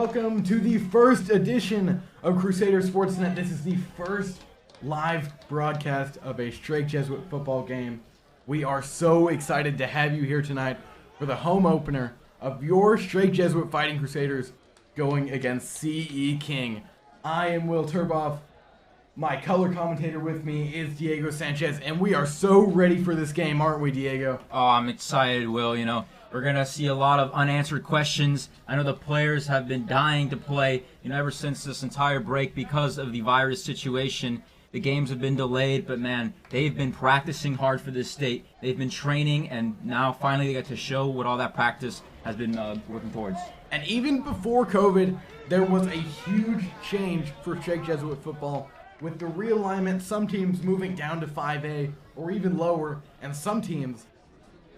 welcome to the first edition of Crusader Sportsnet. This is the first live broadcast of a Strake Jesuit football game. We are so excited to have you here tonight for the home opener of your Strake Jesuit Fighting Crusaders going against CE King. I am Will Turboff. My color commentator with me is Diego Sanchez, and we are so ready for this game, aren't we, Diego? Oh, I'm excited, Will. We're going to see a lot of unanswered questions. I know the players have been dying to play, ever since this entire break because of the virus situation. The games have been delayed, but man, they've been practicing hard for this state. They've been training, and now finally they get to show what all that practice has been working towards. And even before COVID, there was a huge change for Strake Jesuit football. With the realignment, some teams moving down to 5A or even lower, and some teams,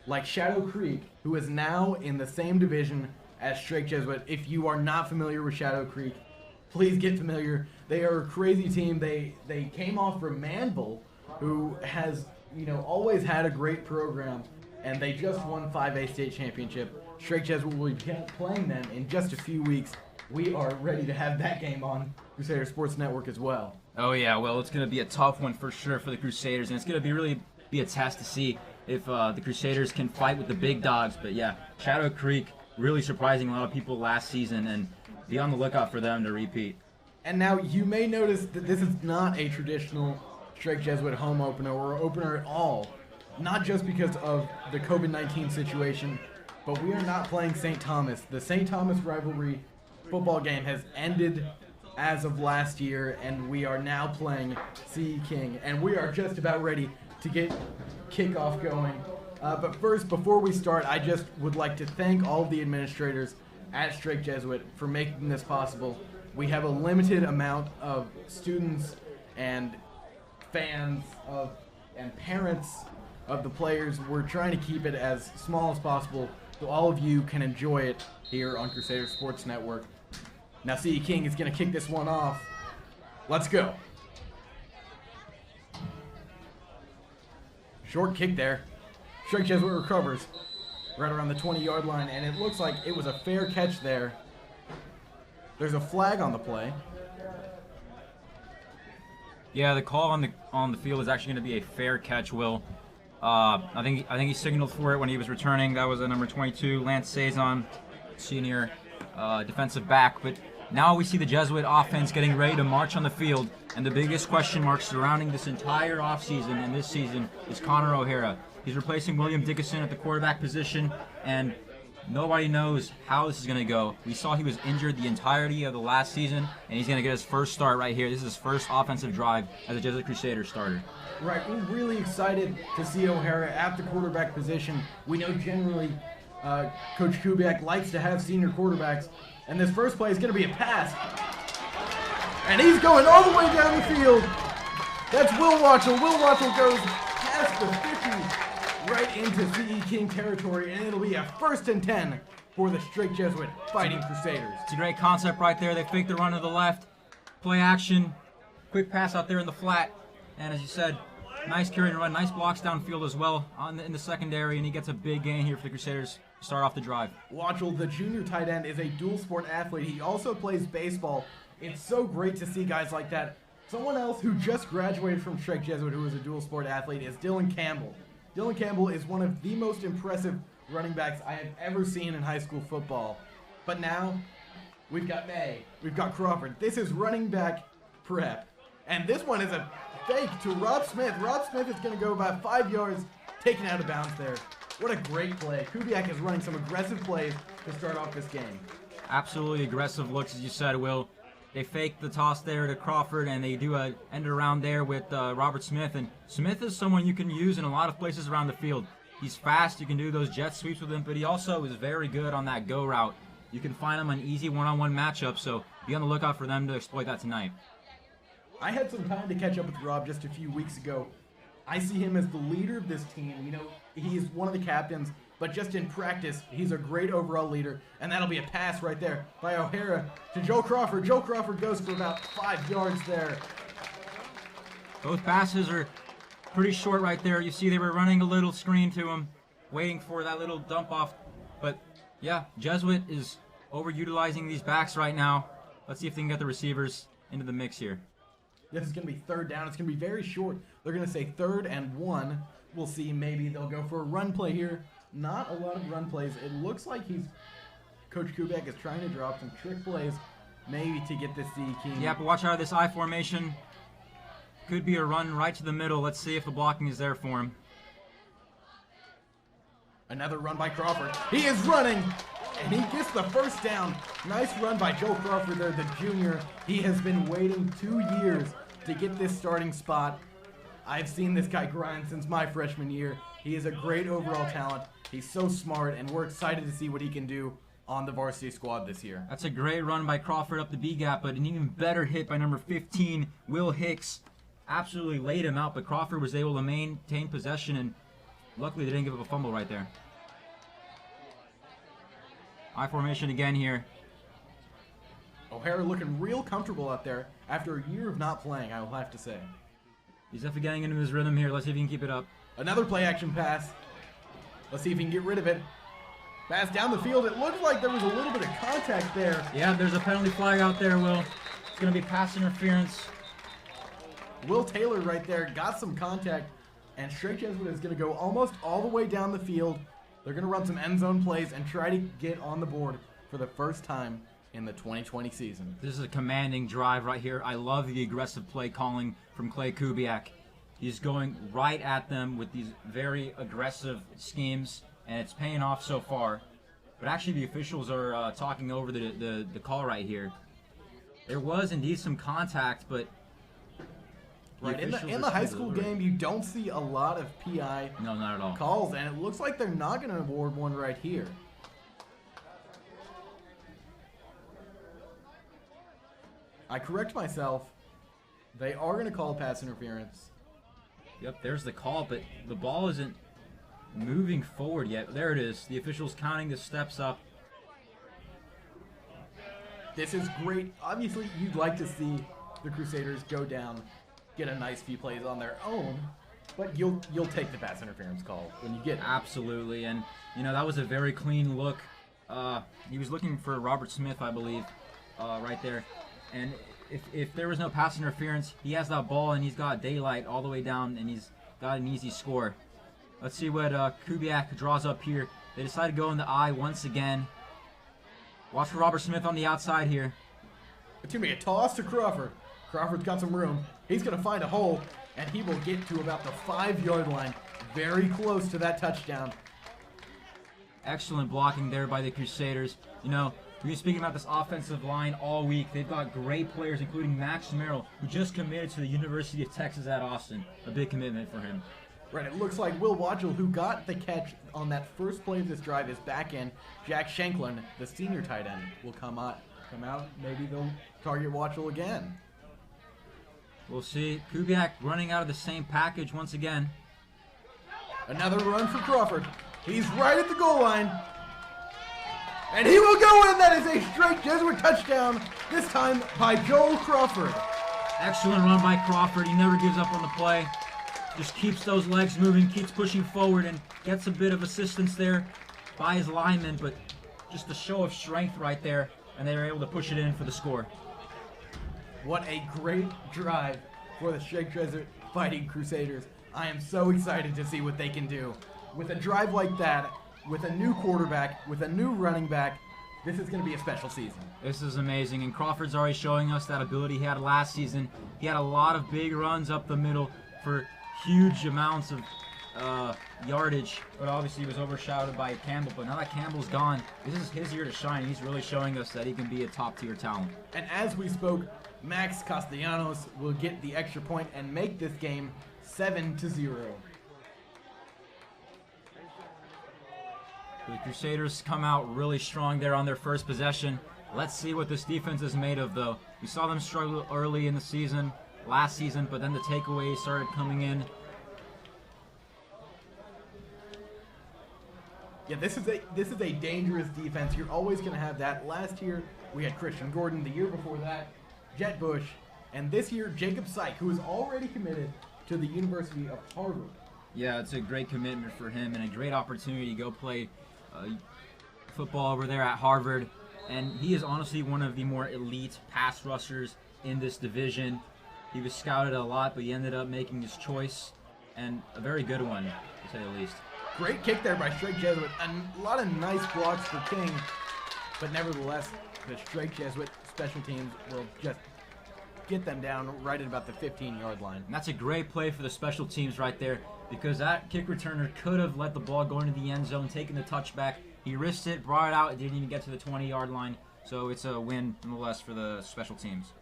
like Shadow Creek, who is now in the same division as Strake Jesuit. If you are not familiar with Shadow Creek, please get familiar. They are a crazy team. They came off from Manville, who has always had a great program, and they just won 5A state championship. Strake Jesuit will be playing them in just a few weeks. We are ready to have that game on Crusader Sports Network as well. Oh yeah, well, it's going to be a tough one for sure for the Crusaders, and it's going to really be a test to see if the Crusaders can fight with the big dogs. But yeah, Shadow Creek really surprising a lot of people last season, and be on the lookout for them to repeat. And now you may notice that this is not a traditional Strake Jesuit home opener or opener at all. Not just because of the COVID-19 situation, but we are not playing St. Thomas. The St. Thomas rivalry football game has ended as of last year, and we are now playing CE King, and we are just about ready to get kickoff going. But first, before we start, I just would like to thank all of the administrators at Strake Jesuit for making this possible. We have a limited amount of students and fans and parents of the players. We're trying to keep it as small as possible so all of you can enjoy it here on Crusader Sports Network. Now CE King is going to kick this one off. Let's go. Short kick there. Strake Jesuit recovers right around the 20-yard line, and it looks like it was a fair catch there. There's a flag on the play. Yeah, the call on the field is actually going to be a fair catch, Will. I think he signaled for it when he was returning. That was a number 22, Lance Saison, senior defensive back. But now we see the Jesuit offense getting ready to march on the field, and the biggest question mark surrounding this entire offseason and this season is Connor O'Hara. He's replacing William Dickinson at the quarterback position, and nobody knows how this is going to go. We saw he was injured the entirety of the last season, and he's going to get his first start right here. This is his first offensive drive as a Jesuit Crusader starter. Right, we're really excited to see O'Hara at the quarterback position. We know generally Coach Kubiak likes to have senior quarterbacks, and this first play is going to be a pass. And he's going all the way down the field. That's Will Watchell. Will Watchell goes past the 50 right into CE King territory, and it'll be a 1st and 10 for the Strake Jesuit Fighting Crusaders. It's a great concept right there. They fake the run to the left, play action, quick pass out there in the flat, and as you said, nice carry and run, nice blocks downfield as well in the secondary, and he gets a big gain here for the Crusaders to start off the drive. Watchell, the junior tight end, is a dual sport athlete. He also plays baseball. It's so great to see guys like that. Someone else who just graduated from Strake Jesuit who is a dual sport athlete is Dylan Campbell. Dylan Campbell is one of the most impressive running backs I have ever seen in high school football. But now, we've got May, we've got Crawford. This is running back prep. And this one is a fake to Rob Smith. Rob Smith is going to go about 5 yards, taken out of bounds there. What a great play. Kubiak is running some aggressive plays to start off this game. Absolutely aggressive looks, as you said, Will. They fake the toss there to Crawford, and they do a end around there with Robert Smith. And Smith is someone you can use in a lot of places around the field. He's fast. You can do those jet sweeps with him, but he also is very good on that go route. You can find him on easy one-on-one matchups, so be on the lookout for them to exploit that tonight. I had some time to catch up with Rob just a few weeks ago. I see him as the leader of this team. He is one of the captains, but just in practice, he's a great overall leader, and that'll be a pass right there by O'Hara to Joe Crawford. Joe Crawford goes for about 5 yards there. Both passes are pretty short right there. You see they were running a little screen to him, waiting for that little dump off. But yeah, Jesuit is overutilizing these backs right now. Let's see if they can get the receivers into the mix here. This is going to be third down. It's going to be very short. They're going to say 3rd and 1. We'll see. Maybe they'll go for a run play here. Not a lot of run plays. It looks like Coach Kubiak is trying to drop some trick plays, maybe to get this D King. Yeah, but watch out of this I formation. Could be a run right to the middle. Let's see if the blocking is there for him. Another run by Crawford. He is running, and he gets the first down. Nice run by Joe Crawford there, the junior. He has been waiting 2 years to get this starting spot. I've seen this guy grind since my freshman year. He is a great overall talent. He's so smart, and we're excited to see what he can do on the varsity squad this year. That's a great run by Crawford up the B gap, but an even better hit by number 15, Will Hicks. Absolutely laid him out, but Crawford was able to maintain possession, and luckily they didn't give up a fumble right there. I formation again here. O'Hara looking real comfortable out there after a year of not playing, I will have to say. He's definitely getting into his rhythm here. Let's see if he can keep it up. Another play action pass. Let's see if he can get rid of it. Pass down the field. It looked like there was a little bit of contact there. Yeah, there's a penalty flag out there, Will. It's going to be pass interference. Will Taylor right there got some contact, and Strake Jesuit is going to go almost all the way down the field. They're going to run some end zone plays and try to get on the board for the first time in the 2020 season. This is a commanding drive right here. I love the aggressive play calling from Clay Kubiak. He's going right at them with these very aggressive schemes, and it's paying off so far. But actually the officials are talking over the call right here. There was indeed some contact, but right in the high school game, you don't see a lot of PI no, not at all. calls, and it looks like they're not going to award one right here. I correct myself. They are going to call pass interference. Yep, there's the call, but the ball isn't moving forward yet. There it is. The official's counting the steps up. This is great. Obviously, you'd like to see the Crusaders go down, get a nice few plays on their own, but you'll take the pass interference call when you get it. Absolutely, and you know that was a very clean look. He was looking for Robert Smith, I believe, right there. And if there was no pass interference, he has that ball and he's got daylight all the way down, and he's got an easy score. Let's see what Kubiak draws up here. They decide to go in the eye once again. Watch for Robert Smith on the outside here. It's going to be a toss to Crawford. Crawford's got some room. He's going to find a hole, and he will get to about the 5-yard line. Very close to that touchdown. Excellent blocking there by the Crusaders. You know, we've been speaking about this offensive line all week. They've got great players, including Max Merrill, who just committed to the University of Texas at Austin. A big commitment for him. Right, it looks like Will Watchell, who got the catch on that first play of this drive, is back in. Jack Shanklin, the senior tight end, will come out. Maybe they'll target Watchell again. We'll see. Kubiak running out of the same package once again. Another run for Crawford. He's right at the goal line. And he will go in. That is a straight Jesuit touchdown, this time by Joel Crawford. Excellent run by Crawford. He never gives up on the play. Just keeps those legs moving, keeps pushing forward, and gets a bit of assistance there by his lineman, but just a show of strength right there, and they were able to push it in for the score. What a great drive for the Strake Jesuit Fighting Crusaders. I am so excited to see what they can do. With a drive like that, with a new quarterback, with a new running back, this is going to be a special season. This is amazing, and Crawford's already showing us that ability he had last season. He had a lot of big runs up the middle for huge amounts of yardage, but obviously he was overshadowed by Campbell. But now that Campbell's gone, this is his year to shine. He's really showing us that he can be a top-tier talent. And as we spoke, Max Castellanos will get the extra point and make this game 7-0. The Crusaders come out really strong there on their first possession. Let's see what this defense is made of, though. We saw them struggle early in the season, last season, but then the takeaways started coming in. Yeah, this is a dangerous defense. You're always going to have that. Last year, we had Christian Gordon. The year before that, Jet Bush. And this year, Jacob Syke, who is already committed to the University of Harvard. Yeah, it's a great commitment for him and a great opportunity to go play football over there at Harvard. And he is honestly one of the more elite pass rushers in this division. He was scouted a lot, but he ended up making his choice, and a very good one, to say the least. Great kick there by Strike Jesuit. A lot of nice blocks for King, but nevertheless, the Strike Jesuit special teams will just get them down right at about the 15-yard line. And that's a great play for the special teams right there, because that kick returner could have let the ball go into the end zone, taken the touchback. He risked it, brought it out, it didn't even get to the 20-yard line. So it's a win, nonetheless, for the special teams.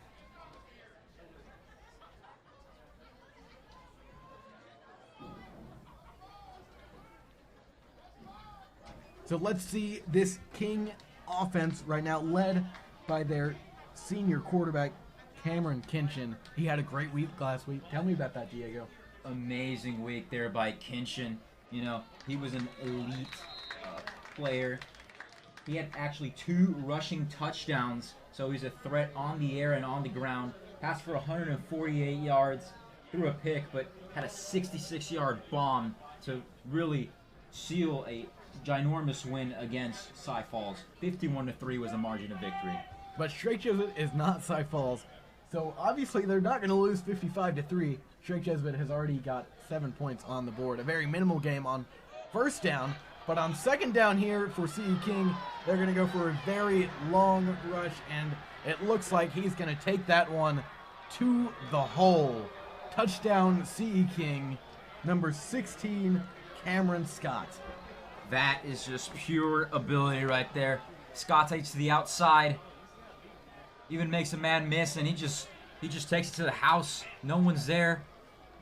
So let's see this King offense right now, led by their senior quarterback, Cameron Kinchin. He had a great week last week. Tell me about that, Diego. Amazing week there by Kinchin. You know, he was an elite player. He had actually 2 rushing touchdowns, so he's a threat on the air and on the ground. Passed for 148 yards, threw a pick, but had a 66-yard bomb to really seal a ginormous win against Cy Falls. 51-3 was the margin of victory. But Strike Jesuit is not Cy Falls, so obviously they're not going to lose 55-3. Strike Jesuit has already got 7 points on the board. A very minimal game on first down, but on second down here for CE King, they're going to go for a very long rush, and it looks like he's going to take that one to the hole. Touchdown CE King, number 16, Cameron Scott. That is just pure ability right there. Scott takes to the outside, even makes a man miss, and he just takes it to the house. No one's there.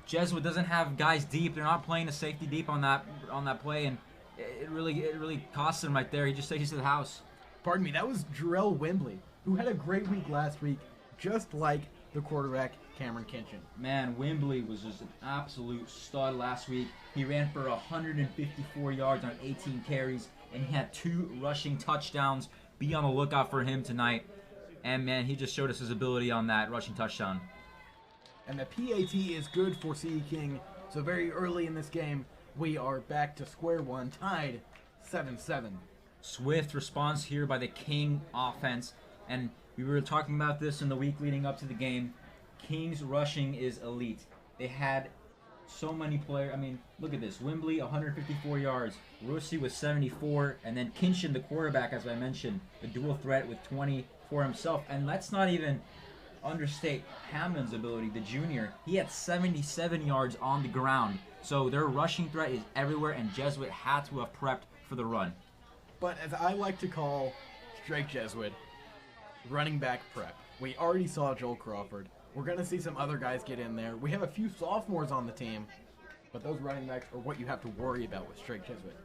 Jesuit doesn't have guys deep. They're not playing a safety deep on that play, and it really cost him right there. He just takes it to the house. Pardon me, that was Jarrell Wembley, who had a great week last week, just like the quarterback, Cameron Kinchin. Man, Wembley was just an absolute stud last week. He ran for 154 yards on 18 carries, and he had 2 rushing touchdowns. Be on the lookout for him tonight. And man, he just showed us his ability on that rushing touchdown. And the PAT is good for CE King, so very early in this game, we are back to square one, tied 7-7. Swift response here by the King offense, and we were talking about this in the week leading up to the game. King's rushing is elite. They had so many players. I mean, look at this. Wembley, 154 yards. Russi with 74. And then Kinchin, the quarterback, as I mentioned, a dual threat with 20 for himself. And let's not even understate Hamlin's ability, the junior. He had 77 yards on the ground. So their rushing threat is everywhere, and Jesuit had to have prepped for the run. But as I like to call Strike Jesuit, running back prep. We already saw Joel Crawford. We're going to see some other guys get in there. We have a few sophomores on the team, but those running backs are what you have to worry about with Strike Jesuit.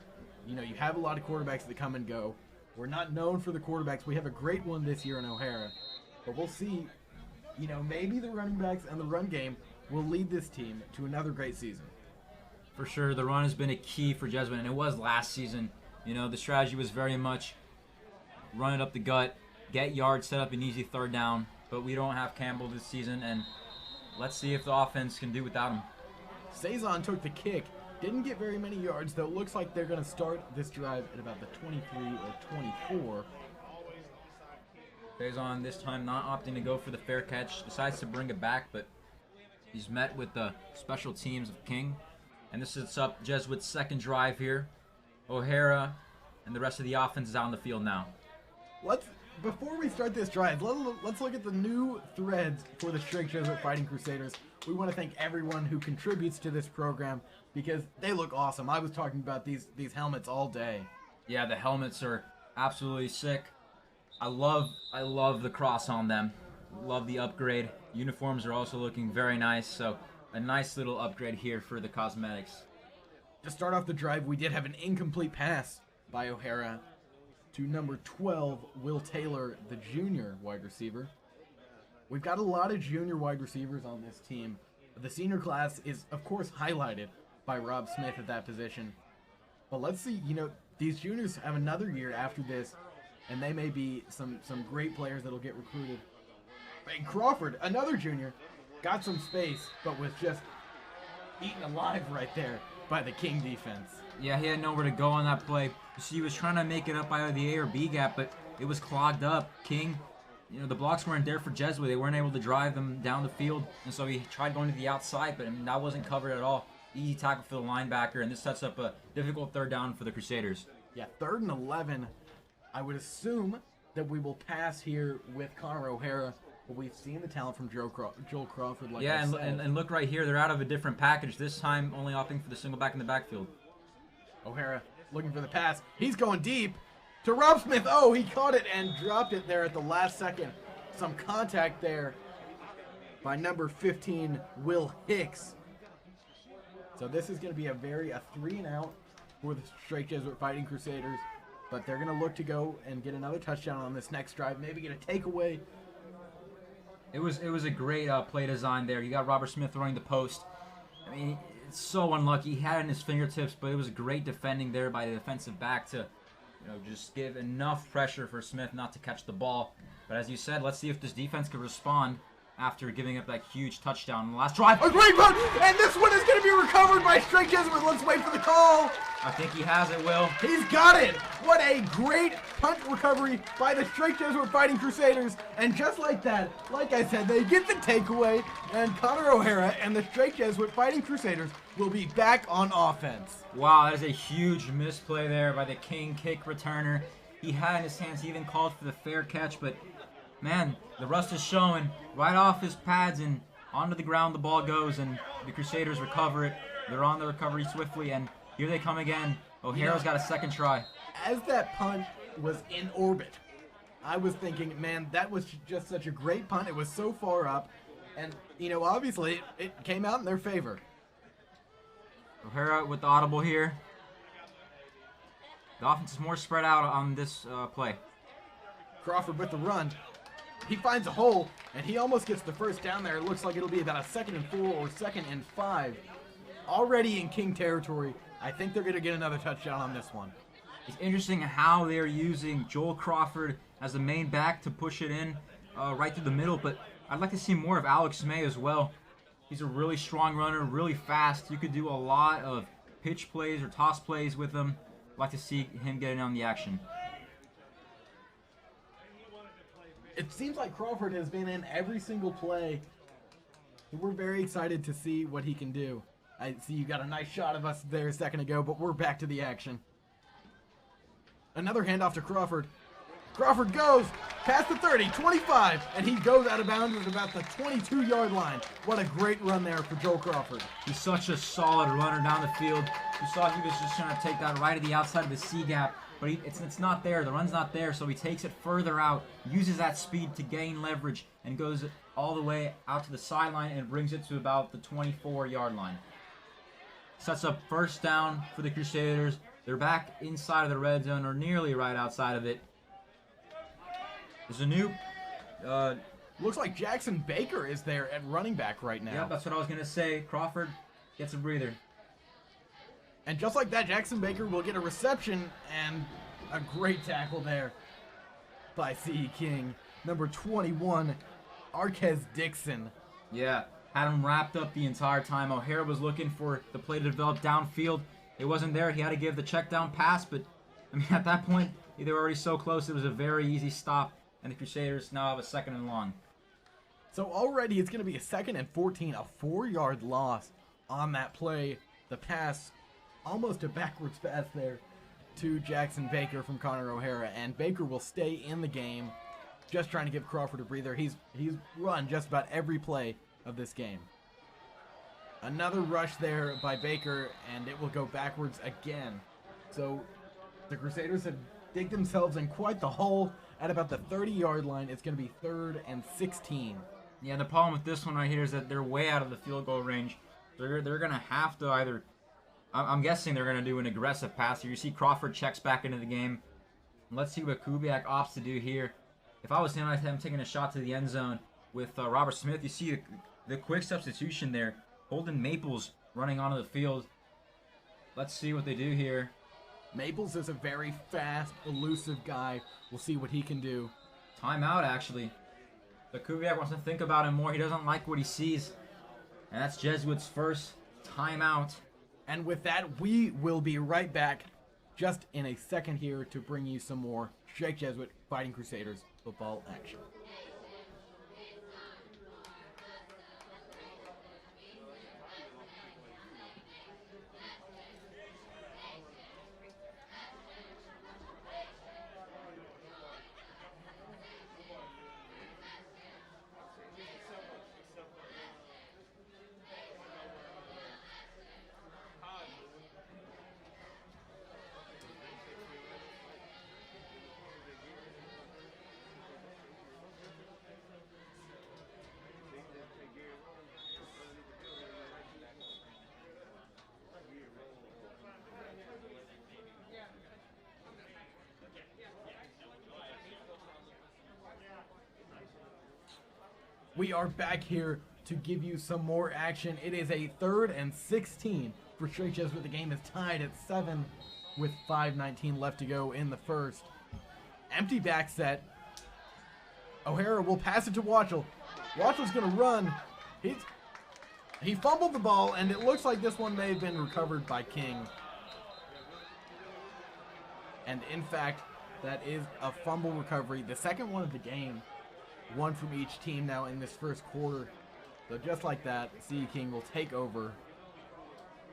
You know, you have a lot of quarterbacks that come and go. We're not known for the quarterbacks. We have a great one this year in O'Hara, but we'll see. You know, maybe the running backs and the run game will lead this team to another great season. For sure, the run has been a key for Jesuit, and it was last season. You know, the strategy was very much run it up the gut, get yards, set up an easy third down. But we don't have Campbell this season, and let's see if the offense can do without him. Saison took the kick. Didn't get very many yards, though. It looks like they're going to start this drive at about the 23 or 24. Saison this time not opting to go for the fair catch. Decides to bring it back, but he's met with the special teams of King. And this sets up Jesuit's second drive here. O'Hara and the rest of the offense is out on the field now. Before we start this drive, let's look at the new threads for the Strike Jesuit Fighting Crusaders. We want to thank everyone who contributes to this program because they look awesome. I was talking about these helmets all day. Yeah, the helmets are absolutely sick. I love the cross on them. Love the upgrade. Uniforms are also looking very nice, so a nice little upgrade here for the cosmetics. To start off the drive, we did have an incomplete pass by O'Hara to number 12, Will Taylor, the junior wide receiver. We've got a lot of junior wide receivers on this team. The senior class is, of course, highlighted by Rob Smith at that position. But let's see, you know, these juniors have another year after this, and they may be some great players that'll get recruited. And Crawford, another junior, got some space, but was just eaten alive right there by the King defense. Yeah, he had nowhere to go on that play. You see, he was trying to make it up either the A or B gap, but it was clogged up. King, the blocks weren't there for Jesuit. They weren't able to drive them down the field, and so he tried going to the outside, but that wasn't covered at all. Easy tackle for the linebacker, and this sets up a difficult third down for the Crusaders. Yeah, 3rd and 11. I would assume that we will pass here with Connor O'Hara, but we've seen the talent from Joel Crawford. Like yeah, and look right here. They're out of a different package. This time only opting for the single back in the backfield. O'Hara looking for the pass. He's going deep to Rob Smith. Oh, he caught it and dropped it there at the last second. Some contact there by number 15, Will Hicks. So this is going to be a 3-and-out for the Straight Jesuit Fighting Crusaders. But they're going to look to go and get another touchdown on this next drive. Maybe get a takeaway. It was a great play design there. You got Robert Smith throwing the post. I mean, it's so unlucky. He had it in his fingertips, but it was great defending there by the defensive back to just give enough pressure for Smith not to catch the ball. But as you said, let's see if this defense could respond after giving up that huge touchdown in the last drive. A great run, and this one is going to be recovered by Straight Jesuit. Let's wait for the call. I think he has it, Will. He's got it. What a great punt recovery by the Straight Jesuit Fighting Crusaders. And just like that, like I said, they get the takeaway, and Connor O'Hara and the Straight Jesuit Fighting Crusaders will be back on offense. Wow, that is a huge misplay there by the King kick returner. He had in his hands, he even called for the fair catch, but man, the rust is showing. Right off his pads and onto the ground the ball goes, and the Crusaders recover it. They're on the recovery swiftly, and here they come again. O'Hara's got a second try. As that punt was in orbit, I was thinking, man, that was just such a great punt. It was so far up, and, obviously it came out in their favor. O'Hara with the audible here. The offense is more spread out on this play. Crawford with the run. He finds a hole, and he almost gets the first down there. It looks like it'll be about a 2nd and 4 or 2nd and 5. Already in King territory. I think they're going to get another touchdown on this one. It's interesting how they're using Joel Crawford as the main back to push it in right through the middle, but I'd like to see more of Alex May as well. He's a really strong runner, really fast. You could do a lot of pitch plays or toss plays with him. I'd like to see him getting on the action. It seems like Crawford has been in every single play. We're very excited to see what he can do. I see you got a nice shot of us there a second ago, but we're back to the action. Another handoff to Crawford. Crawford goes past the 30, 25, and he goes out of bounds at about the 22-yard line. What a great run there for Joel Crawford. He's such a solid runner down the field. You saw he was just trying to take that right to the outside of the C gap, but it's not there. The run's not there, so he takes it further out, uses that speed to gain leverage, and goes all the way out to the sideline and brings it to about the 24-yard line. Sets up first down for the Crusaders. They're back inside of the red zone, or nearly right outside of it. There's a new... Looks like Jackson Baker is there at running back right now. Yeah, that's what I was going to say. Crawford gets a breather. And just like that, Jackson Baker will get a reception and a great tackle there by C.E. King. Number 21, Arquez Dixon. Yeah, had him wrapped up the entire time. O'Hara was looking for the play to develop downfield. It wasn't there. He had to give the check down pass, but I mean, at that point, they were already so close. It was a very easy stop, and the Crusaders now have a 2nd and long. So already it's going to be a 2nd and 14, a 4-yard loss on that play. The pass, almost a backwards pass there to Jackson Baker from Connor O'Hara, and Baker will stay in the game, just trying to give Crawford a breather. He's run just about every play of this game. Another rush there by Baker, and it will go backwards again. So the Crusaders have dig themselves in quite the hole at about the 30-yard line. It's going to be 3rd and 16. Yeah, the problem with this one right here is that they're way out of the field goal range. They're going to have to either... I'm guessing they're going to do an aggressive pass here. You see Crawford checks back into the game. Let's see what Kubiak opts to do here. If I was him, I'd have him taking a shot to the end zone with Robert Smith. You see the quick substitution there. Holden Maples running onto the field. Let's see what they do here. Maples is a very fast, elusive guy. We'll see what he can do. Timeout, actually. But Kubiak wants to think about him more. He doesn't like what he sees. And that's Jesuit's first timeout. And with that, we will be right back just in a second here to bring you some more Straight Jesuit Fighting Crusaders football action. We are back here to give you some more action. It is a 3rd and 16 for Straight Jesuit. The game is tied at 7 with 5:19 left to go in the first. Empty back set. O'Hara will pass it to Watchell. Watchell's going to run. He fumbled the ball, and it looks like this one may have been recovered by King. And in fact, that is a fumble recovery. The second one of the game. One from each team now in this first quarter. So just like that, CE King will take over.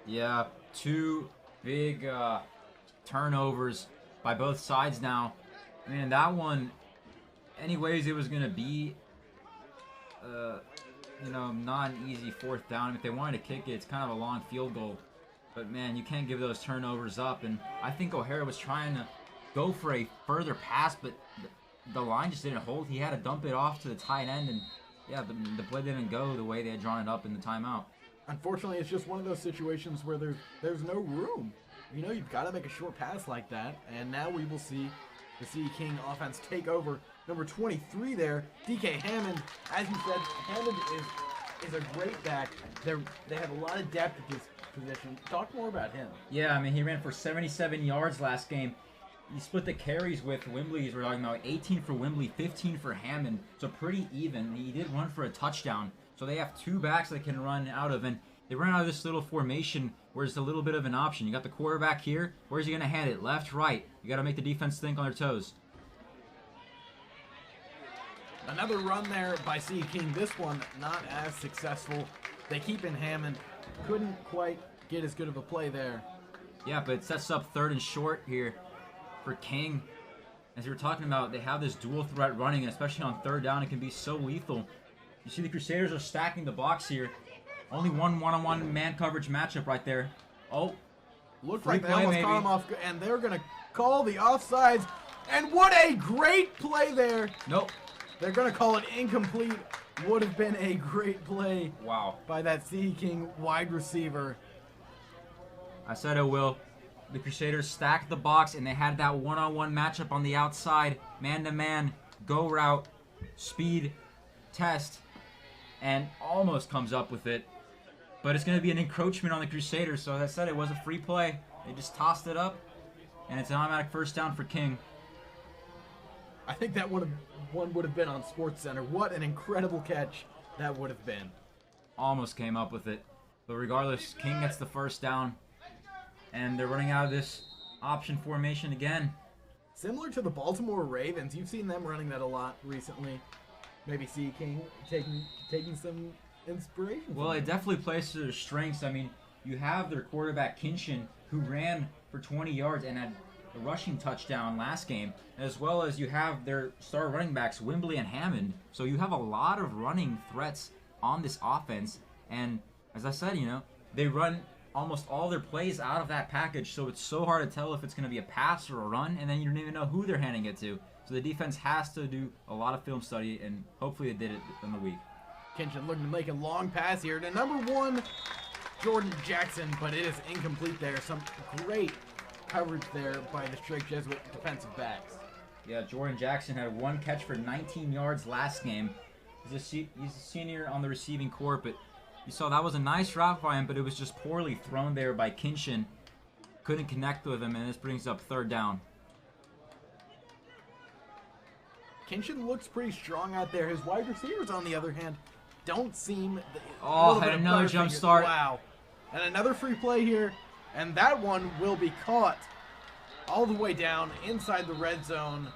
Yeah, 2 big turnovers by both sides now. Man, that one, anyways, it was going to be, not an easy 4th down. If they wanted to kick it, it's kind of a long field goal. But, man, you can't give those turnovers up. And I think O'Hara was trying to go for a further pass, but the line just didn't hold. He had to dump it off to the tight end, and yeah, the play didn't go the way they had drawn it up in the timeout. Unfortunately, it's just one of those situations where there's no room. You've got to make a short pass like that, and now we will see the CE King offense take over. Number 23 there, DK Hammond. As you said, Hammond is a great back. They have a lot of depth at this position. Talk more about him. Yeah, I mean, he ran for 77 yards last game. You split the carries with Wembley, as we're talking about. 18 for Wembley, 15 for Hammond. So pretty even. He did run for a touchdown. So they have 2 backs they can run out of. And they run out of this little formation where it's a little bit of an option. You got the quarterback here. Where's he going to hand it? Left, right. You got to make the defense think on their toes. Another run there by CE King. This one not as successful. They keep in Hammond. Couldn't quite get as good of a play there. Yeah, but it sets up 3rd and short here for King. As you were talking about, they have this dual threat running, and especially on 3rd down, it can be so lethal. You see the Crusaders are stacking the box here. Only one one-on-one man coverage matchup right there. Oh, looked like they almost caught him off, and they're going to call the offsides. And what a great play there. Nope. They're going to call it incomplete. Would have been a great play. Wow. By that CE King wide receiver. I said it will. The Crusaders stacked the box, and they had that one-on-one matchup on the outside. Man-to-man, go route, speed, test, and almost comes up with it. But it's going to be an encroachment on the Crusaders, so as I said, it was a free play. They just tossed it up, and it's an automatic 1st down for King. I think that one would have been on SportsCenter. What an incredible catch that would have been. Almost came up with it. But regardless, King gets the 1st down. And they're running out of this option formation again. Similar to the Baltimore Ravens. You've seen them running that a lot recently. Maybe CE King taking some inspiration. Well, it definitely plays to their strengths. I mean, you have their quarterback Kinshin, who ran for 20 yards and had a rushing touchdown last game, as well as you have their star running backs, Wembley and Hammond. So you have a lot of running threats on this offense. And as I said, they run almost all their plays out of that package, so it's so hard to tell if it's going to be a pass or a run, and then you don't even know who they're handing it to. So the defense has to do a lot of film study, and hopefully they did it in the week. Kinshin looking to make a long pass here to number 1, Jordan Jackson, but it is incomplete there. Some great coverage there by the Straight Jesuit defensive backs. Yeah, Jordan Jackson had 1 catch for 19 yards last game. He's a senior on the receiving corps, but you saw that was a nice route by him, but it was just poorly thrown there by Kinshin. Couldn't connect with him, and this brings up 3rd down. Kinshin looks pretty strong out there. His wide receivers, on the other hand, don't seem... Oh, had another jump start. Wow. And another free play here, and that one will be caught all the way down inside the red zone.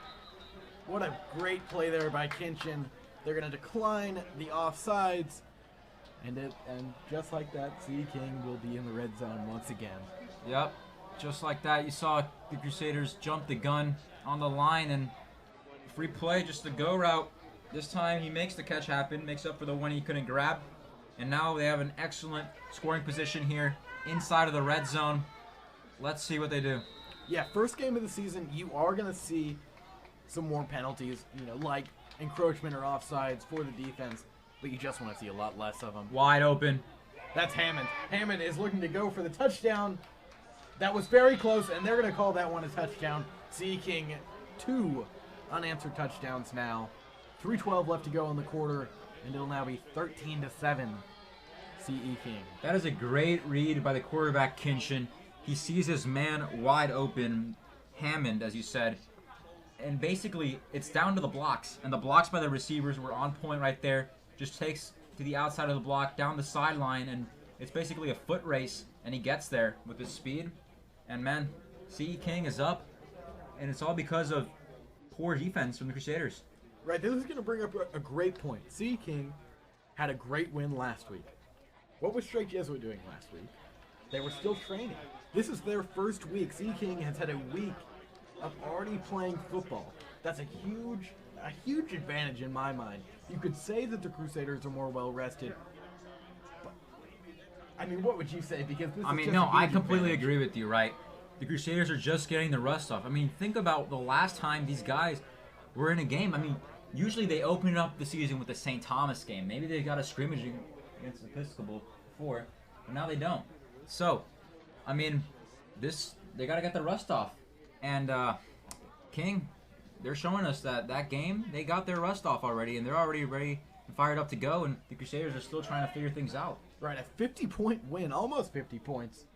What a great play there by Kinchin. They're going to decline the offsides. And just like that, Sea King will be in the red zone once again. Yep. Just like that, you saw the Crusaders jump the gun on the line, and free play, just the go route. This time he makes the catch happen, makes up for the one he couldn't grab. And now they have an excellent scoring position here inside of the red zone. Let's see what they do. Yeah, first game of the season, you are going to see some more penalties, like encroachment or offsides for the defense, but you just want to see a lot less of them. Wide open. That's Hammond. Hammond is looking to go for the touchdown. That was very close, and they're going to call that one a touchdown. Sea King, 2 unanswered touchdowns now. 3:12 left to go in the quarter, and it'll now be 13-7. CE King. That is a great read by the quarterback, Kinchin. He sees his man wide open, Hammond, as you said, and basically it's down to the blocks, and the blocks by the receivers were on point right there. Just takes to the outside of the block, down the sideline, and it's basically a foot race, and he gets there with his speed. And man, CE King is up, and it's all because of poor defense from the Crusaders. Right, this is going to bring up a great point. CE King had a great win last week. What was Strike Jesuit doing last week? They were still training. This is their first week. CE King has had a week of already playing football. That's a huge advantage in my mind. You could say that the Crusaders are more well rested. But, I mean, what would you say? Because this is just a I huge completely advantage. agree with you, right? The Crusaders are just getting the rust off. I mean, think about the last time these guys were in a game. I mean, usually they open up the season with the St. Thomas game. Maybe they got a scrimmage against Episcopal before, but now they don't. So, I mean, they got to get the rust off. And King, they're showing us that game, they got their rust off already, and they're already ready and fired up to go, and the Crusaders are still trying to figure things out. Right, a 50-point win, almost 50 points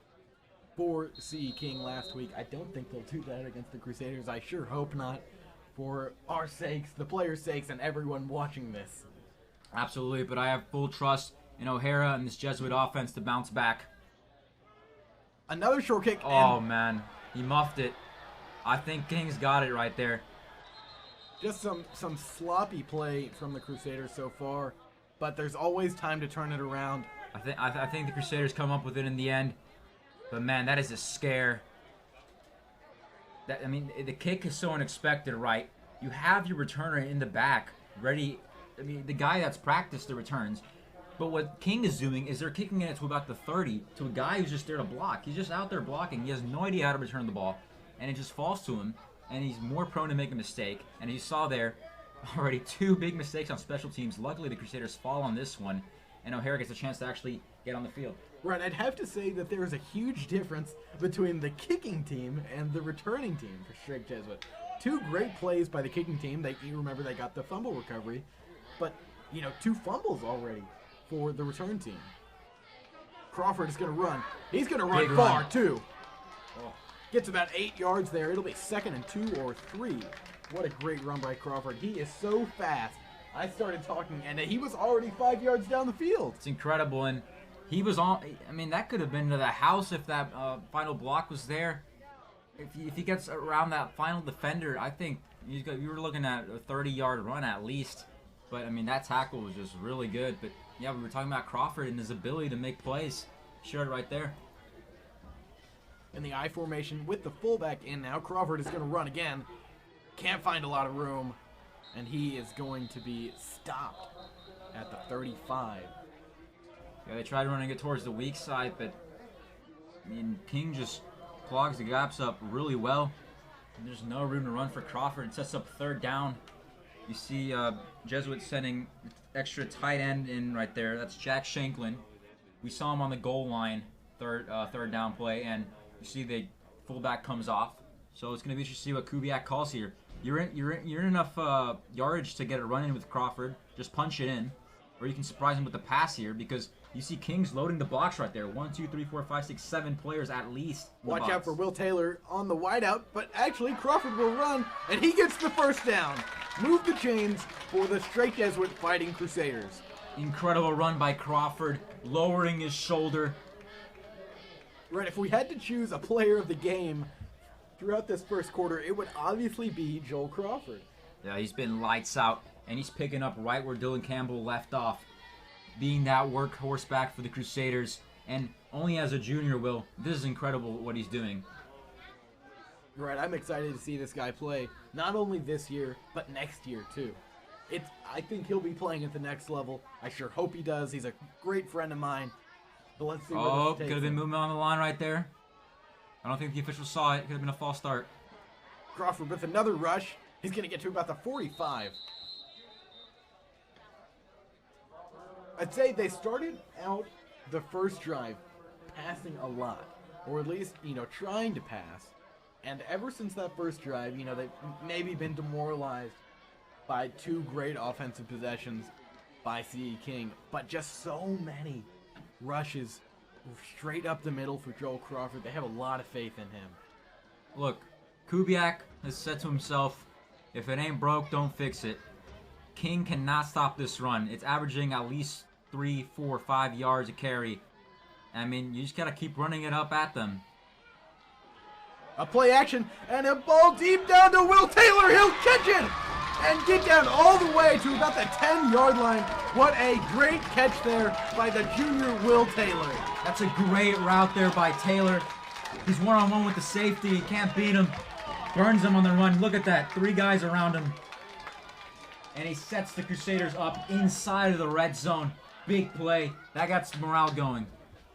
for CE King last week. I don't think they'll do that against the Crusaders. I sure hope not, for our sakes, the players' sakes, and everyone watching this. Absolutely, but I have full trust in O'Hara and this Jesuit offense to bounce back. Another short kick. Oh, man. He muffed it. I think King's got it right there. Just some sloppy play from the Crusaders so far, but there's always time to turn it around. I think the Crusaders come up with it in the end. But, man, that is a scare. The kick is so unexpected, right? You have your returner in the back, ready. I mean, the guy that's practiced the returns. But what King is doing is they're kicking it to about the 30 to a guy who's just there to block. He's just out there blocking. He has no idea how to return the ball. And it just falls to him. And he's more prone to make a mistake. And you saw there already 2 big mistakes on special teams. Luckily, the Crusaders fall on this one. And O'Hara gets a chance to actually get on the field. Right, I'd have to say that there is a huge difference between the kicking team and the returning team for Strike Jesuit. 2 great plays by the kicking team. You remember they got the fumble recovery. But, 2 fumbles already for the return team. Crawford is going to run. He's going to run Big far, run. too. Oh. Gets about 8 yards there. It'll be 2nd and 2 or 3. What a great run by Crawford. He is so fast. I started talking, and he was already 5 yards down the field. It's incredible, and he was on. I mean, that could have been to the house if that final block was there. If he gets around that final defender, I think you were looking at a 30-yard run at least. But, I mean, that tackle was just really good. But, yeah, we were talking about Crawford and his ability to make plays. Showed it right there. In the I formation with the fullback in now, Crawford is going to run again. Can't find a lot of room. And he is going to be stopped at the 35. Yeah, they tried running it towards the weak side, but, I mean, King just clogs the gaps up really well. And there's no room to run for Crawford. It sets up 3rd down. You see Jesuit sending extra tight end in right there. That's Jack Shanklin. We saw him on the goal line, third down play, and you see the fullback comes off. So it's going to be interesting to see what Kubiak calls here. You're in enough yardage to get a run in with Crawford. Just punch it in, or you can surprise him with the pass here because you see King's loading the box right there. 1, 2, 3, 4, 5, 6, 7 players at least. Watch out for Will Taylor on the wideout, but actually Crawford will run, and he gets the 1st down. Move the chains for the Strike Jesuit Fighting Crusaders. Incredible run by Crawford, lowering his shoulder. Right, if we had to choose a player of the game throughout this first quarter, it would obviously be Joel Crawford. Yeah, he's been lights out, and he's picking up right where Dylan Campbell left off, being that workhorse back for the Crusaders. And only as a junior, Will, this is incredible what he's doing. Right, I'm excited to see this guy play, not only this year, but next year too. I think he'll be playing at the next level. I sure hope he does. He's a great friend of mine. But let's see Oh, what this could have been movement on the line right there. I don't think the officials saw it. Could have been a false start. Crawford with another rush. He's going to get to about the 45. I'd say they started out the first drive passing a lot, or at least, trying to pass. And ever since that first drive, they've maybe been demoralized by 2 great offensive possessions by C.E. King, but just so many rushes straight up the middle for Joel Crawford. They have a lot of faith in him. Look, Kubiak has said to himself, if it ain't broke, don't fix it. King cannot stop this run. It's averaging at least 3, 4, 5 yards a carry. I mean, you just got to keep running it up at them. A play action and a ball deep down to Will Taylor. He'll catch it and get down all the way to about the 10-yard line. What a great catch there by the junior Will Taylor. That's a great route there by Taylor. He's one-on-one with the safety. He can't beat him. Burns him on the run. Look at that. 3 guys around him. And he sets the Crusaders up inside of the red zone. Big play. That got some morale going.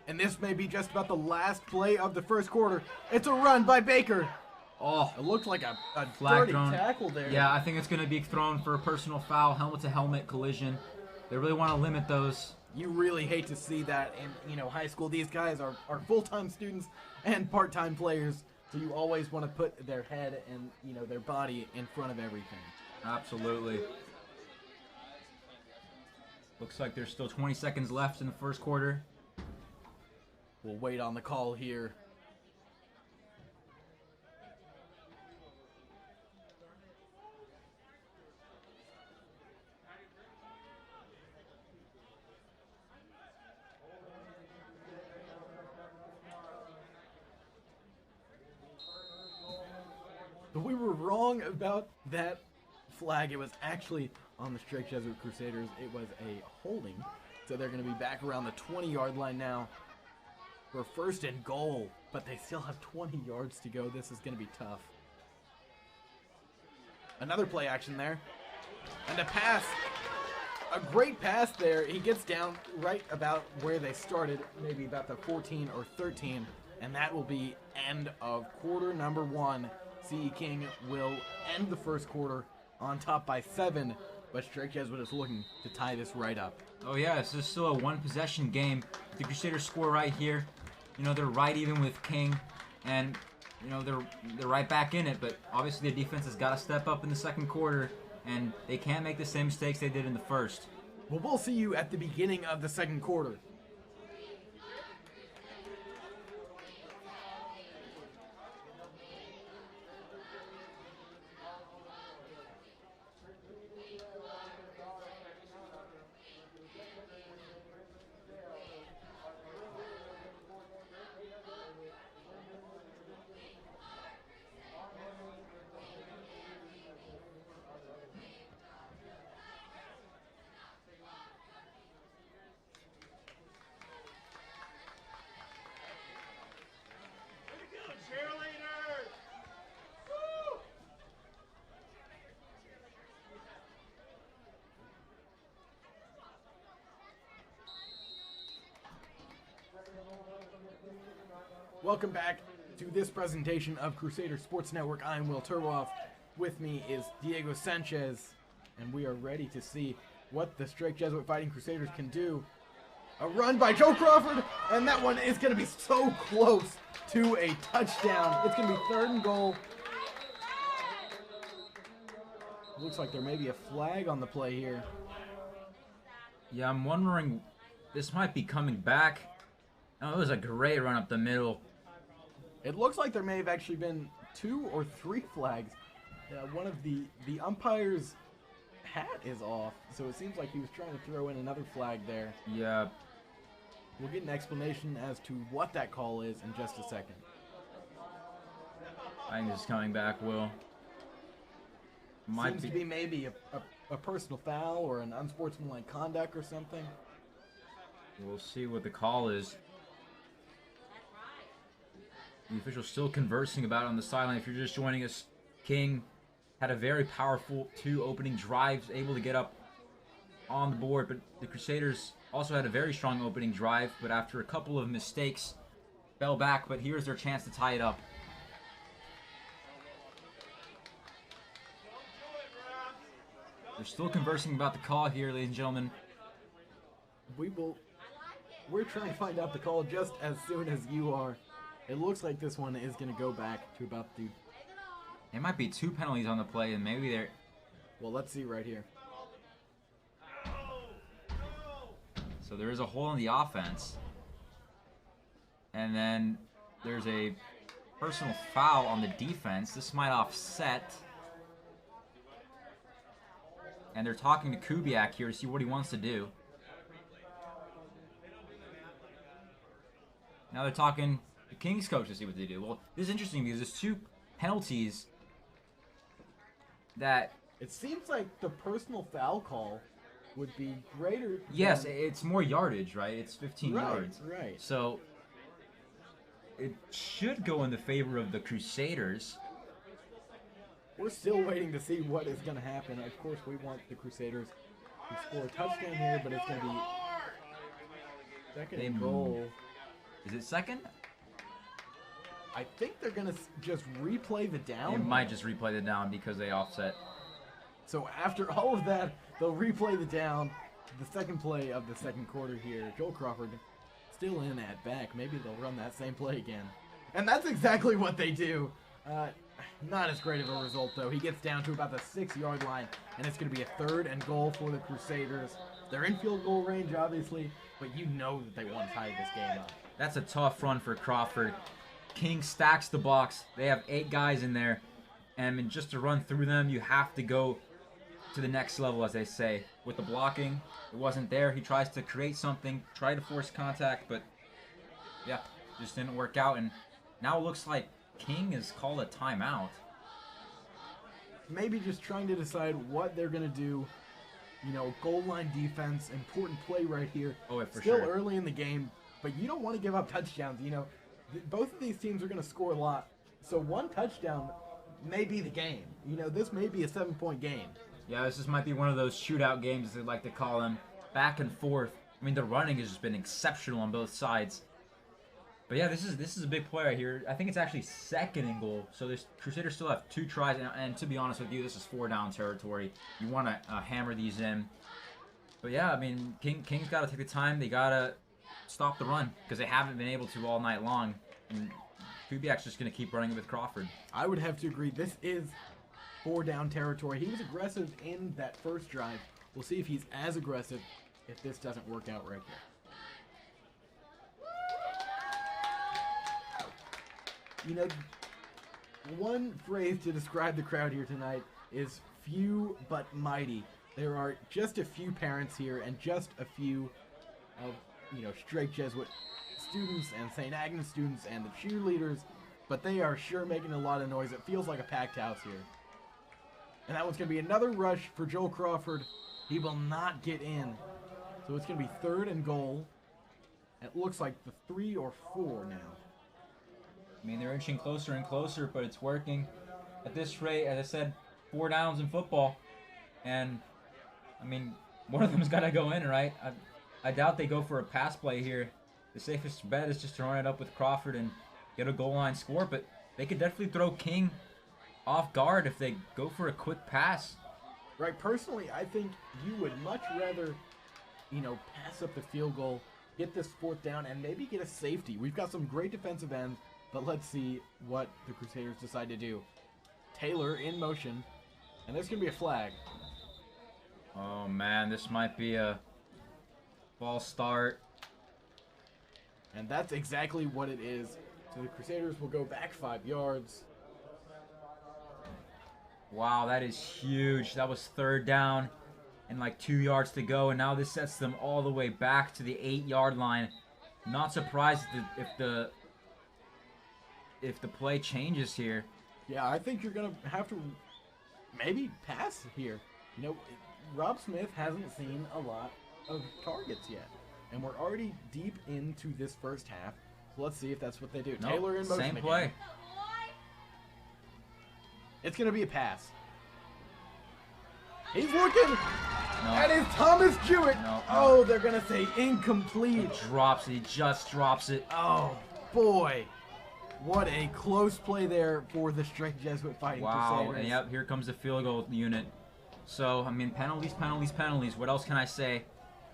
And this may be just about the last play of the first quarter. It's a run by Baker. Oh, it looked like a flag dirty thrown. Tackle there. Yeah, I think it's going to be thrown for a personal foul, helmet-to-helmet collision. They really want to limit those. You really hate to see that in high school. These guys are full-time students and part-time players, so you always want to put their head and their body in front of everything. Absolutely. Looks like there's still 20 seconds left in the first quarter. We'll wait on the call here. But we were wrong about that flag. It was actually on the strict Jesuit Crusaders. It was a holding. So they're going to be back around the 20-yard line now. We're first and goal, but they still have 20 yards to go. This is going to be tough. Another play action there. And a pass. A great pass there. He gets down right about where they started, maybe about the 14 or 13. And that will be end of quarter number 1. C.E. King will end the first quarter on top by 7. But Strike Jesuit is looking to tie this right up. Oh yeah, this is still a 1-possession game. The Crusaders score right here. They're right even with King, and they're right back in it. But obviously the defense has got to step up in the second quarter, and they can't make the same mistakes they did in the first. Well, we'll see you at the beginning of the second quarter. Welcome back to this presentation of Crusader Sports Network. I'm Will Turboff. With me is Diego Sanchez, and we are ready to see what the Strike Jesuit Fighting Crusaders can do. A run by Joe Crawford, and that one is going to be so close to a touchdown. It's going to be 3rd and goal. Looks like there may be a flag on the play here. Yeah, I'm wondering, this might be coming back. Oh, it was a great run up the middle. It looks like there may have actually been 2 or 3 flags. One of the umpires' hat is off, so it seems like he was trying to throw in another flag there. Yeah. We'll get an explanation as to what that call is in just a second. I think this is coming back, Will. Seems to be maybe a personal foul or an unsportsmanlike conduct or something. We'll see what the call is. The official's still conversing about it on the sideline. If you're just joining us, King had a very powerful 2 opening drives, able to get up on the board, but the Crusaders also had a very strong opening drive, but after a couple of mistakes, fell back, but here's their chance to tie it up. They're still conversing about the call here, ladies and gentlemen. We're trying to find out the call just as soon as you are. It looks like this one is going to go back to about the... It might be 2 penalties on the play, and maybe they're... Well, let's see right here. So there is a hole in the offense. And then there's a personal foul on the defense. This might offset. And they're talking to Kubiak here to see what he wants to do. Now they're talking to King's coach to see what they do. Well, this is interesting because there's 2 penalties that... It seems like the personal foul call would be greater. Yes, it's more yardage, right? It's 15 yards. Right. So it should go in the favor of the Crusaders. We're still waiting to see what is going to happen. Of course, we want the Crusaders to score a touchdown here, but it's going to be second and goal. Is it second? I think they're going to just replay the down. It might just replay the down because they offset. So after all of that, they'll replay the down. The second play of the second quarter here. Joel Crawford still in at back. Maybe they'll run that same play again. And that's exactly what they do. Not as great of a result, though. He gets down to about the 6-yard line, and it's going to be a third and goal for the Crusaders. They're in field goal range, obviously, but you know that they want to tie this game up. That's a tough run for Crawford. King stacks the box. They have 8 guys in there, and just to run through them, you have to go to the next level, as they say. With the blocking, it wasn't there. He tries to create something, try to force contact, but yeah, just didn't work out. And now it looks like King has called a timeout. Maybe just trying to decide what they're going to do. You know, goal line defense, important play right here. Oh, yeah, for Still sure. early in the game, but you don't want to give up touchdowns. You know, both of these teams are going to score a lot, so one touchdown may be the game. You know, this may be a 7-point game. Yeah, this just might be one of those shootout games, as they like to call them. Back and forth. I mean, the running has just been exceptional on both sides. But yeah, this is a big play right here. I think it's actually second and goal. So the Crusaders still have 2 tries, and to be honest with you, this is 4-down territory. You want to hammer these in. But yeah, I mean, King's got to take the time. They got to stop the run because they haven't been able to all night long. And Kubiak's just going to keep running with Crawford. I would have to agree. This is 4-down territory. He was aggressive in that first drive. We'll see if he's as aggressive if this doesn't work out right here. You know, one phrase to describe the crowd here tonight is few but mighty. There are just a few parents here and just a few of, you know, straight Jesuit students and St. Agnes students and the cheerleaders, but they are sure making a lot of noise. It feels like a packed house here. And that one's going to be another rush for Joel Crawford. He will not get in. So it's going to be third and goal. It looks like the 3 or 4 now. I mean, they're inching closer and closer, but it's working. At this rate, as I said, 4 downs in football. And, I mean, one of them's got to go in, right? I doubt they go for a pass play here. The safest bet is just to run it up with Crawford and get a goal line score, but they could definitely throw King off guard if they go for a quick pass. Right, personally, I think you would much rather, you know, pass up the field goal, get this 4th down, and maybe get a safety. We've got some great defensive ends, but let's see what the Crusaders decide to do. Taylor in motion, and there's going to be a flag. Oh, man, this might be a false start. And that's exactly what it is. So the Crusaders will go back 5 yards. Wow, that is huge. That was 3rd down and like 2 yards to go, and now this sets them all the way back to the 8-yard line. Not surprised if the play changes here. Yeah, I think you're going to have to maybe pass here. You know, Rob Smith hasn't seen a lot of targets yet. And we're already deep into this first half. So let's see if that's what they do. Nope, Taylor in motion same again. play. It's going to be a pass. He's looking. No. That is Thomas Jewitt. No. Oh, they're going to say incomplete. He drops it. He just drops it. Oh, boy. What a close play there for the Strike Jesuit Fighting Wow. Crusaders. And yep, here comes the field goal unit. So, I mean, penalties, penalties, penalties. What else can I say?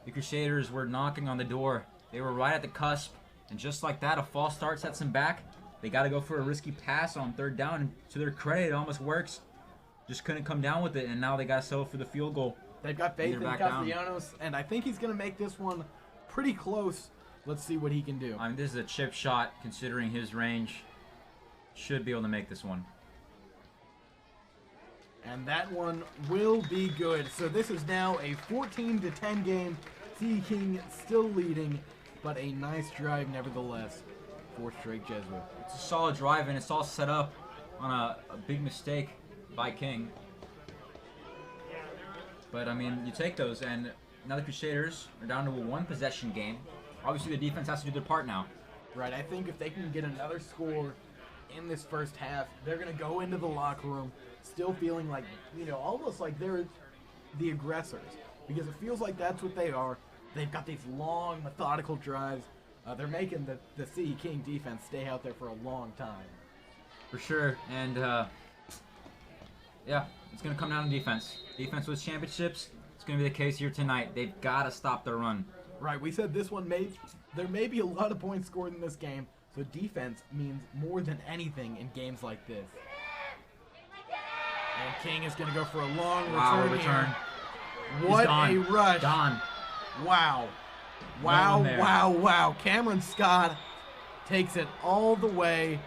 The Crusaders were knocking on the door. They were right at the cusp. And just like that, a false start sets them back. They got to go for a risky pass on third down. And to their credit, it almost works. Just couldn't come down with it. And now they got to settle for the field goal. They've got faith in They're back down. Castellanos, and I think he's going to make this one pretty close. Let's see what he can do. I mean, this is a chip shot considering his range. Should be able to make this one. And that one will be good. So this is now a 14-10 game. Sea King still leading, but a nice drive nevertheless for Strike Jesuit. It's a solid drive, and it's all set up on a big mistake by King. But, I mean, you take those, and now the Crusaders are down to a one-possession game. Obviously, the defense has to do their part now. Right, I think if they can get another score in this first half, they're going to go into the locker room still feeling like, you know, almost like they're the aggressors. Because it feels like that's what they are. They've got these long, methodical drives. They're making the Sea King defense stay out there for a long time. For sure, and yeah, it's going to come down to defense. Defense wins championships. It's going to be the case here tonight. They've got to stop the run. Right, we said this one there may be a lot of points scored in this game, so defense means more than anything in games like this. And King is going to go for a long return. Here. What a rush. Don. Wow. Wow. Cameron Scott takes it all the way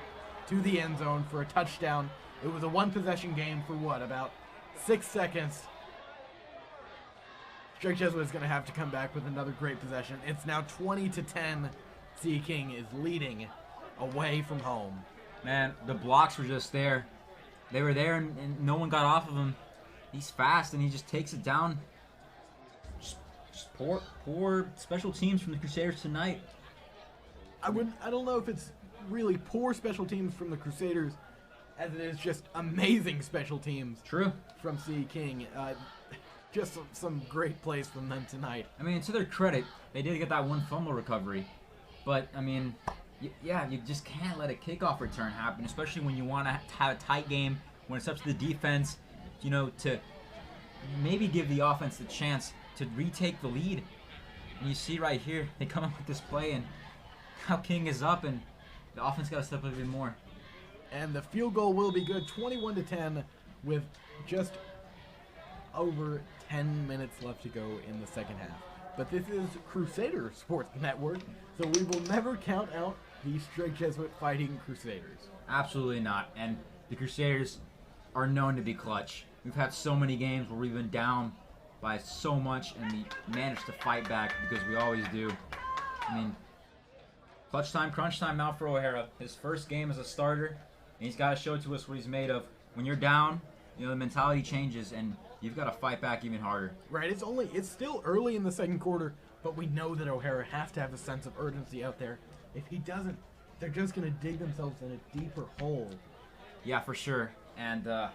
to the end zone for a touchdown. It was a one-possession game for what, about 6 seconds. Strike Jesuit is going to have to come back with another great possession. It's now 20-10. Sea King is leading away from home. Man, the blocks were just there. They were there, and no one got off of him. He's fast, and he just takes it down. Just poor special teams from the Crusaders tonight. I don't know if it's really poor special teams from the Crusaders, as it is just amazing special teams. True. From Sea King. Just some great plays from them tonight. I mean, to their credit, they did get that one fumble recovery. But, I mean, yeah, you just can't let a kickoff return happen, especially when you want to have a tight game, when it's up to the defense, you know, to maybe give the offense the chance to retake the lead. And you see right here, they come up with this play, and now King is up, and the offense got to step up even more. And the field goal will be good, 21-10, with just over 10 minutes left to go in the second half. But this is Crusader Sports Network, so we will never count out the Strike Jesuit Fighting Crusaders. Absolutely not. And the Crusaders are known to be clutch. We've had so many games where we've been down by so much, and we managed to fight back because we always do. I mean, clutch time, crunch time now for O'Hara. His first game as a starter, and he's got to show to us what he's made of. When you're down, you know, the mentality changes, and you've got to fight back even harder. Right, it's still early in the second quarter, but we know that O'Hara has to have a sense of urgency out there. If he doesn't, they're just going to dig themselves in a deeper hole. Yeah, for sure. And the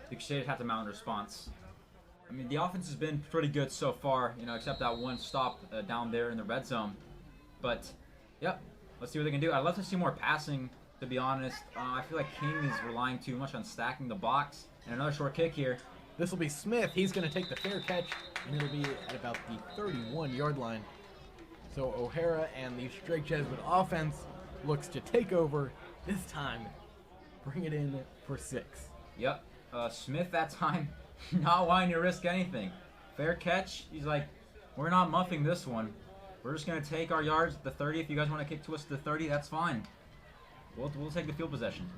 Crusaders have to mount a response. I mean, the offense has been pretty good so far, you know, except that one stop down there in the red zone. But, yep, let's see what they can do. I'd love to see more passing, to be honest. I feel like King is relying too much on stacking the box. And another short kick here. This will be Smith. He's going to take the fair catch, and it'll be at about the 31-yard line. So O'Hara and the Strike Jesuit offense looks to take over, this time bring it in for 6. Yep. Smith that time not wanting to risk anything. Fair catch. He's like, we're not muffing this one. We're just going to take our yards at the 30. If you guys want to kick to us to the 30, that's fine. We'll take the field possession.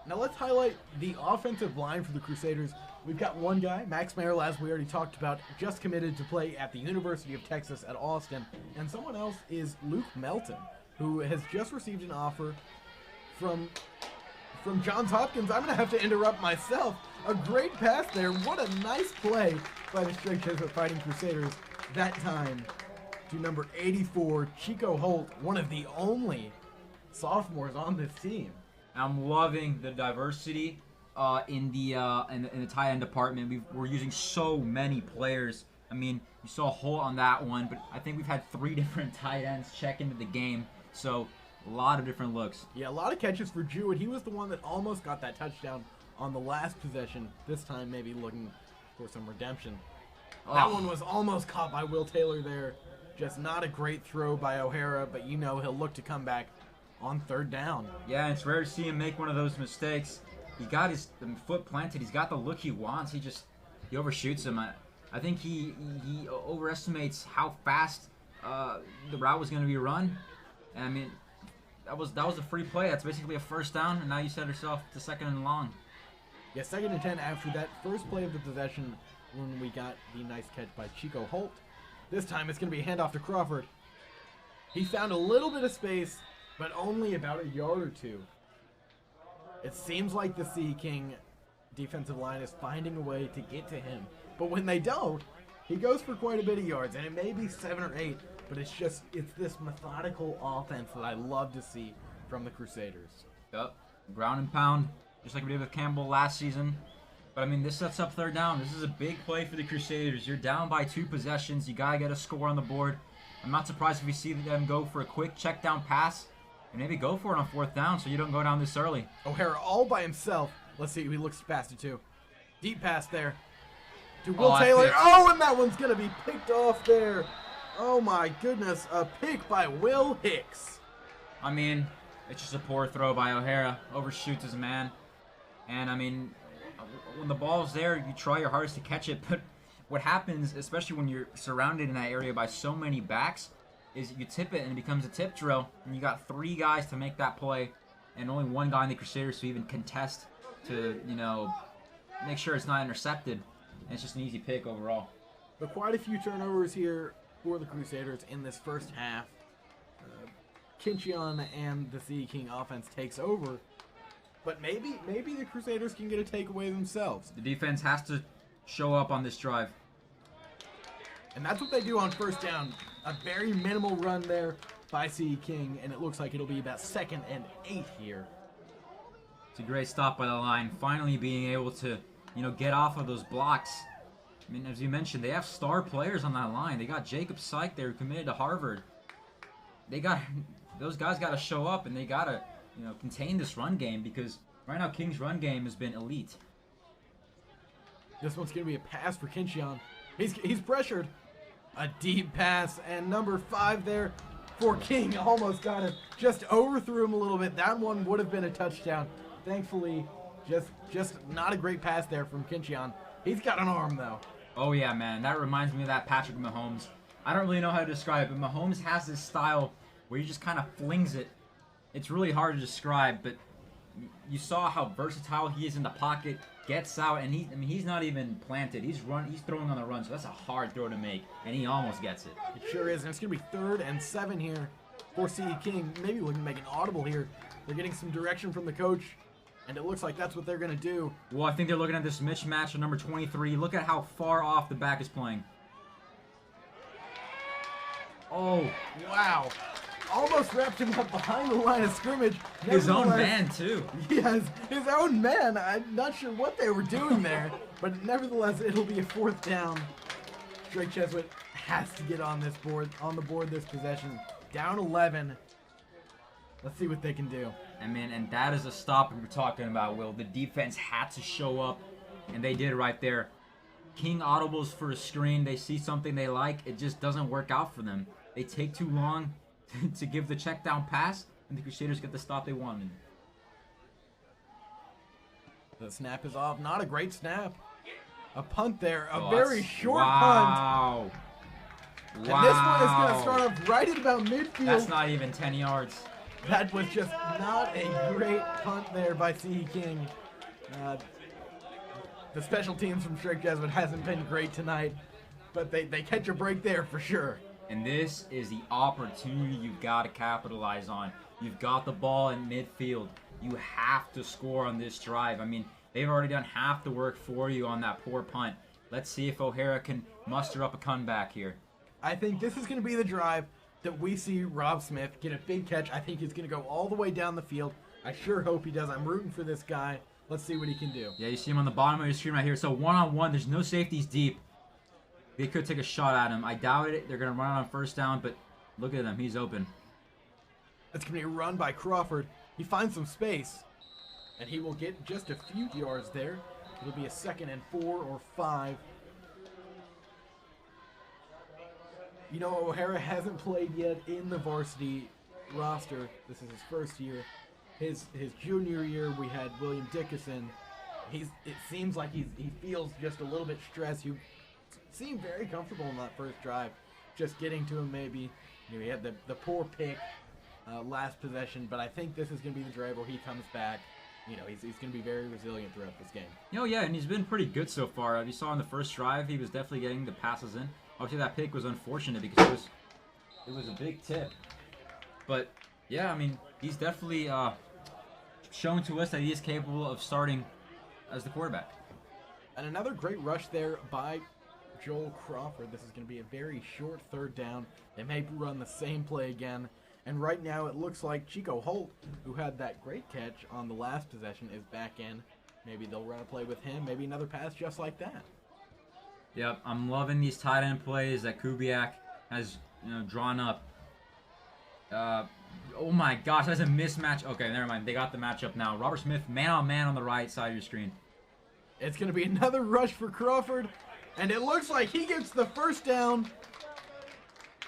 Now let's highlight the offensive line for the Crusaders. We've got one guy, Max Merrill, as we already talked about, just committed to play at the University of Texas at Austin. And someone else is Luke Melton, who has just received an offer from Johns Hopkins. I'm going to have to interrupt myself. A great pass there. What a nice play by the Strike Jesuit Fighting Crusaders that time to number 84, Chico Holt, one of the only sophomores on this team. I'm loving the diversity in the tight end department. We're using so many players. I mean, you saw Holt on that one, but I think we've had 3 different tight ends check into the game. So a lot of different looks. Yeah, a lot of catches for Jesuit. He was the one that almost got that touchdown on the last possession. This time maybe looking for some redemption. That one was almost caught by Will Taylor there. Just not a great throw by O'Hara, but you know he'll look to come back on 3rd down. Yeah, it's rare to see him make one of those mistakes. He got his foot planted. He's got the look he wants. He overshoots him. I think he overestimates how fast the route was going to be run. And I mean, that was a free play. That's basically a 1st down, and now you set yourself to 2nd and long. Yeah, 2nd and 10 after that first play of the possession when we got the nice catch by Chico Holt. This time it's going to be a handoff to Crawford. He found a little bit of space, but only about a yard or 2. It seems like the Sea King defensive line is finding a way to get to him. But when they don't, he goes for quite a bit of yards, and it may be 7 or 8, but it's this methodical offense that I love to see from the Crusaders. Yep, ground and pound, just like we did with Campbell last season. But I mean, this sets up 3rd down. This is a big play for the Crusaders. You're down by 2 possessions. You gotta get a score on the board. I'm not surprised if we see them go for a quick check down pass and maybe go for it on 4th down so you don't go down this early. O'Hara all by himself. Let's see, he looks past it too. Deep pass there to Will Taylor. Oh, and that one's gonna be picked off there. Oh my goodness, a pick by Will Hicks. I mean, it's just a poor throw by O'Hara. Overshoots his man. And I mean, when the ball's there, you try your hardest to catch it, but what happens, especially when you're surrounded in that area by so many backs, is you tip it and it becomes a tip drill, and you got 3 guys to make that play, and only 1 guy in the Crusaders to even contest to, you know, make sure it's not intercepted, and it's just an easy pick overall. But quite a few turnovers here for the Crusaders in this first half. Kincheon and the Sea King offense takes over. But maybe the Crusaders can get a takeaway themselves. The defense has to show up on this drive. And that's what they do on 1st down. A very minimal run there by Sea King, and it looks like it'll be about 2nd and 8 here. It's a great stop by the line. Finally being able to, you know, get off of those blocks. I mean, as you mentioned, they have star players on that line. They got Jacob Syke there, who committed to Harvard. Those guys got to show up, and they got to, you know, contain this run game, because right now King's run game has been elite. This one's going to be a pass for Kincheon. He's pressured. A deep pass, and number 5 there for King. Almost got him. Just overthrew him a little bit. That one would have been a touchdown. Thankfully, just not a great pass there from Kincheon. He's got an arm, though. Oh, yeah, man. That reminds me of that Patrick Mahomes. I don't really know how to describe it, but Mahomes has this style where he just kind of flings it. It's really hard to describe, but you saw how versatile he is in the pocket, gets out, and he's not even planted. He's throwing on the run, so that's a hard throw to make, and he almost gets it. It sure is, and it's going to be 3rd and 7 here for Sea King. Maybe looking to make an audible here. They're getting some direction from the coach, and it looks like that's what they're going to do. Well, I think they're looking at this mismatch of number 23. Look at how far off the back is playing. Oh, wow. Almost wrapped him up behind the line of scrimmage. His own man, too. Yes, his own man. I'm not sure what they were doing there, but nevertheless, it'll be a 4th down. Drake Jesuit has to get on the board this possession. Down 11. Let's see what they can do. And that is a stop we were talking about, Will. The defense had to show up, and they did right there. King audibles for a screen. They see something they like. It just doesn't work out for them. They take too long to give the check down pass, and the Crusaders get the stop they wanted. The snap is off. Not a great snap. A punt there. A very short punt. Wow. And this one is going to start off right at about midfield. That's not even 10 yards. That was just not a great punt there by Sea King. The special teams from Strike Jesuit hasn't been great tonight, but they catch a break there for sure. And this is the opportunity you've got to capitalize on. You've got the ball in midfield. You have to score on this drive. I mean, They've already done half the work for you on that poor punt. Let's see if O'Hara can muster up a comeback here. I think this is going to be the drive that we see Rob Smith get a big catch. I think he's going to go all the way down the field. I sure hope he does. I'm rooting for this guy. Let's see what he can do. Yeah, you see him on the bottom of your screen right here. So one-on-one, there's no safeties deep. They could take a shot at him. I doubt it. They're going to run on first down, but look at him. He's open. It's going to be a run by Crawford. He finds some space, and he will get just a few yards there. It'll be a 2nd and 4 or 5. You know, O'Hara hasn't played yet in the varsity roster. This is his first year. His junior year, we had William Dickinson. It seems like he feels just a little bit stressed. He seemed very comfortable in that first drive. Just getting to him maybe. You know, he had the poor pick last possession, but I think this is going to be the drive where he comes back. You know, he's going to be very resilient throughout this game. Oh, yeah, and he's been pretty good so far. As you saw in the first drive, he was definitely getting the passes in. Obviously, that pick was unfortunate because it was a big tip. But, yeah, I mean, he's definitely shown to us that he is capable of starting as the quarterback. And another great rush there by Joel Crawford. This is going to be a very short 3rd down. They may run the same play again. And right now it looks like Chico Holt, who had that great catch on the last possession, is back in. Maybe they'll run a play with him. Maybe another pass just like that. Yep, I'm loving these tight end plays that Kubiak has drawn up. Oh my gosh, that's a mismatch. Okay, never mind. They got the matchup now. Robert Smith, man-on-man on the right side of your screen. It's going to be another rush for Crawford. And it looks like he gets the first down.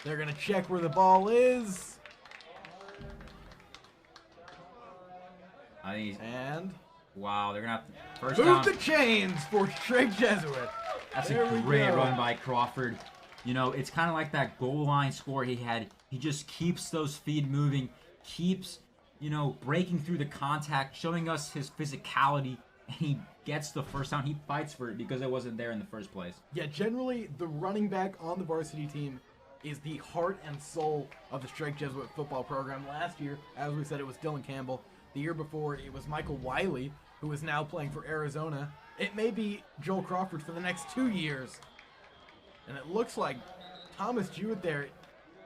They're going to check where the ball is. I think and wow, they're going to have to first move down. the chains for Drake Jesuit. That's a great run by Crawford. You know, it's kind of like that goal line score he had. He just keeps those feet moving, keeps, breaking through the contact, showing us his physicality, and he gets the first down. He fights for it because it wasn't there in the first place. Yeah, generally, the running back on the varsity team is the heart and soul of the Strike Jesuit football program. Last year, as we said, it was Dylan Campbell. The year before, it was Michael Wiley, who is now playing for Arizona. It may be Joel Crawford for the next 2 years. And it looks like Thomas Jewett there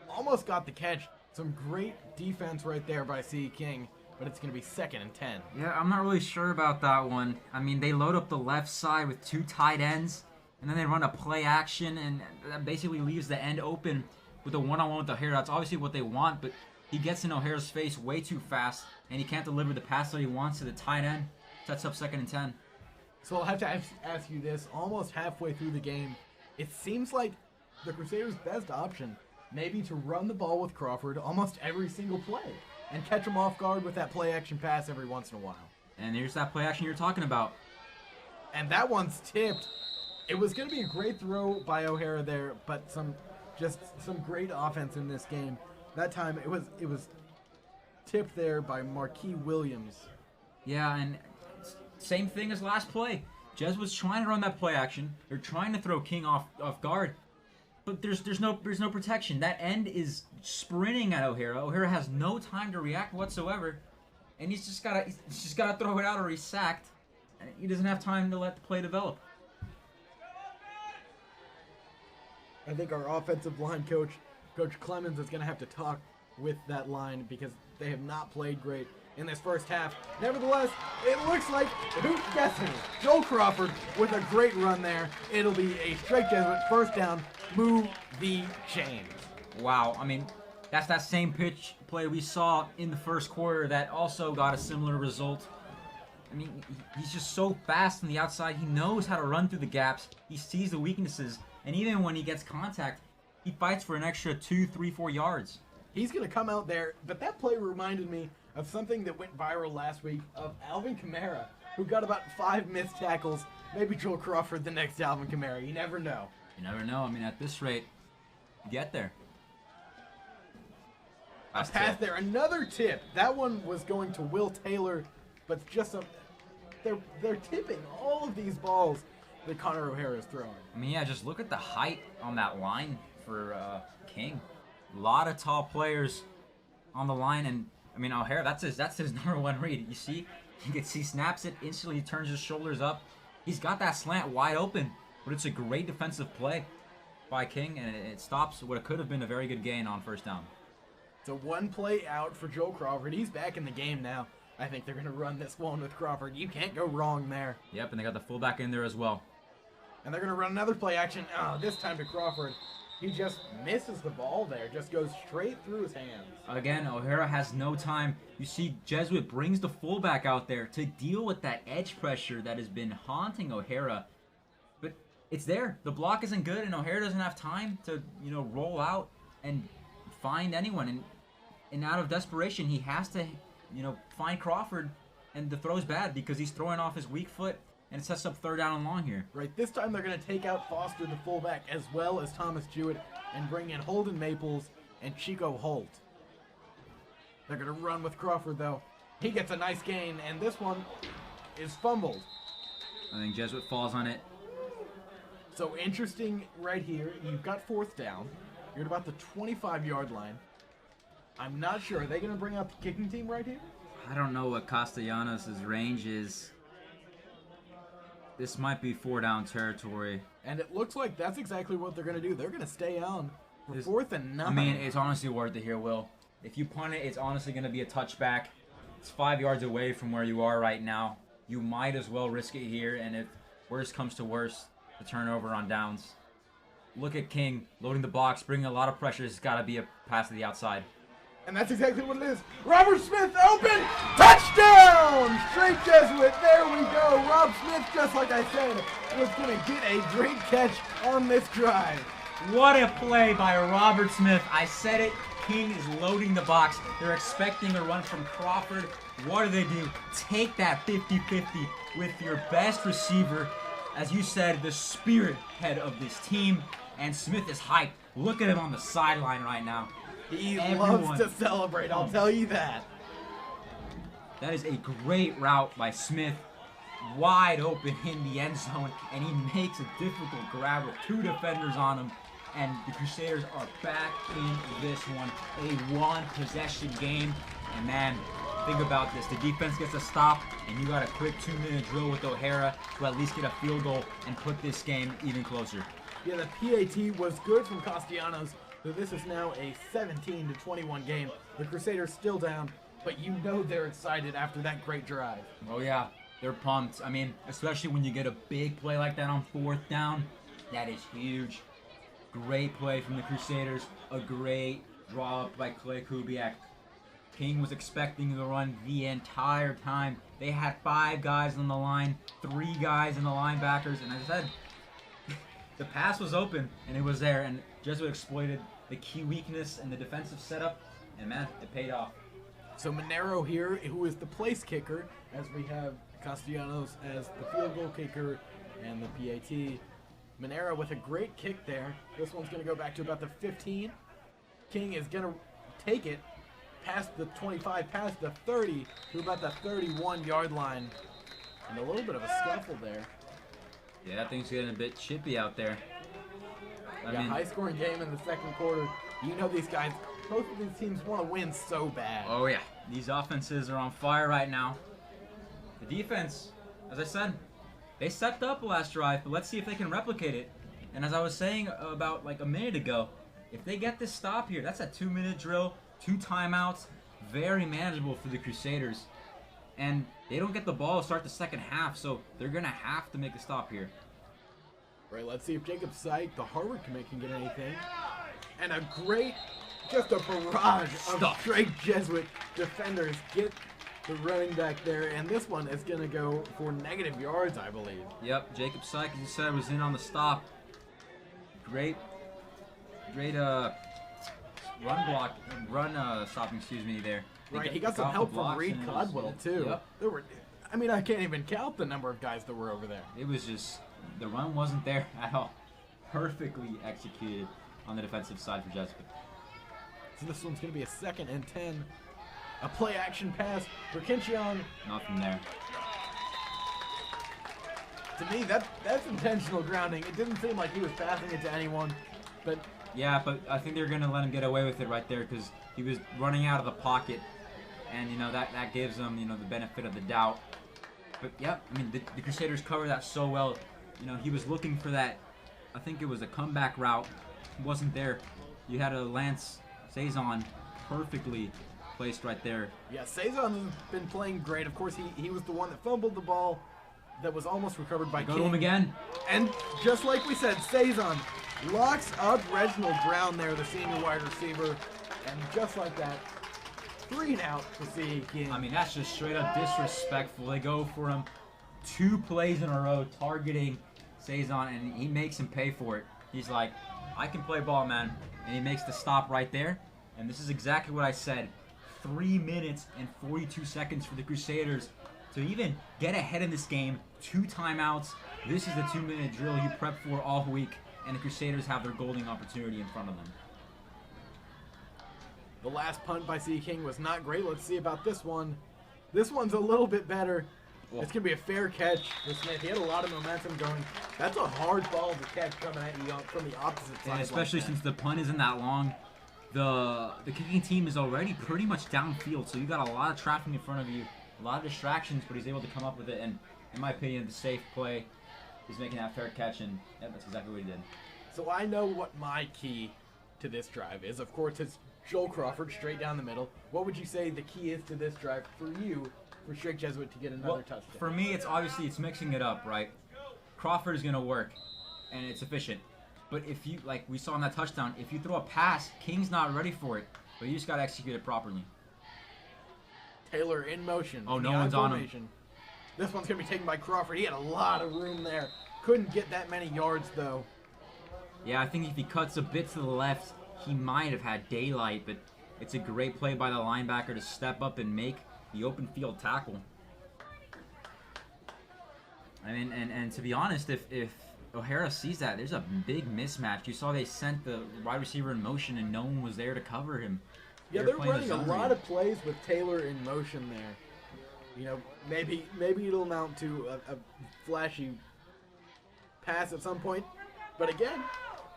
almost got the catch. Some great defense right there by C. King, but it's going to be 2nd and 10. Yeah, I'm not really sure about that one. I mean, they load up the left side with 2 tight ends, and then they run a play action, and that basically leaves the end open with a one-on-one with O'Hara. That's obviously what they want, but he gets in O'Hara's face way too fast, and he can't deliver the pass that he wants to the tight end. Sets up 2nd and 10. So I'll have to ask you this. Almost halfway through the game, it seems like the Crusaders' best option maybe to run the ball with Crawford almost every single play and catch him off guard with that play-action pass every once in a while. And here's that play action you're talking about. And that one's tipped. It was going to be a great throw by O'Hara there, but some great offense in this game. That time it was tipped there by Marquis Williams. Yeah, and same thing as last play. Jez was trying to run that play action. They're trying to throw King off guard, but there's no protection. That end is sprinting at O'Hara. O'Hara has no time to react whatsoever, and he's just gotta throw it out or he's sacked. And he doesn't have time to let the play develop. I think our offensive line coach, Coach Clemens, is going to have to talk with that line because they have not played great in this first half. Nevertheless, it looks like, who's guessing? Joel Crawford with a great run there. It'll be a Strike Jesuit first down. Move the chains. Wow, I mean, that's that same pitch play we saw in the first quarter that also got a similar result. I mean, he's just so fast on the outside. He knows how to run through the gaps. He sees the weaknesses, and even when he gets contact, he fights for an extra 2, 3, 4 yards. He's going to come out there, but that play reminded me of something that went viral last week of Alvin Kamara, who got about 5 missed tackles. Maybe Joel Crawford, the next Alvin Kamara. You never know. You never know. I mean, at this rate, you get there. A pass there. Another tip. That one was going to Will Taylor, but just they're tipping all of these balls that Connor O'Hara is throwing. I mean, yeah, just look at the height on that line for King. A lot of tall players on the line, and I mean O'Hara. That's his number one read. You see, He snaps it instantly. He turns his shoulders up. He's got that slant wide open, but it's a great defensive play by King, and it stops what could have been a very good gain on first down. It's a one play out for Joel Crawford. He's back in the game now. I think they're going to run this one with Crawford. You can't go wrong there. Yep, and they got the fullback in there as well. And they're going to run another play action. Oh, this time to Crawford. He just misses the ball there. Just goes straight through his hands. Again, O'Hara has no time. You see Jesuit brings the fullback out there to deal with that edge pressure that has been haunting O'Hara. But it's there. The block isn't good, and O'Hara doesn't have time to, roll out and find anyone. And out of desperation, he has to, find Crawford, and the throw's bad because he's throwing off his weak foot, and it sets up third down and long here. Right, this time they're going to take out Foster, the fullback, as well as Thomas Jewett, and bring in Holden Maples and Chico Holt. They're going to run with Crawford, though. He gets a nice gain, and this one is fumbled. I think Jesuit falls on it. So interesting right here. You've got fourth down. You're at about the 25-yard line. I'm not sure. Are they going to bring out the kicking team right here? I don't know what Castellanos' range is. This might be 4-down territory. And it looks like that's exactly what they're going to do. They're going to stay on for 4th and 9. I mean, it's honestly worth it here, Will. If you punt it, it's honestly going to be a touchback. It's 5 yards away from where you are right now. You might as well risk it here, and if worst comes to worst, the turnover on downs. Look at King loading the box, bringing a lot of pressure. It's got to be a pass to the outside. And that's exactly what it is. Robert Smith open. Touchdown! Straight Jesuit. There we go. Rob Smith, just like I said, was going to get a great catch on this drive. What a play by Robert Smith. I said it. King is loading the box. They're expecting a run from Crawford. What do? Take that 50-50 with your best receiver. As you said, the spirit head of this team. And Smith is hyped. Look at him on the sideline right now. He loves to celebrate, I'll tell you that. That is a great route by Smith. Wide open in the end zone. And he makes a difficult grab with 2 defenders on him. And the Crusaders are back in this one. A one-possession game. And man, think about this. The defense gets a stop, and you got a quick 2-minute drill with O'Hara to at least get a field goal and put this game even closer. Yeah, the PAT was good from Castellanos. So this is now a 17-21 game. The Crusaders still down, but you know they're excited after that great drive. Oh yeah, they're pumped. I mean, especially when you get a big play like that on 4th down, that is huge. Great play from the Crusaders. A great draw up by Clay Kubiak. King was expecting the run the entire time. They had 5 guys on the line, 3 guys in the linebackers, and as I said, the pass was open, and it was there, and Jesuit exploited the key weakness in the defensive setup, and man, it paid off. So Monero here, who is the place kicker, as we have Castellanos as the field goal kicker and the PAT. Monero with a great kick there. This one's going to go back to about the 15. King is going to take it past the 25, past the 30, to about the 31-yard line. And a little bit of a scuffle there. Yeah, that thing's getting a bit chippy out there. I mean, high-scoring game in the second quarter. You know these guys, both of these teams want to win so bad. Oh yeah, these offenses are on fire right now. The defense, as I said, they stepped up last drive, but let's see if they can replicate it. And as I was saying about like a minute ago, if they get this stop here, that's a 2-minute drill, 2 timeouts, very manageable for the Crusaders. And they don't get the ball to start the second half, so they're going to have to make a stop here. Right, let's see if Jacob Syke, the Harvard commit, can get anything. And a great, just a barrage of straight Jesuit defenders get the running back there. And this one is going to go for negative yards, I believe. Yep, Jacob Syke, as you said, was in on the stop. Great run stopping, excuse me, there. Right, he got some help from Reed Codwell, too. Yep. I can't even count the number of guys that were over there. It was just, the run wasn't there at all. Perfectly executed on the defensive side for Jesuit. So this one's going to be a 2nd and 10. A play-action pass for Kincheon. Nothing there. To me, that's intentional grounding. It didn't seem like he was passing it to anyone, but... Yeah, but I think they're going to let him get away with it right there because he was running out of the pocket, and that gives them the benefit of the doubt. But yeah, I mean the Crusaders cover that so well. He was looking for that. I think it was a comeback route. It wasn't there. You had a Lance Saison perfectly placed right there. Yeah, Saison has been playing great. Of course, he was the one that fumbled the ball that was almost recovered by King. Go to him again. And just like we said, Saison locks up Reginald Brown there, the senior wide receiver. And just like that, 3 and out to see King. I mean, that's just straight up disrespectful. They go for him 2 plays in a row targeting Saison, and he makes him pay for it. He's like, I can play ball, man. And he makes the stop right there. And this is exactly what I said. 3 minutes and 42 seconds for the Crusaders to even get ahead in this game. 2 timeouts. This is the 2-minute drill you prep for all week, and the Crusaders have their golden opportunity in front of them. The last punt by C. King was not great. Let's see about this one. This one's a little bit better. It's going to be a fair catch for Smith. He had a lot of momentum going. That's a hard ball to catch coming at you from the opposite side. And especially since the punt isn't that long, the kicking team is already pretty much downfield, so you got a lot of traffic in front of you, a lot of distractions, but he's able to come up with it. And in my opinion, the safe play is making that fair catch, and yeah, that's exactly what he did. So I know what my key to this drive is. Of course, it's Joel Crawford straight down the middle. What would you say the key is to this drive for you, for Strake Jesuit to get another touchdown? For me, it's mixing it up, right? Crawford is going to work, and it's efficient. But if you, like we saw in that touchdown, if you throw a pass, King's not ready for it. But you just got to execute it properly. Taylor in motion. Oh, no one's on him. This one's going to be taken by Crawford. He had a lot of room there. Couldn't get that many yards, though. Yeah, I think if he cuts a bit to the left, he might have had daylight, but it's a great play by the linebacker to step up and make the open field tackle. I mean, and to be honest, if O'Hara sees that, there's a big mismatch. You saw they sent the wide receiver in motion and no one was there to cover him. Yeah, they're running a lot of plays with Taylor in motion there. Maybe it'll amount to a flashy pass at some point. But again,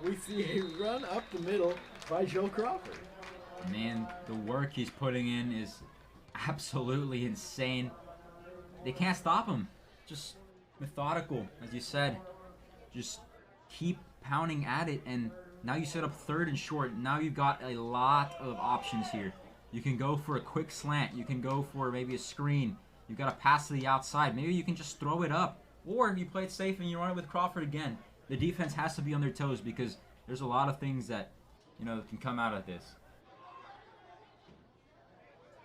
we see a run up the middle by Joel Crawford. Man, the work he's putting in is absolutely insane. They can't stop him. Just methodical, as you said. Just keep pounding at it, and now you set up 3rd and short. Now you've got a lot of options here. You can go for a quick slant. You can go for maybe a screen. You've got a pass to the outside. Maybe you can just throw it up. Or you play it safe and you run it with Crawford again. The defense has to be on their toes because there's a lot of things that, can come out of this.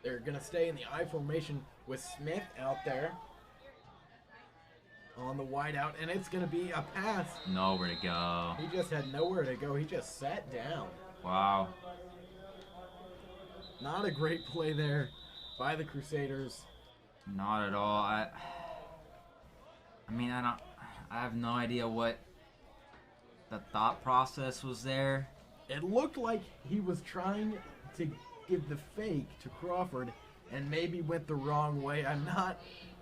They're going to stay in the I formation with Smith out there on the wide out, and it's going to be a pass. Nowhere to go. He just had nowhere to go. He just sat down. Wow. Not a great play there by the Crusaders. Not at all. I have no idea what the thought process was there. It looked like he was trying to give the fake to Crawford and maybe went the wrong way.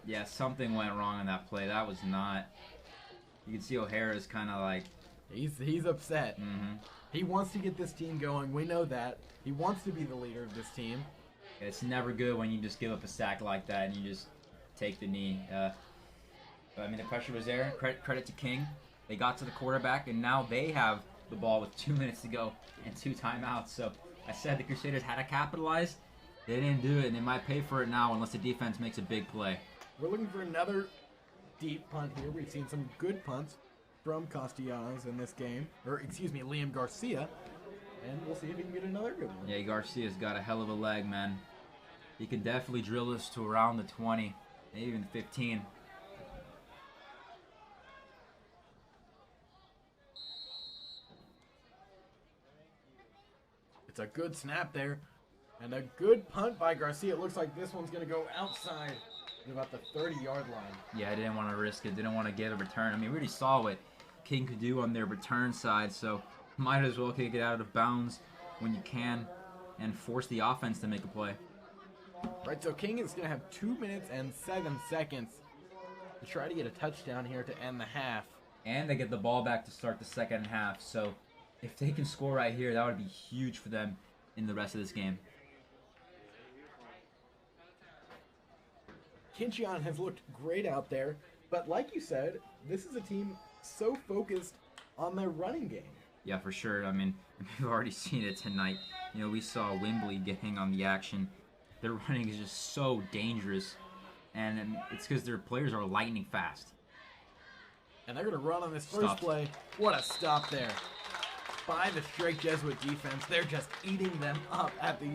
Yeah, something went wrong on that play. That was not... You can see O'Hara's kind of like... He's upset. Mm-hmm. He wants to get this team going. We know that. He wants to be the leader of this team. It's never good when you just give up a sack like that and you just take the knee. But the pressure was there. Credit to King. They got to the quarterback, and now they have the ball with 2 minutes to go and 2 timeouts. So I said the Crusaders had to capitalize. They didn't do it, and they might pay for it now unless the defense makes a big play. We're looking for another deep punt here. We've seen some good punts from Castellanos in this game. Liam Garcia. And we'll see if he can get another good one. Yeah, Garcia's got a hell of a leg, man. He can definitely drill this to around the 20, maybe even 15. It's a good snap there. And a good punt by Garcia. It looks like this one's going to go outside at about the 30-yard line. Yeah, I didn't want to risk it. Didn't want to get a return. We already saw what King could do on their return side, so might as well kick it out of bounds when you can and force the offense to make a play. Right, so King is going to have 2 minutes and 7 seconds to try to get a touchdown here to end the half. And they get the ball back to start the second half, so if they can score right here, that would be huge for them in the rest of this game. Kincheon has looked great out there, but like you said, this is a team so focused on their running game. Yeah, for sure. I mean, we've already seen it tonight. We saw Wembley getting on the action. Their running is just so dangerous, and it's because their players are lightning fast. And they're going to run on this first play. What a stop there by the Strake Jesuit defense. They're just eating them up at the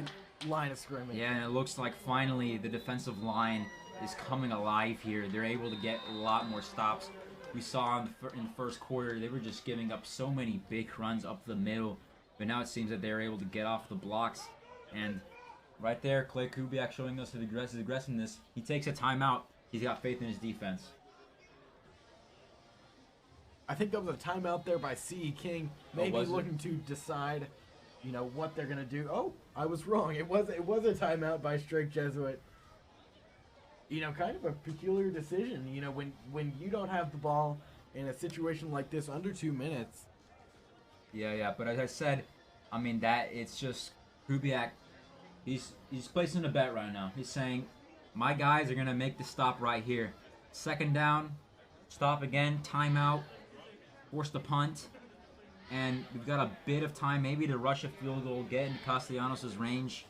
line of scrimmage. Yeah, and it looks like finally the defensive line is coming alive here. They're able to get a lot more stops. We saw in the first quarter, they were just giving up so many big runs up the middle. But now it seems that they're able to get off the blocks. And right there, Clay Kubiak showing us his aggressiveness. He takes a timeout. He's got faith in his defense. I think that was a timeout there by C.E. King, maybe looking to decide, what they're gonna do. Oh, I was wrong. It was a timeout by Strake Jesuit. Kind of a peculiar decision. When you don't have the ball in a situation like this under 2 minutes. Yeah. But as I said, I mean that it's just Kubiak. He's placing a bet right now. He's saying, my guys are gonna make the stop right here. Second down, stop again, timeout. Force the punt, and we've got a bit of time maybe to rush a field goal, get into Castellanos' range.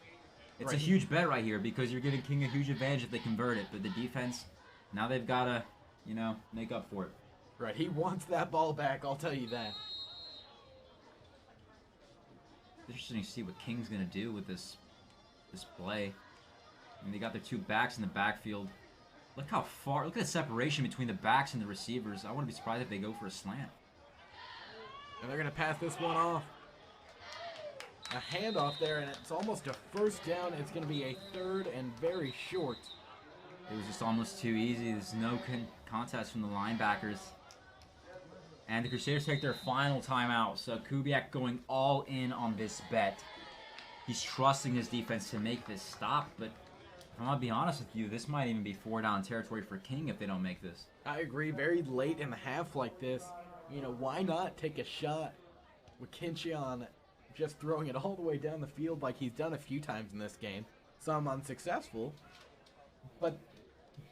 It's a huge bet right here because you're giving King a huge advantage if they convert it, but the defense, now they've got to, make up for it. Right, he wants that ball back, I'll tell you that. Interesting to see what King's going to do with this play. I mean, they got their two backs in the backfield. Look how far, look at the separation between the backs and the receivers. I wouldn't be surprised if they go for a slant. And they're going to pass this one off. A handoff there, and it's almost a first down. It's going to be a third and very short. It was just almost too easy. There's no contest from the linebackers. And the Crusaders take their final timeout. So Kubiak going all in on this bet. He's trusting his defense to make this stop, but I'm going to be honest with you, this might even be 4-down territory for King if they don't make this. I agree. Very late in the half like this, why not take a shot with Kincheon just throwing it all the way down the field like he's done a few times in this game. Some unsuccessful. But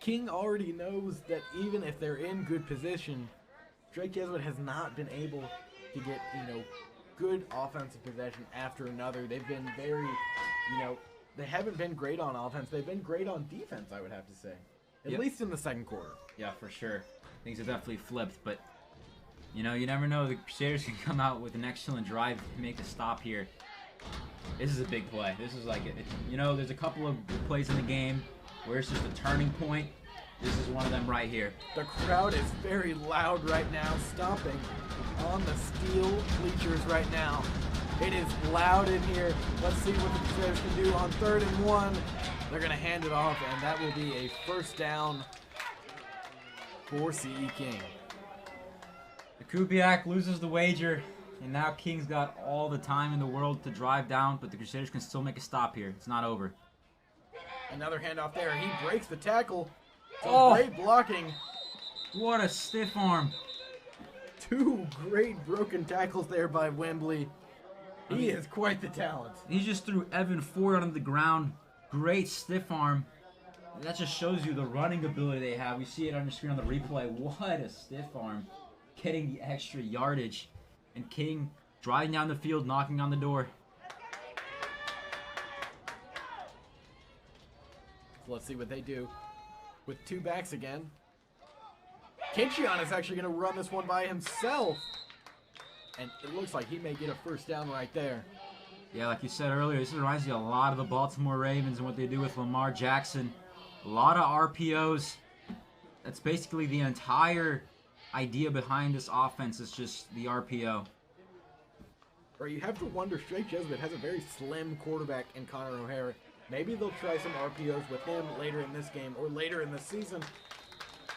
King already knows that even if they're in good position, Drake Jesuit has not been able to get, good offensive possession after another. They've been very, they haven't been great on offense. They've been great on defense, I would have to say. At least in the second quarter. Yeah, for sure. Things have definitely flipped, but you never know. The Crusaders can come out with an excellent drive and make a stop here. This is a big play. This is like, there's a couple of plays in the game where it's just a turning point. This is one of them right here. The crowd is very loud right now, stomping on the steel bleachers right now. It is loud in here. Let's see what the Crusaders can do on 3rd and 1. They're going to hand it off, and that will be a first down for C.E. King. The Kubiak loses the wager, and now King's got all the time in the world to drive down, but the Crusaders can still make a stop here. It's not over. Another handoff there. He breaks the tackle. Great blocking. What a stiff arm. 2 great broken tackles there by Wembley. He is quite the talent. He just threw Evan Ford onto the ground. Great stiff arm. That just shows you the running ability they have. We see it on your screen on the replay. What a stiff arm. Getting the extra yardage. And King driving down the field, knocking on the door. So let's see what they do. With 2 backs again. Kincheon is actually going to run this one by himself. And it looks like he may get a first down right there. Yeah, like you said earlier, this reminds you a lot of the Baltimore Ravens and what they do with Lamar Jackson. A lot of RPOs. That's basically the entire idea behind this offense is just the RPO. Or you have to wonder, Strake Jesuit has a very slim quarterback in Connor O'Hara. Maybe they'll try some RPOs with him later in this game or later in the season.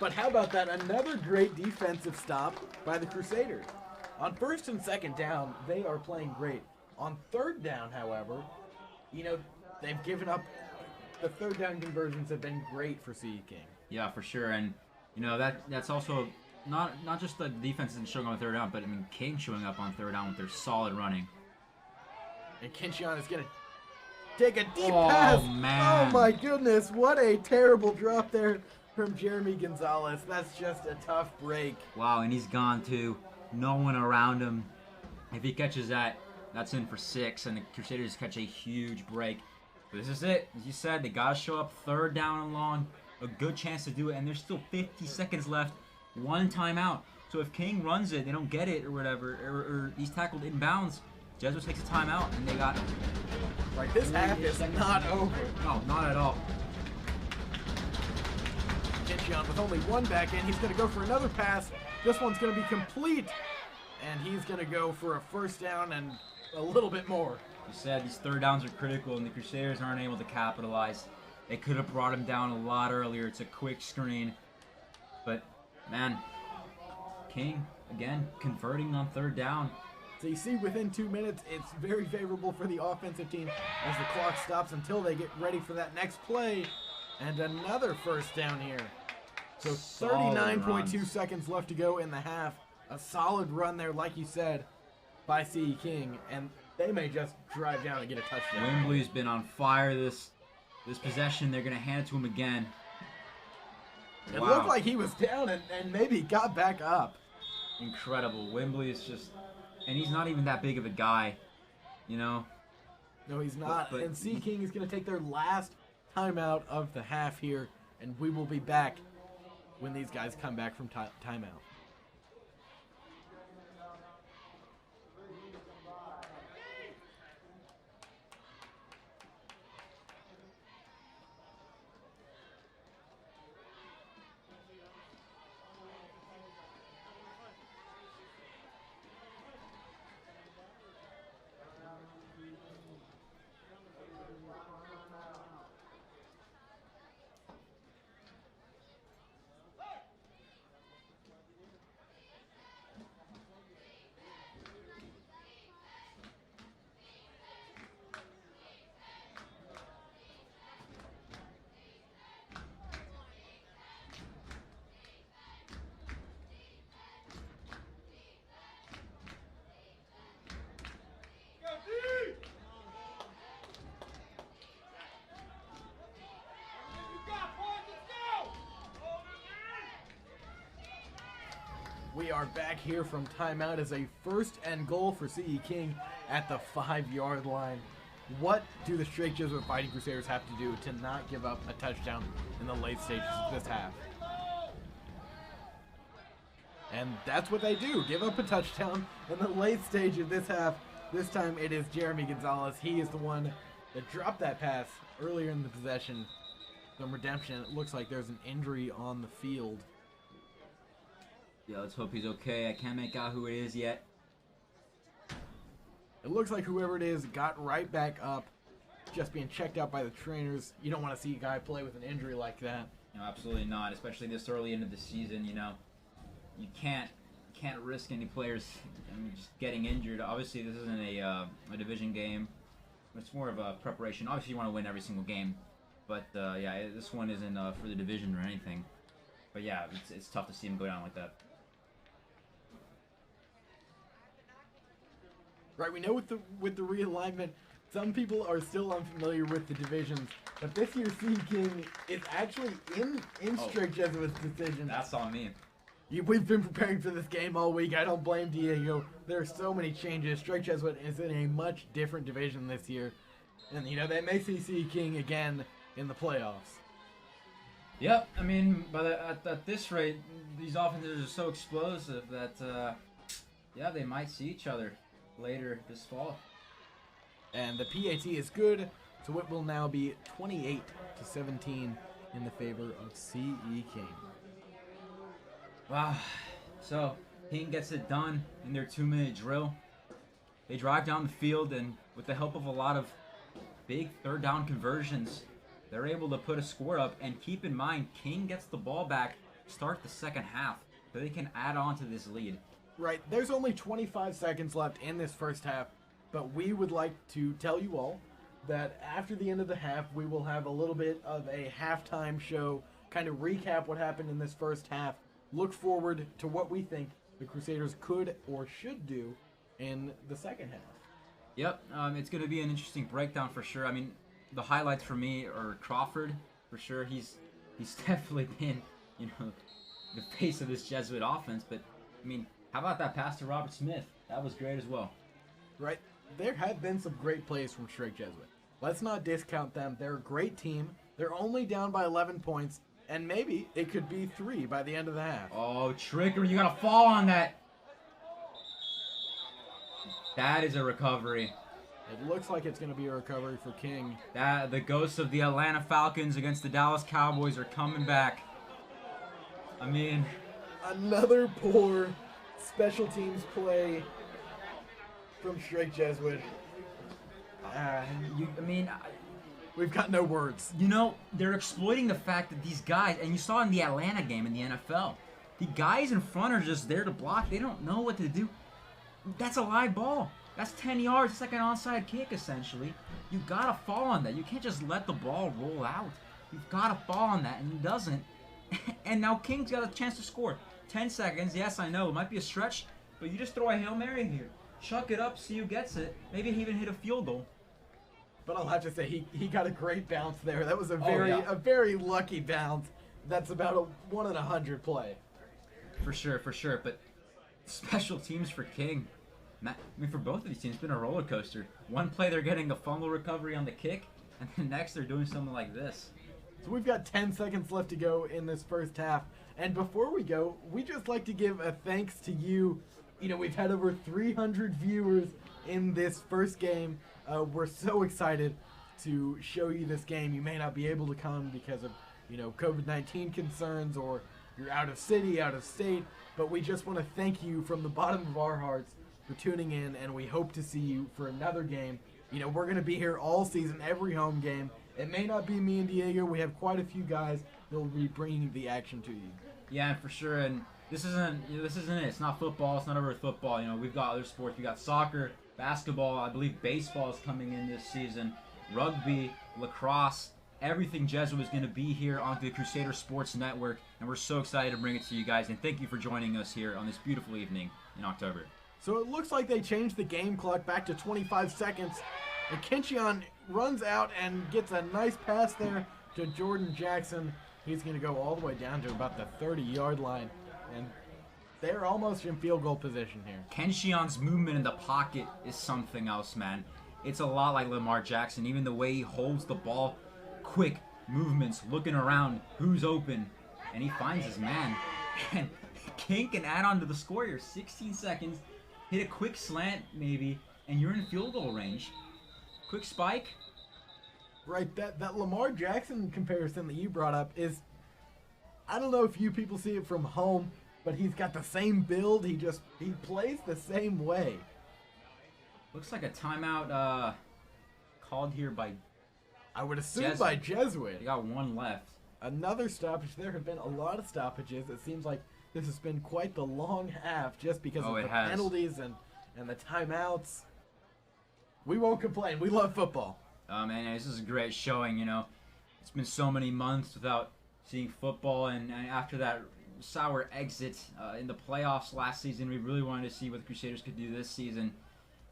But how about that? Another great defensive stop by the Crusaders. On 1st and 2nd down, they are playing great. On 3rd down, however, they've given up. The 3rd down conversions have been great for C.E. King. Yeah, for sure. And, that's also not just the defense isn't showing up on 3rd down, but, King showing up on 3rd down with their solid running. And Kincheon is going to take a deep pass. Man. Oh, my goodness. What a terrible drop there from Jeremy Gonzalez. That's just a tough break. Wow, and he's gone too. No one around him. If he catches that, that's in for 6, and the Crusaders catch a huge break. But this is it. As you said, they gotta show up 3rd down and long. A good chance to do it, and there's still 50 seconds left. 1 timeout. So if King runs it, they don't get it or whatever, or he's tackled inbounds, Jesuit takes a timeout, and they got... Right, this half is not over. No, not at all. Jincheon with only 1 back in. He's going to go for another pass. This one's going to be complete. And he's going to go for a 1st down and a little bit more. You said these 3rd downs are critical, and the Crusaders aren't able to capitalize. They could have brought him down a lot earlier. It's a quick screen. But, man, King, again, converting on 3rd down. So you see, within 2 minutes, it's very favorable for the offensive team as the clock stops until they get ready for that next play. And another 1st down here. So 39.2 seconds left to go in the half. A solid run there, like you said, by C.E. King. And they may just drive down and get a touchdown. Wembley's been on fire this possession. They're going to hand it to him again. It looked like he was down and maybe got back up. Incredible. Wembley is just... And he's not even that big of a guy, you know? No, he's not. And C. King is going to take their last timeout of the half here, and we will be back when these guys come back from timeout. We are back here from timeout as a 1st and goal for C.E. King at the 5-yard line. What do the Straight Jesuit Fighting Crusaders have to do to not give up a touchdown in the late stages of this half? And that's what they do, give up a touchdown in the late stage of this half. This time it is Jeremy Gonzalez. He is the one that dropped that pass earlier in the possession. Some redemption. It looks like there's an injury on the field. Yeah, let's hope he's okay. I can't make out who it is yet. It looks like whoever it is got right back up, just being checked out by the trainers. You don't want to see a guy play with an injury like that. No, absolutely not, especially this early into the season, you know. You can't risk any players just getting injured. Obviously, this isn't a division game. It's more of a preparation. Obviously, you want to win every single game. But, yeah, this one isn't for the division or anything. But, yeah, it's tough to see him go down like that. Right, we know with the realignment, some people are still unfamiliar with the divisions, but this year C. King is actually in Straight Jesuit's decision. That's on me. We've been preparing for this game all week. I don't blame Diego. There are so many changes. Straight Jesuit is in a much different division this year, and you know they may see C. King again in the playoffs. Yep, I mean, at this rate, these offenses are so explosive that yeah, they might see each other later this fall. And the PAT is good, so it will now be 28-17 in the favor of C.E. King. Wow. So, King gets it done in their 2-minute drill. They drive down the field, and with the help of a lot of big 3rd down conversions, they're able to put a score up. And keep in mind, King gets the ball back, start the second half, so they can add on to this lead. Right, there's only 25 seconds left in this first half, but we would like to tell you all that after the end of the half, we will have a little bit of a halftime show, kind of recap what happened in this first half, look forward to what we think the Crusaders could or should do in the second half. Yep, it's going to be an interesting breakdown for sure. I mean, the highlights for me are Crawford, for sure. He's He's definitely been, the face of this Jesuit offense. But, I mean, how about that pass to Robert Smith? That was great as well. Right. There have been some great plays from Strake Jesuit. Let's not discount them. They're a great team. They're only down by 11 points, and maybe it could be 3 by the end of the half. Oh, trickery. You got to fall on that. That is a recovery. It looks like it's going to be a recovery for King. The ghosts of the Atlanta Falcons against the Dallas Cowboys are coming back. I mean, another poor special teams play from Strake Jesuit. We've got no words. They're exploiting the fact that these guys, and you saw in the Atlanta game in the NFL, the guys in front are just there to block. They don't know what to do. That's a live ball. That's 10 yards. It's like an onside kick, essentially. You gotta fall on that. You can't just let the ball roll out. You've gotta fall on that, and he doesn't. And now King's got a chance to score. 10 seconds. Yes, I know it might be a stretch, but you just throw a Hail Mary here. Chuck it up, see who gets it. Maybe he even hit a field goal. But I'll have to say he got a great bounce there. That was a very lucky bounce. That's about a 1 in 100 play. For sure. But special teams for King. For both of these teams, it's been a roller coaster. One play they're getting a fumble recovery on the kick, and the next they're doing something like this. So we've got 10 seconds left to go in this first half. And before we go, we just like to give a thanks to you. We've had over 300 viewers in this first game. We're so excited to show you this game. You may not be able to come because of, COVID-19 concerns, or you're out of city, out of state. But we just want to thank you from the bottom of our hearts for tuning in, and we hope to see you for another game. We're going to be here all season, every home game. It may not be me and Diego. We have quite a few guys that will be bringing the action to you. Yeah, for sure. And this isn't it. It's not football. It's not over with football. We've got other sports. We got soccer, basketball. I believe baseball is coming in this season. Rugby, lacrosse. Everything Jesuit is going to be here on the Crusader Sports Network, and we're so excited to bring it to you guys. And thank you for joining us here on this beautiful evening in October. So it looks like they changed the game clock back to 25 seconds. And Kenchion runs out and gets a nice pass there to Jordan Jackson. He's going to go all the way down to about the 30-yard line. And they're almost in field goal position here. Kenchion's movement in the pocket is something else, man. It's a lot like Lamar Jackson. Even the way he holds the ball, quick movements, looking around, who's open, and he finds his man. And King can add on to the score here. 16 seconds. Hit a quick slant, maybe, and you're in field goal range. Quick spike. Right, that Lamar Jackson comparison that you brought up is, I don't know if you people see it from home, but he's got the same build. He plays the same way. Looks like a timeout called here by, I would assume, by Jesuit. They got one left. Another stoppage. There have been a lot of stoppages. It seems like this has been quite the long half just because of the penalties and the timeouts. We won't complain. We love football. Man, this is a great showing, It's been so many months without seeing football, and after that sour exit in the playoffs last season, we really wanted to see what the Crusaders could do this season.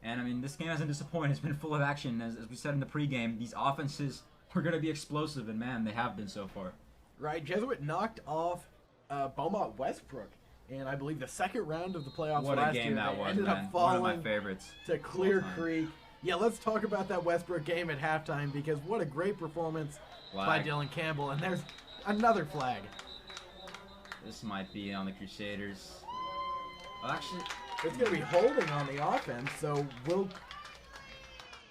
And, this game hasn't disappointed. It's been full of action. As we said in the pregame, these offenses are going to be explosive, and, man, they have been so far. Right. Jesuit knocked off Beaumont Westbrook in, I believe, the second round of the playoffs last year. What a game that was, man. One of my favorites. To Clear Creek. Yeah, let's talk about that Westbrook game at halftime, because what a great performance by Dylan Campbell. And there's another flag. This might be on the Crusaders. Well, actually, it's going to be holding on the offense, so we'll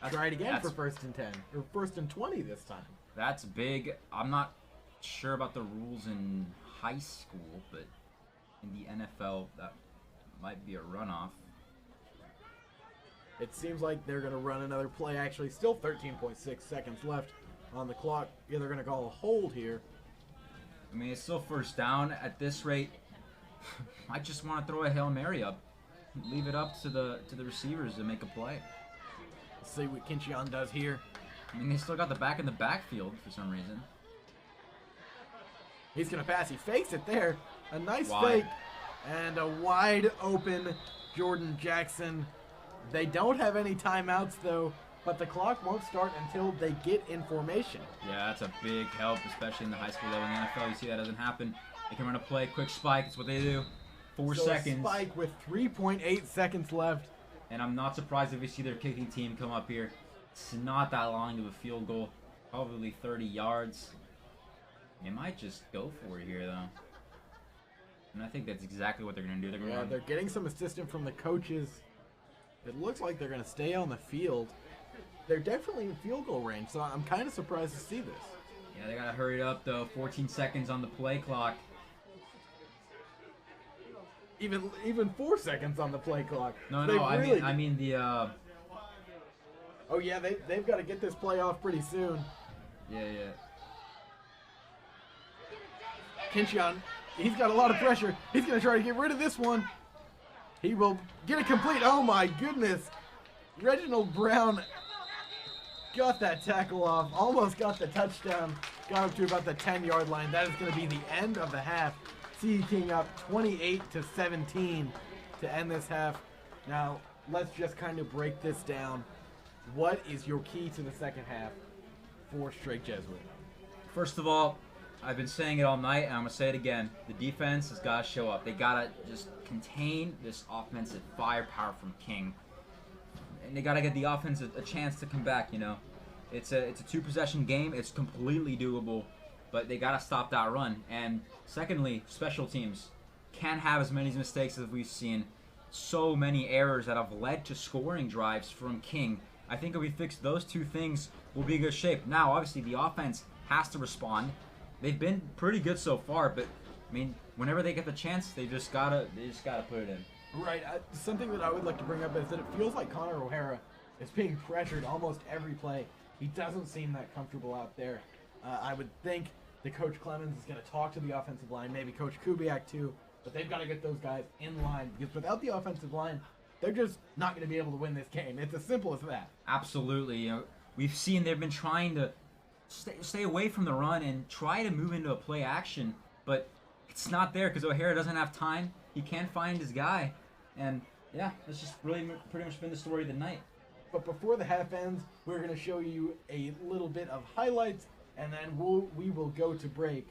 try it again for 1st and 10. Or 1st and 20 this time. That's big. I'm not sure about the rules in high school, but in the NFL, that might be a runoff. It seems like they're going to run another play. Actually, still 13.6 seconds left on the clock. Yeah, they're going to call a hold here. I mean, it's still 1st down at this rate. I just want to throw a Hail Mary up. Leave it up to the receivers to make a play. Let's see what Kenchion does here. I mean, they still got the back in the backfield for some reason. He's going to pass. He fakes it there. A nice fake. And a wide open Jordan Jackson. They don't have any timeouts, though. but the clock won't start until they get in formation. Yeah, that's a big help, especially in the high school level. In the NFL, you see that doesn't happen. They can run a play, quick spike. That's what they do. 4 seconds. A spike with 3.8 seconds left. And I'm not surprised if we see their kicking team come up here. It's not that long of a field goal. Probably 30 yards. They might just go for it here, though. And I think that's exactly what they're going to do. They're getting some assistance from the coaches. It looks like they're going to stay on the field. They're definitely in field goal range, so I'm kind of surprised to see this. Yeah, they got to hurry it up, though. 14 seconds on the play clock. Even 4 seconds on the play clock. No, I mean the... Oh, yeah, they've got to get this play off pretty soon. Yeah. Kincheon, he's got a lot of pressure. He's going to try to get rid of this one. He will get it complete. Oh, my goodness. Reginald Brown got that tackle off. Almost got the touchdown. Got up to about the 10-yard line. That is going to be the end of the half. CE King up 28-17 to end this half. Now, let's just kind of break this down. What is your key to the second half for Strake Jesuit? First of all, I've been saying it all night, and I'm going to say it again. The defense has got to show up. They got to just contain this offensive firepower from King. And they got to get the offense a chance to come back, you know. It's a two-possession game. It's completely doable, but they got to stop that run. And secondly, special teams can't have as many mistakes as we've seen. So many errors that have led to scoring drives from King. I think if we fix those two things, we'll be in good shape. Now, obviously, the offense has to respond. They've been pretty good so far, but I mean, whenever they get the chance, they just gotta put it in. Right. Something that I would like to bring up is that it feels like Connor O'Hara is being pressured almost every play. He doesn't seem that comfortable out there. I would think that Coach Clemens is going to talk to the offensive line, maybe Coach Kubiak too, but they've got to get those guys in line because without the offensive line, they're just not going to be able to win this game. It's as simple as that. Absolutely. You know, we've seen they've been trying to stay away from the run and try to move into a play action, but it's not there because O'Hara doesn't have time. He can't find his guy. And yeah, that's just really pretty much been the story of the night. But before the half ends, we're going to show you a little bit of highlights, and then we will go to break.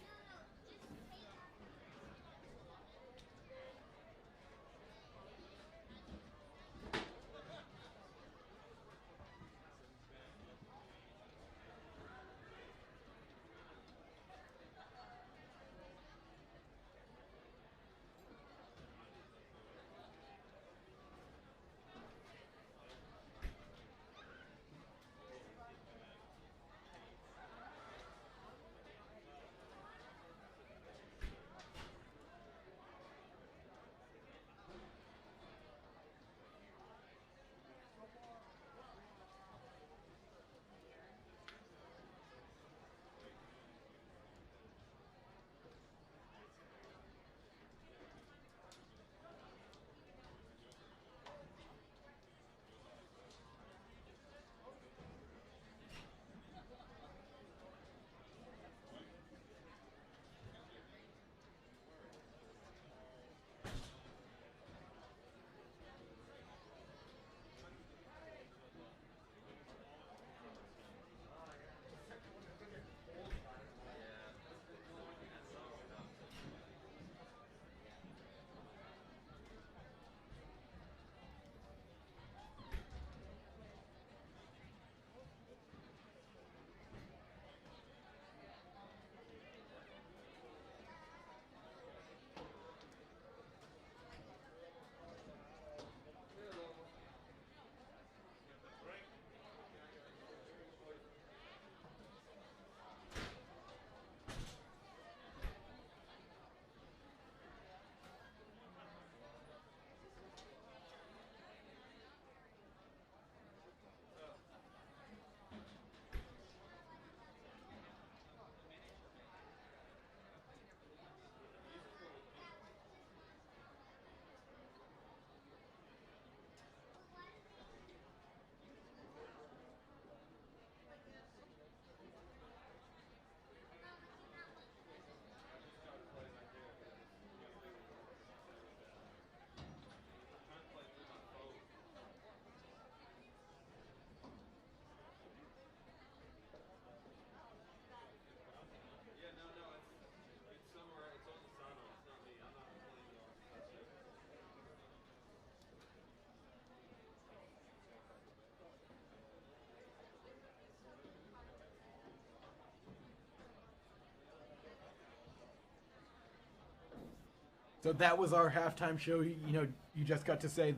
So that was our halftime show. You just got to see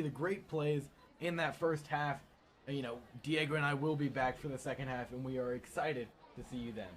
the great plays in that first half. And, Diego and I will be back for the second half, and we are excited to see you then.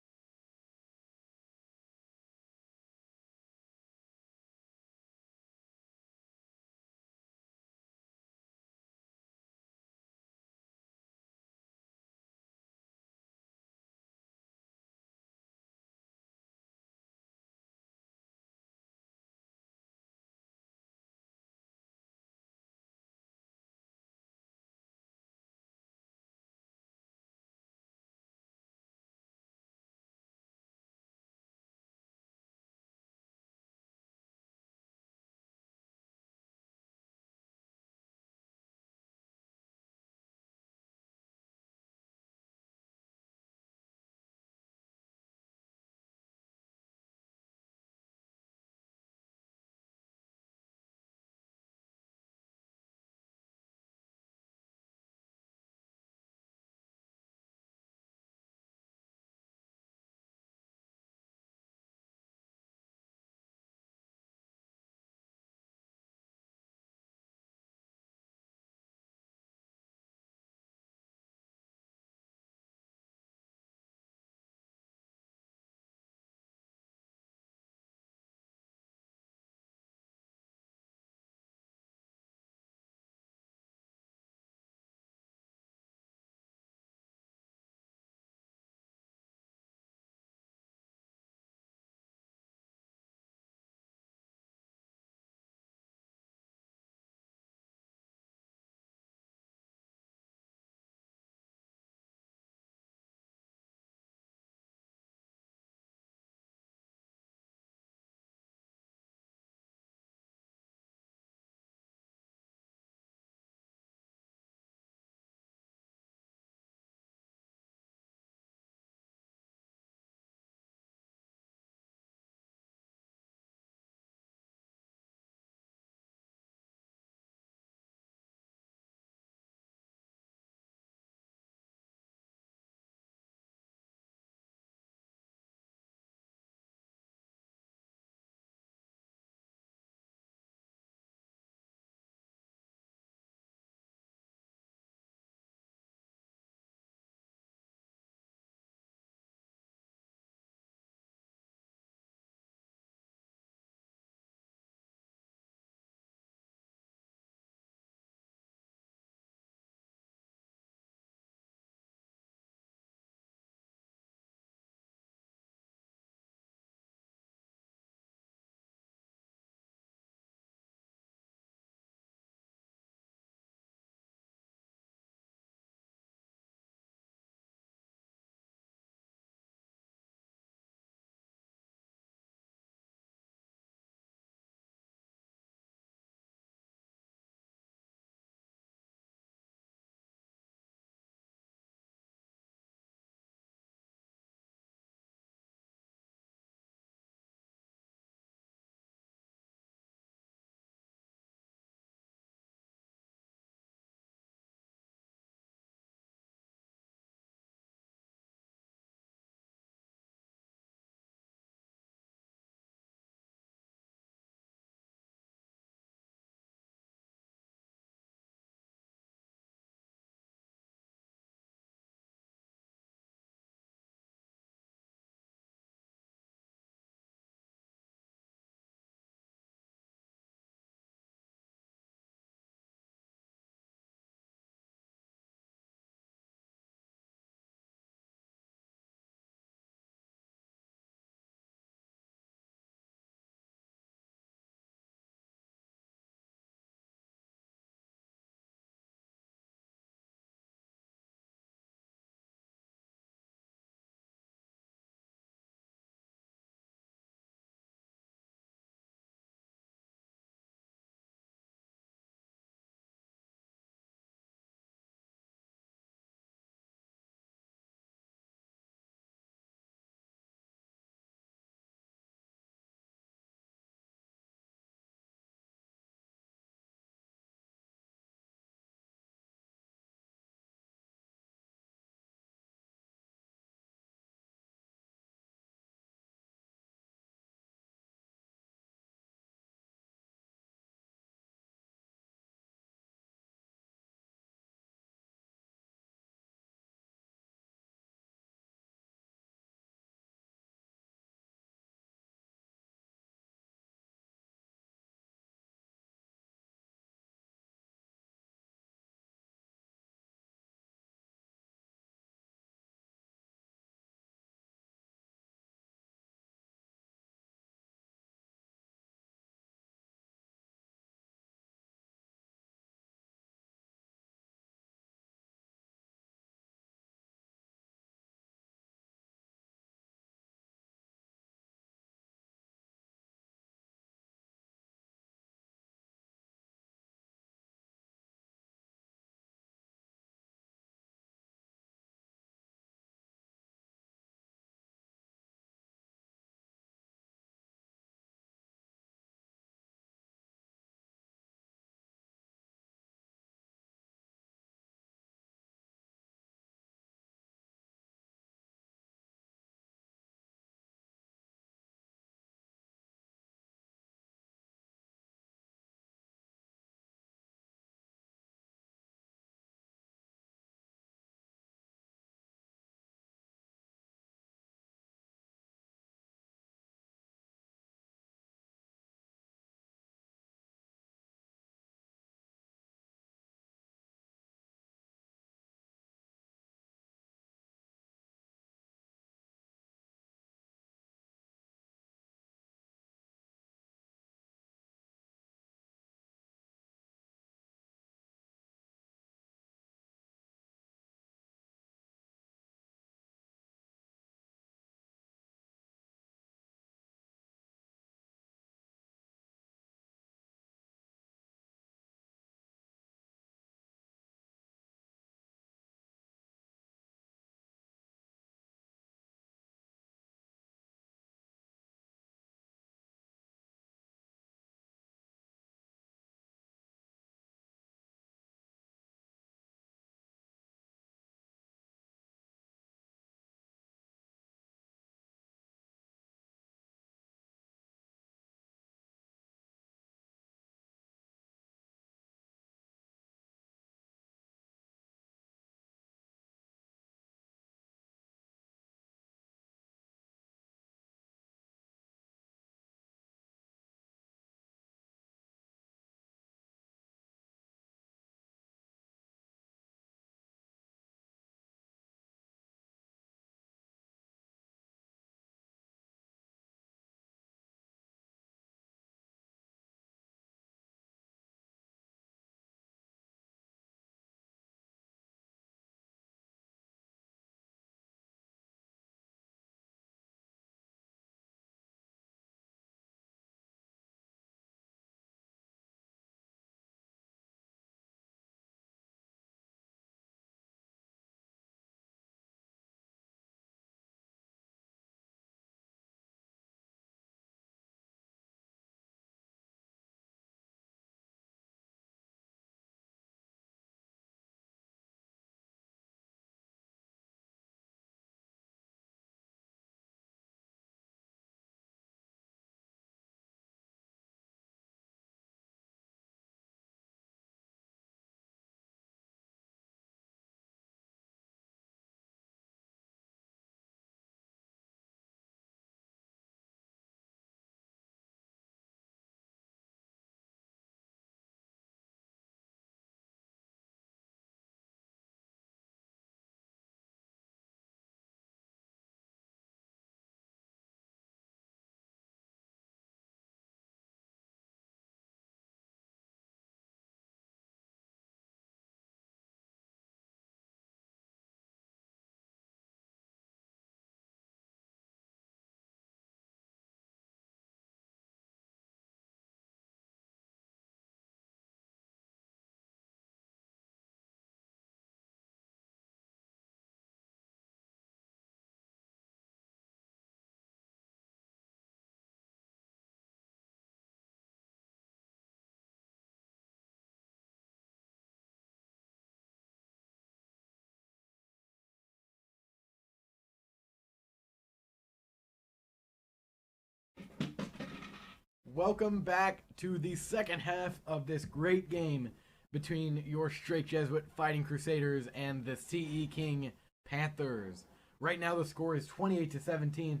Welcome back to the second half of this great game between your Straight Jesuit Fighting Crusaders and the CE King Panthers. Right now the score is 28-17.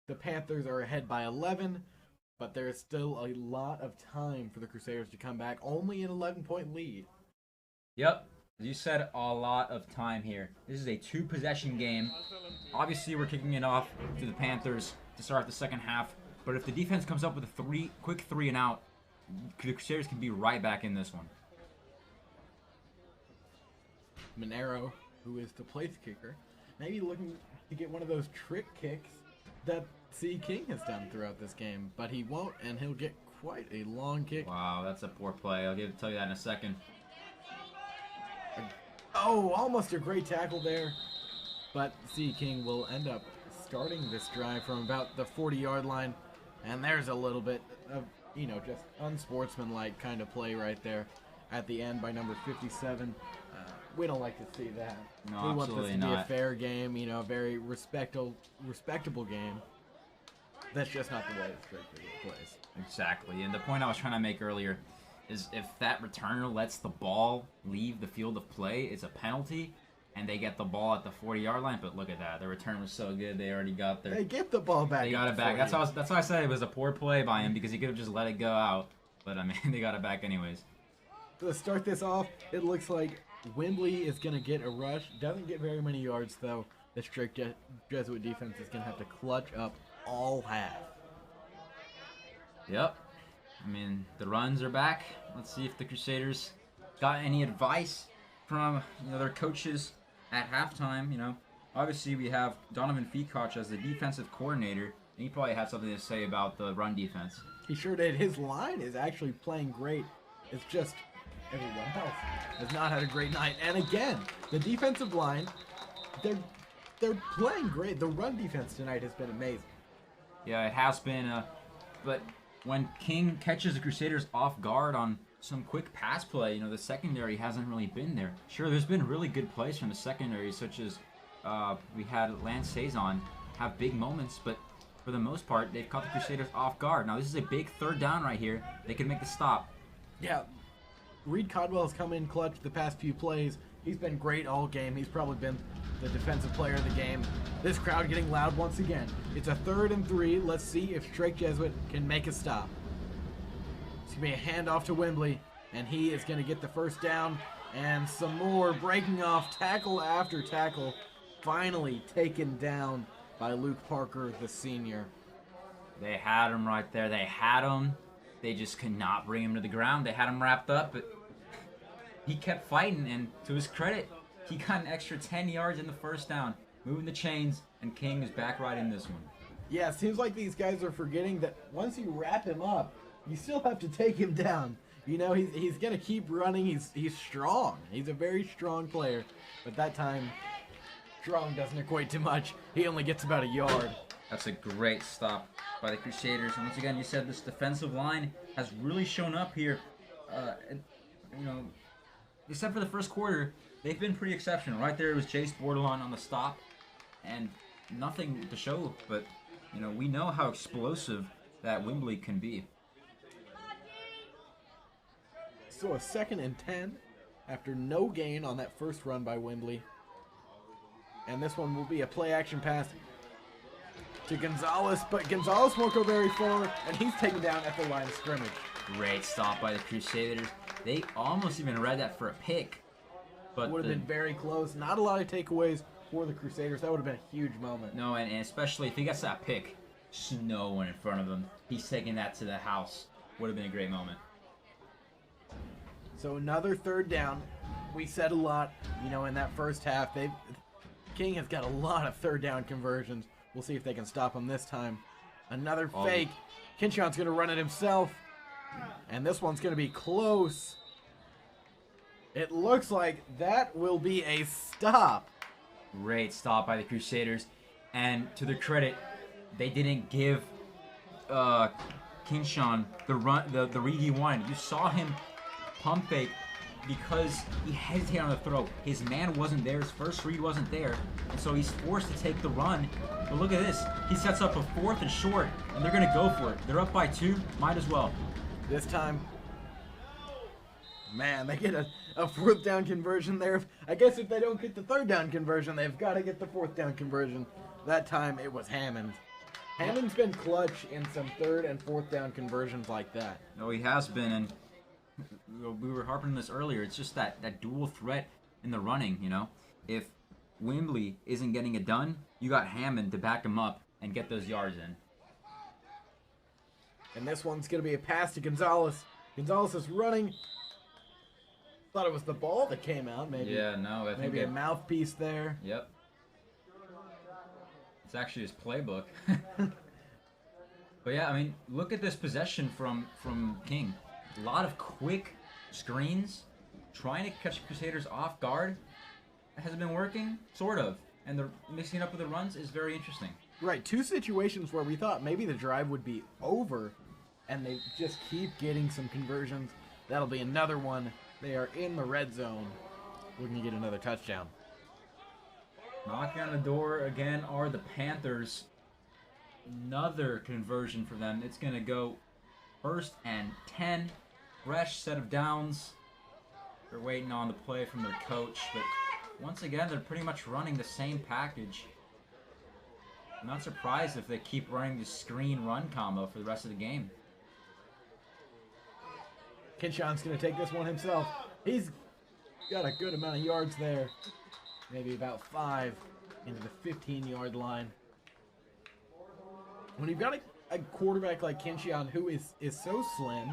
The Panthers are ahead by 11, but there is still a lot of time for the Crusaders to come back. Only an 11-point lead. Yep, you said a lot of time here. This is a 2-possession game. Obviously, we're kicking it off to the Panthers to start the second half. But if the defense comes up with a quick three and out, the Crusaders can be right back in this one. Monero, who is the place kicker, maybe looking to get one of those trick kicks that C. King has done throughout this game, but he won't, and he'll get quite a long kick. Wow, that's a poor play. I'll tell you that in a second. Oh, almost a great tackle there, but C. King will end up starting this drive from about the 40-yard line, and there's a little bit of, just unsportsmanlike kind of play right there at the end by number 57. We don't like to see that. No, we want this to be not. a fair game, a very respectable game. That's just not the way the straight plays. Exactly, and the point I was trying to make earlier is if that returner lets the ball leave the field of play, it's a penalty, and they get the ball at the 40-yard line. But look at that, the return was so good, they already got there. They get the ball back. They got it back. That's why I said it was a poor play by him, because he could have just let it go out. But I mean, they got it back anyways. To start this off, it looks like Wembley is going to get a rush. Doesn't get very many yards, though. The strict Jesuit defense is going to have to clutch up all half. Yep. I mean, the runs are back. Let's see if the Crusaders got any advice from their coaches at halftime. Obviously we have Donovan Feacock as the defensive coordinator, and he probably had something to say about the run defense. He sure did. His line is actually playing great. It's just everyone else has not had a great night. And again, the defensive line, they're playing great. The run defense tonight has been amazing. Yeah, it has been. But when King catches the Crusaders off guard on some quick pass play, the secondary hasn't really been there. Sure, there's been really good plays from the secondary, such as we had Lance Saison have big moments, but for the most part, they've caught the Crusaders off guard. Now, this is a big third down right here. They can make the stop. Yeah, Reed Codwell has come in clutch the past few plays. He's been great all game. He's probably been the defensive player of the game. This crowd getting loud once again. It's a 3rd and 3. Let's see if Straight Jesuit can make a stop. It's going to be a handoff to Wembley, and he is going to get the first down, and some more breaking off tackle after tackle, finally taken down by Luke Parker, the senior. They had him right there. They had him. They just could not bring him to the ground. They had him wrapped up, but he kept fighting, and to his credit, he got an extra 10 yards in the first down, moving the chains, and King is back right in this one. Yeah, it seems like these guys are forgetting that once you wrap him up, you still have to take him down. He's going to keep running. He's strong. He's a very strong player, but that time, strong doesn't equate to much. He only gets about a yard. That's a great stop by the Crusaders. And once again, you said this defensive line has really shown up here. Except for the first quarter, they've been pretty exceptional. Right there was Chase Bordelon on the stop, and nothing to show. But we know how explosive that Wembley can be. So a 2nd and 10 after no gain on that first run by Wembley. And this one will be a play-action pass to Gonzalez, but Gonzalez won't go very far, and he's taken down at the line of scrimmage. Great stop by the Crusaders. They almost even read that for a pick. But would have been very close. Not a lot of takeaways for the Crusaders. That would have been a huge moment. No, and especially if he gets that pick, just no one in front of him. He's taking that to the house. Would have been a great moment. So another 3rd down. We said a lot, in that first half. King has got a lot of 3rd down conversions. We'll see if they can stop him this time. Another fake. Kinshon's going to run it himself. And this one's going to be close. It looks like that will be a stop. Great stop by the Crusaders. And to their credit, they didn't give Kinshon the read he wanted. You saw him pump fake because he hesitated on the throw. His man wasn't there. His first read wasn't there. And so he's forced to take the run. But look at this. He sets up a 4th and short, and they're going to go for it. They're up by 2. Might as well. This time, man, they get a 4th down conversion there. I guess if they don't get the 3rd down conversion, they've got to get the 4th down conversion. That time, it was Hammond. Hammond's been clutch in some 3rd and 4th down conversions like that. No, he has been, and we were harping on this earlier. It's just that dual threat in the running, you know. If Wembley isn't getting it done, you got Hammond to back him up and get those yards in. And this one's going to be a pass to Gonzalez. Gonzalez is running. Thought it was the ball that came out, maybe. Yeah, no, I think maybe a mouthpiece there. Yep. It's actually his playbook. But yeah, I mean, look at this possession from King. A lot of quick screens, trying to catch Crusaders off guard. Has it been working? Sort of. And the mixing it up with the runs is very interesting. Right, 2 situations where we thought maybe the drive would be over, and they just keep getting some conversions. That'll be another one. They are in the red zone, looking to get another touchdown. Knocking on the door again are the Panthers. Another conversion for them. It's going to go 1st and 10. Fresh set of downs. They're waiting on the play from their coach, but once again, they're pretty much running the same package. I'm not surprised if they keep running the screen run combo for the rest of the game. Kinshon's going to take this one himself. He's got a good amount of yards there. Maybe about 5 into the 15-yard line. When you've got a quarterback like Kinshon who is so slim,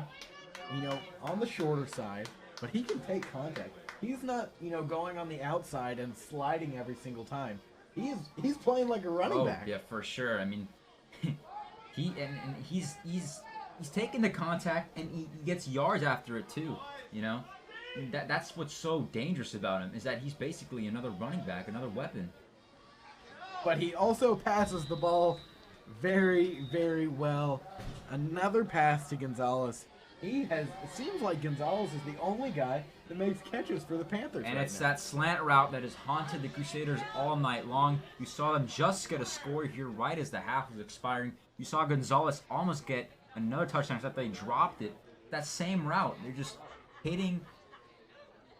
you know, on the shorter side, but he can take contact. He's not, you know, going on the outside and sliding every single time. He's playing like a running back. Oh, yeah, for sure. I mean, he's taking the contact and he gets yards after it too, you know? That's what's so dangerous about him, is that he's basically another running back, another weapon. But he also passes the ball very, very well. Another pass to Gonzalez. It seems like Gonzalez is the only guy that makes catches for the Panthers. And right it's now. that slant route that has haunted the Crusaders all night long. You saw them just get a score here right as the half was expiring. You saw Gonzalez almost get another touchdown, except they dropped it. That same route. They're just hitting.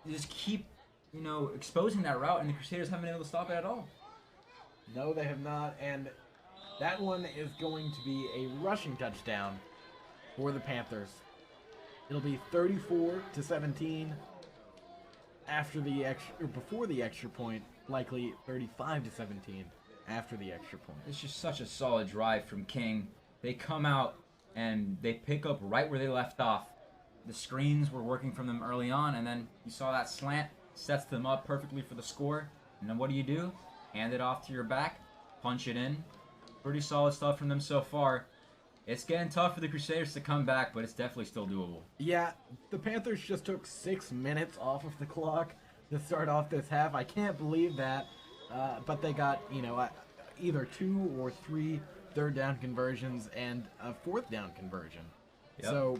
They just keep, you know, exposing that route, and the Crusaders haven't been able to stop it at all. No, they have not. And that one is going to be a rushing touchdown for the Panthers. It'll be 34-17 after the before the extra point, likely 35-17 after the extra point. It's just such a solid drive from King. They come out and they pick up right where they left off. The screens were working from them early on, and then you saw that slant sets them up perfectly for the score. And then what do? Hand it off to your back, punch it in. Pretty solid stuff from them so far. It's getting tough for the Crusaders to come back, but it's definitely still doable. Yeah, the Panthers just took 6 minutes off of the clock to start off this half. I can't believe that, but they got, you know, either 2 or 3 third down conversions and a 4th down conversion. Yep. So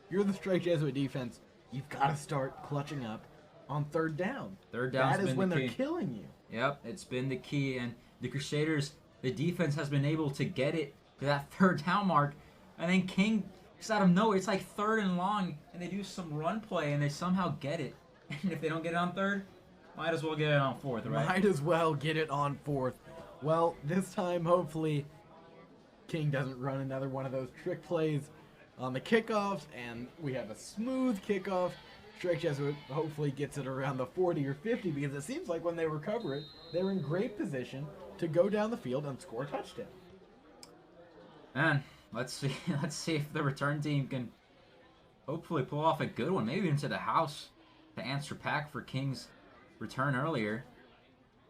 you're the Strike Jesuit defense. You've got to start clutching up on 3rd down. That is when they're killing you. Yep, it's been the key, and the Crusaders, the defense has been able to get it to that 3rd down mark, and then King, just out of nowhere, it's like 3rd and long, and they do some run play, and they somehow get it. And if they don't get it on 3rd, might as well get it on 4th, right? Might as well get it on 4th. Well, this time, hopefully, King doesn't run another one of those trick plays on the kickoffs, and we have a smooth kickoff. Strike Jesuit hopefully gets it around the 40 or 50, because it seems like when they recover it, they're in great position to go down the field and score a touchdown. Man, let's see if the return team can hopefully pull off a good one, maybe into the house to answer back for King's return earlier.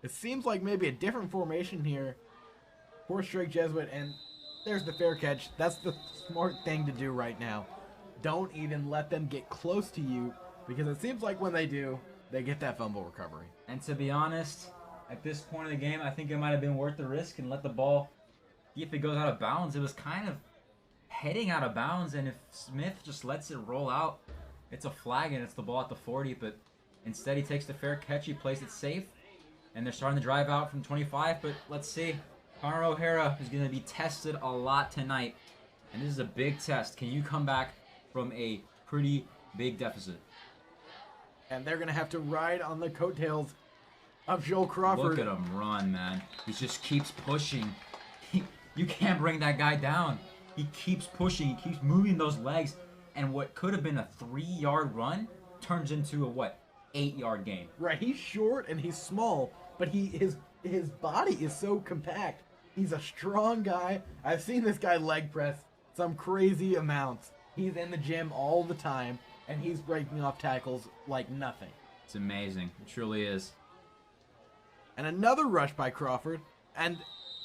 It seems like maybe a different formation here for Strike Jesuit, and there's the fair catch. That's the smart thing to do right now. Don't even let them get close to you, because it seems like when they do, they get that fumble recovery. And to be honest, at this point in the game, I think it might have been worth the risk and let the ball, if it goes out of bounds. It was kind of heading out of bounds, and if Smith just lets it roll out, It's a flag and it's the ball at the 40, but instead he takes the fair catch, he plays it safe, and they're starting to drive out from 25, but let's see. Connor O'Hara is going to be tested a lot tonight, and this is a big test. Can you come back from a pretty big deficit? And they're going to have to ride on the coattails of Joel Crawford. Look at him run, man. He just keeps pushing. You can't bring that guy down. He keeps pushing. He keeps moving those legs. And what could have been a 3-yard run turns into a, what, 8-yard gain. Right, he's short and he's small, but his body is so compact. He's a strong guy. I've seen this guy leg press some crazy amounts. He's in the gym all the time, and he's breaking off tackles like nothing. It's amazing. It truly is. And another rush by Crawford. And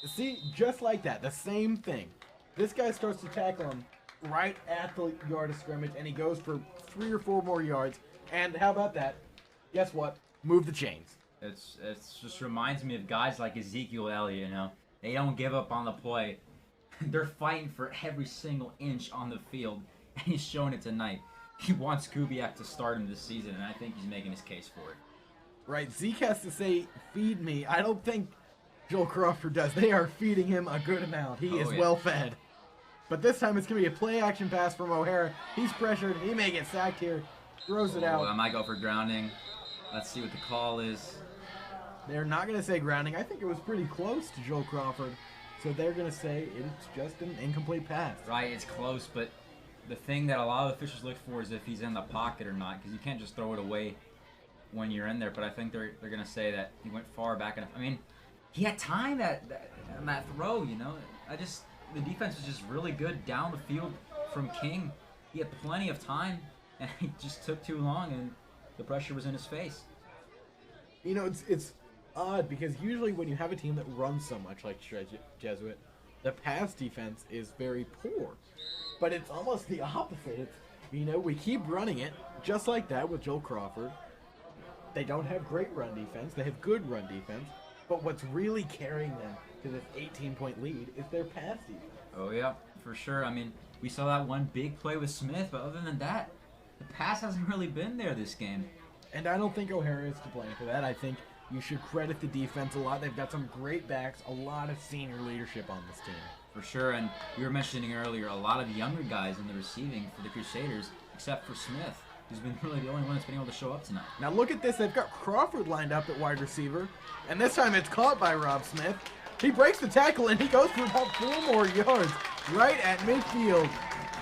see, just like that, the same thing. This guy starts to tackle him right at the yard of scrimmage, and he goes for 3 or 4 more yards. And how about that? Guess what? Move the chains. It's just reminds me of guys like Ezekiel Elliott, you know. They don't give up on the play. They're fighting for every single inch on the field, and he's showing it tonight. He wants Kubiak to start him this season, and I think he's making his case for it. Right, Zeke has to say, feed me. I don't think Joel Crawford does. They are feeding him a good amount. He is well fed. But this time it's going to be a play-action pass from O'Hara. He's pressured. He may get sacked here. Throws it out. I might go for grounding. Let's see what the call is. They're not going to say grounding. I think it was pretty close to Joel Crawford. So they're going to say it's just an incomplete pass. Right, it's close, but the thing that a lot of officials look for is if he's in the pocket or not, because you can't just throw it away when you're in there. But I think they're going to say that he went far back enough. I mean, he had time on that throw, you know. The defense was just really good down the field from King. He had plenty of time, and he just took too long, and the pressure was in his face. You know, it's odd because usually when you have a team that runs so much like Jesuit, the pass defense is very poor. But it's almost the opposite. It's, you know, we keep running it just like that with Joel Crawford. They don't have great run defense. They have good run defense. But what's really carrying them to this 18-point lead is their pass defense. Oh, yeah, for sure. I mean, we saw that one big play with Smith, but other than that, the pass hasn't really been there this game. And I don't think O'Hara is to blame for that. I think you should credit the defense a lot. They've got some great backs, a lot of senior leadership on this team. For sure, and we were mentioning earlier a lot of younger guys in the receiving for the Crusaders, except for Smith, who's been really the only one that's been able to show up tonight. Now look at this. They've got Crawford lined up at wide receiver, and this time it's caught by Rob Smith. He breaks the tackle, and he goes for about 4 more yards right at midfield.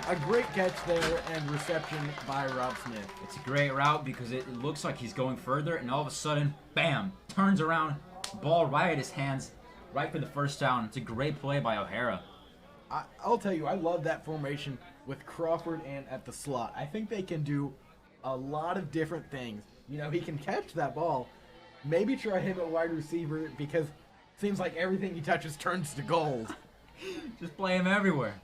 A great catch there and reception by Rob Smith. It's a great route because it looks like he's going further, and all of a sudden, bam, turns around, ball right at his hands, right for the first down. It's a great play by O'Hara. I'll tell you, I love that formation with Crawford and at the slot. I think they can do a lot of different things. You know, he can catch that ball. Maybe try him at wide receiver because it seems like everything he touches turns to gold. Just play him everywhere.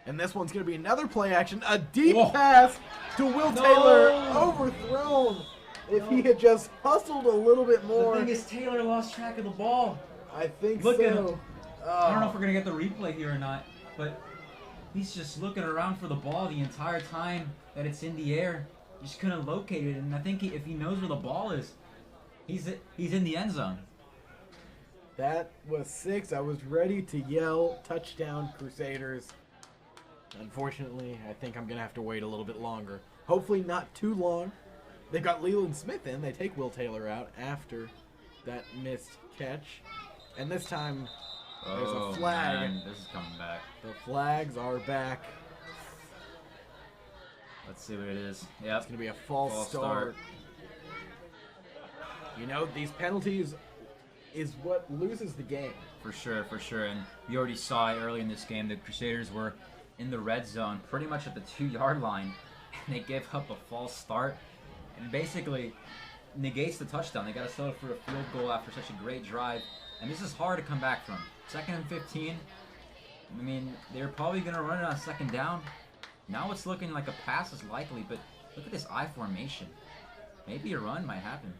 And this one's going to be another play action. A deep pass to Will Taylor. Overthrown. If he had just hustled a little bit more. The thing is, Taylor lost track of the ball. I think Look so. at him. I don't know if we're going to get the replay here or not, but he's just looking around for the ball the entire time that it's in the air. Just couldn't locate it, and I think if he knows where the ball is, he's in the end zone. That was 6. I was ready to yell, touchdown, Crusaders. Unfortunately, I think I'm going to have to wait a little bit longer. Hopefully not too long. They've got Leland Smith in. They take Will Taylor out after that missed catch. And this time, there's a flag. Man, this is coming back. The flags are back. Let's see what it is. Yep. It's going to be a false start. You know, these penalties is what loses the game. For sure, for sure. And we already saw it early in this game. The Crusaders were in the red zone, pretty much at the 2-yard line, and they gave up a false start and basically negates the touchdown. They got to settle for a field goal after such a great drive, and this is hard to come back from. 2nd and 15. I mean, they're probably going to run it on 2nd down. Now it's looking like a pass is likely, but look at this I formation. Maybe a run might happen.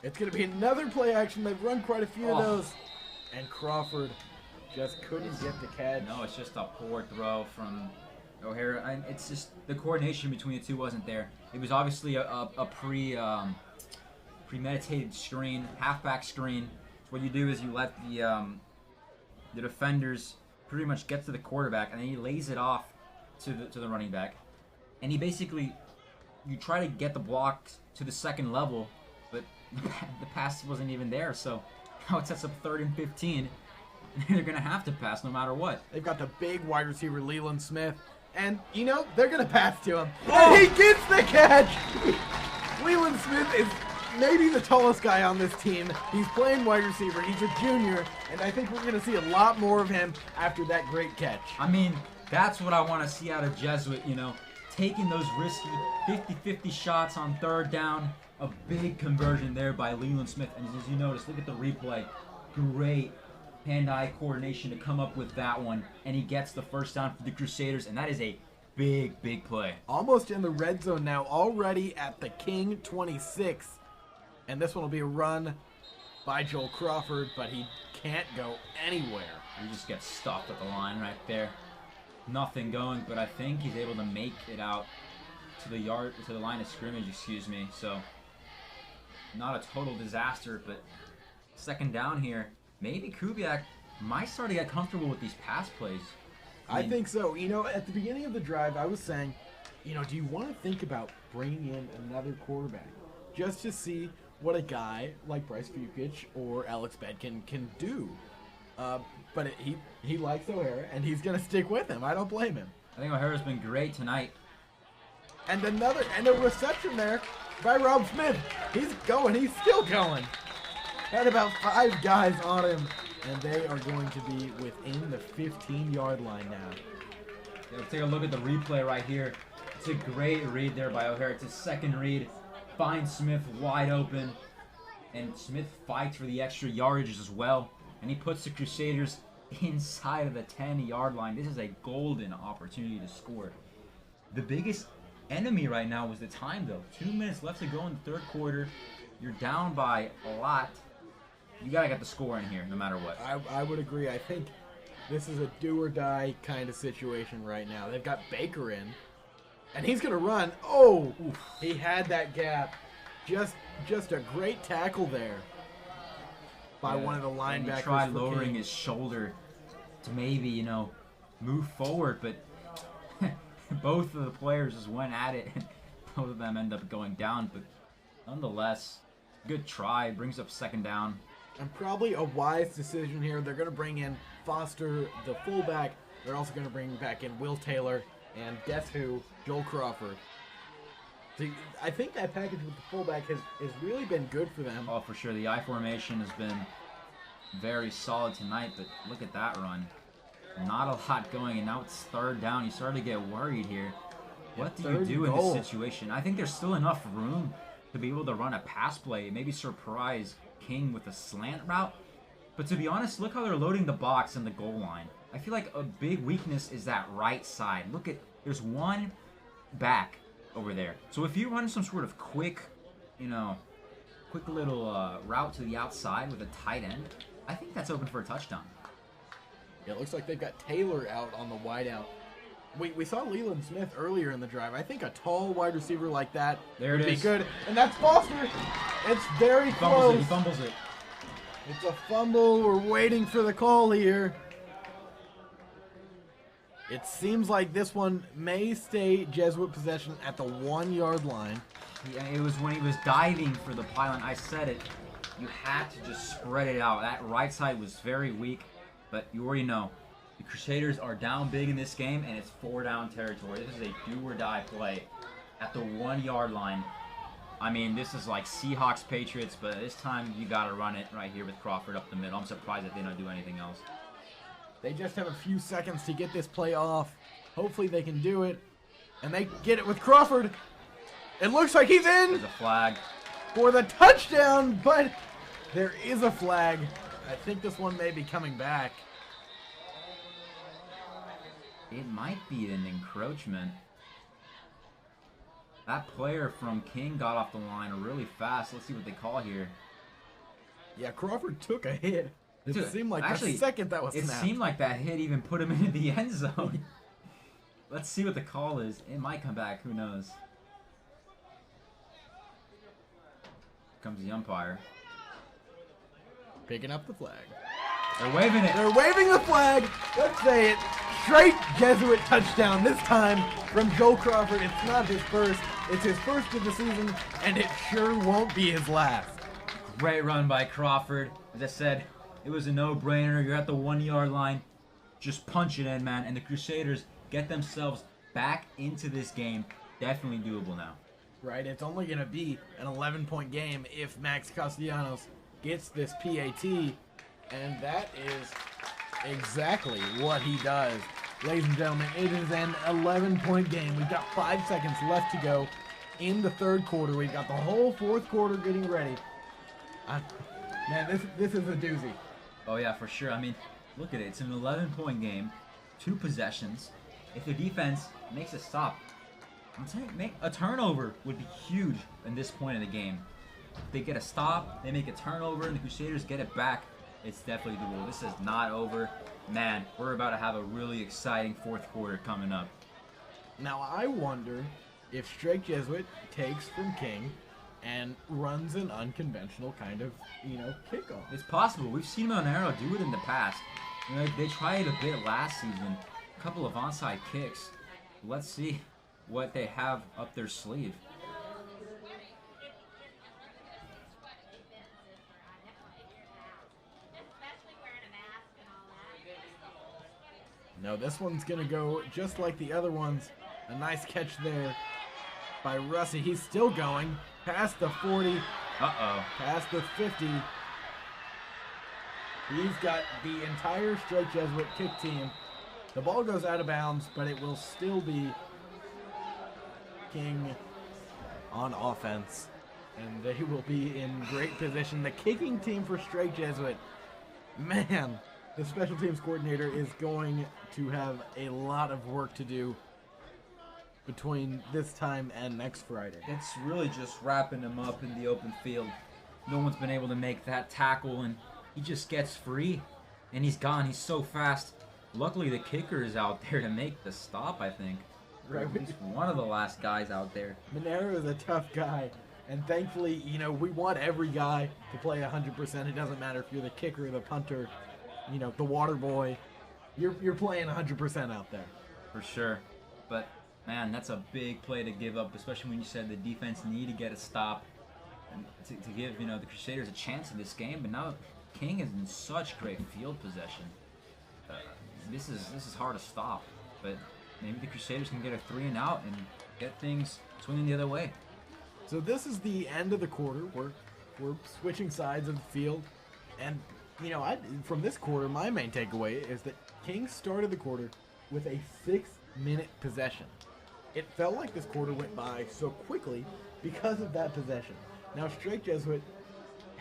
It's going to be another play action. They've run quite a few of those. And Crawford just couldn't get the catch. No, it's just a poor throw from O'Hara, and it's just the coordination between the two wasn't there. It was obviously a premeditated screen, halfback screen. So what you do is you let the defenders pretty much get to the quarterback, and then he lays it off to the running back, and he basically, you try to get the block to the second level, but the pass wasn't even there. So now it sets up 3rd and 15. They're gonna have to pass no matter what. They've got the big wide receiver Leland Smith, and you know they're gonna pass to him. Oh! And he gets the catch. Leland Smith is maybe the tallest guy on this team. He's playing wide receiver. He's a junior, and I think we're gonna see a lot more of him after that great catch. I mean, that's what I want to see out of Jesuit. You know, taking those risky 50-50 shots on 3rd down. A big conversion there by Leland Smith, and as you notice, look at the replay. Great hand-eye coordination to come up with that one, and he gets the 1st down for the Crusaders, and that is a big play. Almost in the red zone now, already at the King 26, and this one will be a run by Joel Crawford, but he can't go anywhere. He just gets stopped at the line right there. Nothing going, but I think he's able to make it out to the line of scrimmage, excuse me. So not a total disaster, but 2nd down here. Maybe Kubiak might start to get comfortable with these pass plays. I think so. You know, at the beginning of the drive, I was saying, you know, do you want to think about bringing in another quarterback just to see what a guy like Bryce Fukic or Alex Bedkin can do? But he likes O'Hara, and he's going to stick with him. I don't blame him. I think O'Hara's been great tonight. And a reception there by Rob Smith. He's going. He's still going. Had about 5 guys on him, and they are going to be within the 15-yard line now. Yeah, let's take a look at the replay right here. It's a great read there by O'Hara. It's a 2nd read. Finds Smith wide open, and Smith fights for the extra yardage as well, and he puts the Crusaders inside of the 10-yard line. This is a golden opportunity to score. The biggest enemy right now was the time, though. 2 minutes left to go in the 3rd quarter. You're down by a lot. You gotta get the score in here, no matter what. I would agree. I think this is a do-or-die kind of situation right now. They've got Baker in, and he's gonna run. Oh, oof, he had that gap. Just a great tackle there by one of the linebackers. And he tried lowering his shoulder to maybe, you know, move forward, but both of the players just went at it, and both of them end up going down. But nonetheless, good try. Brings up 2nd down. And probably a wise decision here. They're going to bring in Foster, the fullback. They're also going to bring back in Will Taylor and guess who? Joel Crawford. So I think that package with the fullback has really been good for them. Oh, for sure. The I formation has been very solid tonight, but look at that run. Not a lot going, and now it's 3rd down. You start to get worried here. What do you do in this situation? I think there's still enough room to be able to run a pass play, maybe surprise King with a slant route. But to be honest, look how they're loading the box and the goal line. I feel like a big weakness is that right side. Look at, there's one back over there. So if you run some sort of quick, you know, quick little route to the outside with a tight end, I think that's open for a touchdown. Yeah, it looks like they've got Taylor out on the wideout. We saw Leland Smith earlier in the drive. I think a tall wide receiver like that would be good. And that's Foster. It's very close. He fumbles it. It's a fumble. We're waiting for the call here. It seems like this one may stay Jesuit possession at the 1-yard line. Yeah, it was when he was diving for the pylon. I said it. You had to just spread it out. That right side was very weak, but you already know. The Crusaders are down big in this game, and it's 4-down territory. This is a do-or-die play at the 1-yard line. I mean, this is like Seahawks-Patriots, but this time you got to run it right here with Crawford up the middle. I'm surprised that they don't do anything else. They just have a few seconds to get this play off. Hopefully they can do it. And they get it with Crawford. It looks like he's in. There's a flag for the touchdown, but there is a flag. I think this one may be coming back. It might be an encroachment. That player from King got off the line really fast. Let's see what they call here. Yeah, Crawford took a hit. It seemed like actually, the second that was snapped. It seemed like that hit even put him into the end zone. Let's see what the call is. It might come back. Who knows? Comes the umpire. Picking up the flag. They're waving it. They're waving the flag. Let's say it. Straight Jesuit touchdown. This time from Joel Crawford. It's not his first. It's his first of the season, and it sure won't be his last. Great run by Crawford. As I said, it was a no-brainer. You're at the 1-yard line. Just punch it in, man. And the Crusaders get themselves back into this game. Definitely doable now. Right, it's only going to be an 11-point game if Max Castellanos gets this PAT, and that is exactly what he does. Ladies and gentlemen, it is an 11-point game. We've got 5 seconds left to go in the third quarter. We've got the whole fourth quarter getting ready. Man, this is a doozy. Oh, yeah, for sure. I mean, look at it. It's an 11-point game, 2 possessions. If the defense makes a stop, I'm saying a turnover would be huge in this point of the game. If they get a stop, they make a turnover, and the Crusaders get it back. It's definitely doable. This is not over. Man, we're about to have a really exciting fourth quarter coming up. Now, I wonder if Strike Jesuit takes from King and runs an unconventional kind of, kickoff. It's possible. We've seen Monero do it in the past. They tried it a bit last season. A couple of onside kicks. Let's see what they have up their sleeve. No, this one's going to go just like the other ones. A nice catch there by Russi. He's still going past the 40. Uh-oh. Past the 50. He's got the entire Strike Jesuit kick team. The ball goes out of bounds, but it will still be King on offense. And they will be in great position. The kicking team for Strike Jesuit, man, the special teams coordinator is going to have a lot of work to do between this time and next Friday. It's really just wrapping him up in the open field. No one's been able to make that tackle, and he just gets free, and he's gone. He's so fast. Luckily, the kicker is out there to make the stop, I think. Right. At least one of the last guys out there. Monero is a tough guy, and thankfully, we want every guy to play 100%. It doesn't matter if you're the kicker, the punter, the water boy. You're playing 100% out there. For sure. But, man, that's a big play to give up, especially when you said the defense need to get a stop and to give, the Crusaders a chance in this game. But now King is in such great field possession. This is hard to stop, but maybe the Crusaders can get a 3 and out and get things swinging the other way. So this is the end of the quarter. We're switching sides of the field, and from this quarter, my main takeaway is that King started the quarter with a 6-minute possession. It felt like this quarter went by so quickly because of that possession. Now, Strike Jesuit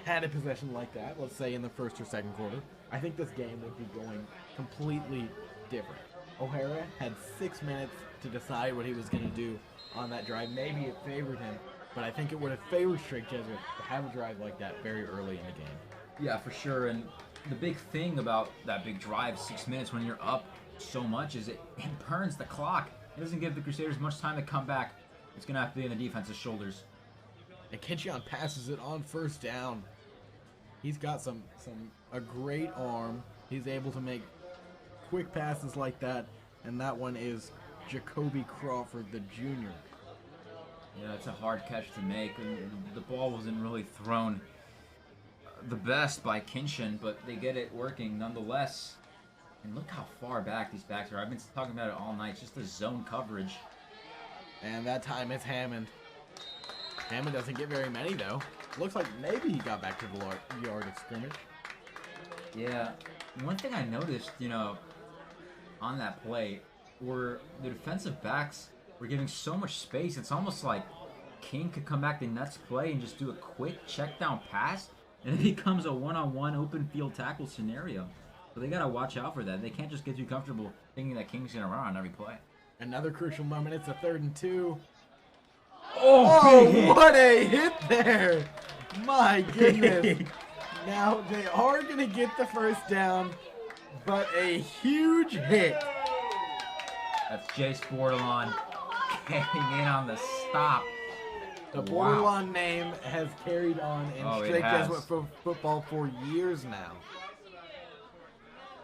had a possession like that, let's say in the first or second quarter. I think this game would be going completely different. O'Hara had 6 minutes to decide what he was going to do on that drive. Maybe it favored him, but I think it would have favored Strike Jesuit to have a drive like that very early in the game. Yeah, for sure. And the big thing about that big drive, 6 minutes when you're up so much, is it burns the clock. It doesn't give the Crusaders much time to come back. It's going to have to be on the defense's shoulders. And Kinchion passes it on first down. He's got a great arm. He's able to make quick passes like that. And that one is Jacoby Crawford, the junior. Yeah, it's a hard catch to make. And the ball wasn't really thrown the best by Kinshin, but they get it working nonetheless. And look how far back these backs are. I've been talking about it all night. It's just the zone coverage. And that time it's Hammond. Hammond doesn't get very many, though. Looks like maybe he got back to the yard of scrimmage. Yeah. One thing I noticed, on that play, were the defensive backs were giving so much space. It's almost like King could come back the next play and just do a quick check down pass, and it becomes a one-on-one open field tackle scenario. So they got to watch out for that. They can't just get too comfortable thinking that King's going to run on every play. Another crucial moment. It's a 3rd and 2. Oh, what a hit there! My goodness. Now, they are going to get the first down, but a huge hit That's Jace Bordelon getting in on the stop. The Wow. Bordelon name has carried on in Oh, it straight has. Jesuit football for years now.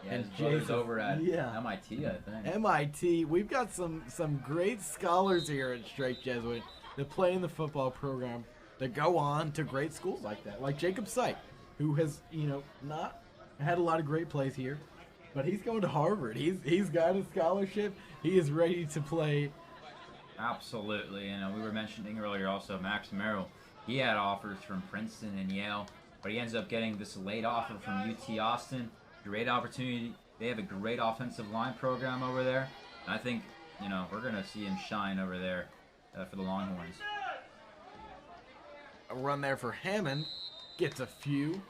Yeah, And his brother's Jace- over at yeah. MIT, I think. MIT, we've got some great scholars here at Straight Jesuit that play in the football program that go on to great schools like that, like Jacob Syke, who has not had a lot of great plays here, but he's going to Harvard. He's got a scholarship. He is ready to play. Absolutely. We were mentioning earlier also Max Merrill. He had offers from Princeton and Yale, but he ends up getting this late offer from UT Austin. Great opportunity. They have a great offensive line program over there. And I think, we're going to see him shine over there for the Longhorns. A run there for Hammond. Gets a few.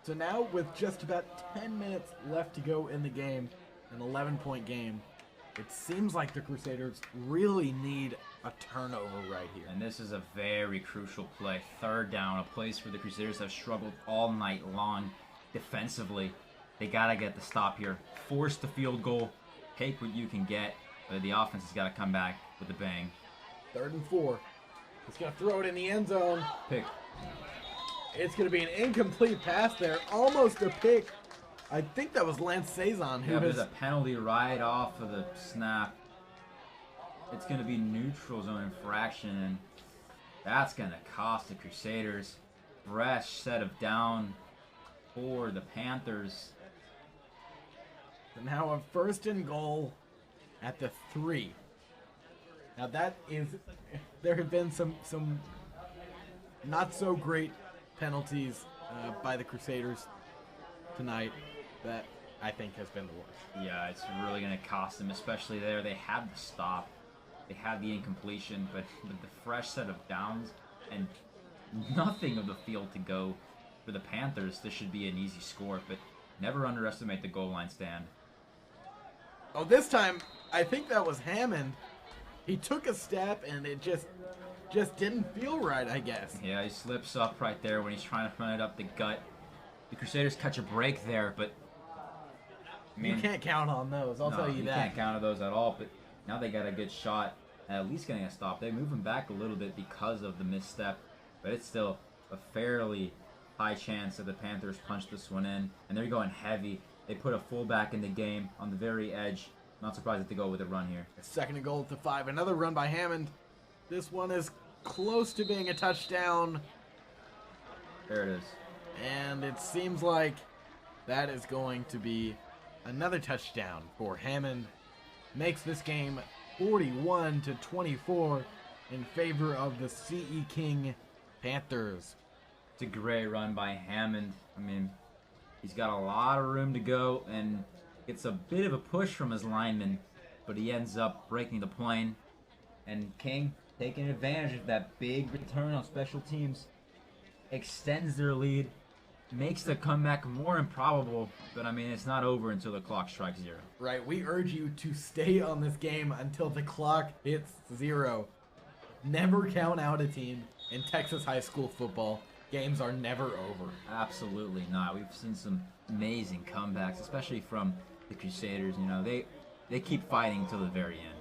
So now with just about 10 minutes left to go in the game, an 11-point game, it seems like the Crusaders really need a turnover right here. And this is a very crucial play. Third down, a place where the Crusaders have struggled all night long defensively. They got to get the stop here. Force the field goal. Take what you can get. But the offense has got to come back with a bang. 3rd and 4. He's going to throw it in the end zone. Pick. It's going to be an incomplete pass there. Almost a pick. I think that was Lance Saison who There's a penalty right off of the snap. It's going to be neutral zone infraction, and that's going to cost the Crusaders. Fresh set of down for the Panthers. So now a 1st and goal at the 3. Now there have been some not so great penalties by the Crusaders tonight that I think has been the worst. Yeah, it's really going to cost them, especially there. They had the stop. They had the incompletion, but with the fresh set of downs and nothing of the field to go for the Panthers, this should be an easy score, but never underestimate the goal line stand. Oh, this time, I think that was Hammond. He took a step and it just didn't feel right, I guess. Yeah, he slips up right there when he's trying to run it up the gut. The Crusaders catch a break there, but you can't count on those, I'll tell you that. You can't count on those at all, but now they got a good shot at least getting a stop. They move him back a little bit because of the misstep, but it's still a fairly high chance that the Panthers punch this one in, and they're going heavy. They put a fullback in the game on the very edge. Not surprised that they go with a run here. 2nd and goal at the 5. Another run by Hammond. This one is close to being a touchdown. There it is. And it seems like that is going to be another touchdown for Hammond. Makes this game 41-24 in favor of the CE King Panthers. It's a great run by Hammond. I mean, he's got a lot of room to go and gets a bit of a push from his lineman, but he ends up breaking the plane. And King, taking advantage of that big return on special teams, extends their lead, makes the comeback more improbable, but I mean, it's not over until the clock strikes 0. Right, we urge you to stay on this game until the clock hits 0. Never count out a team in Texas high school football. Games are never over. Absolutely not. We've seen some amazing comebacks, especially from the Crusaders. They keep fighting till the very end,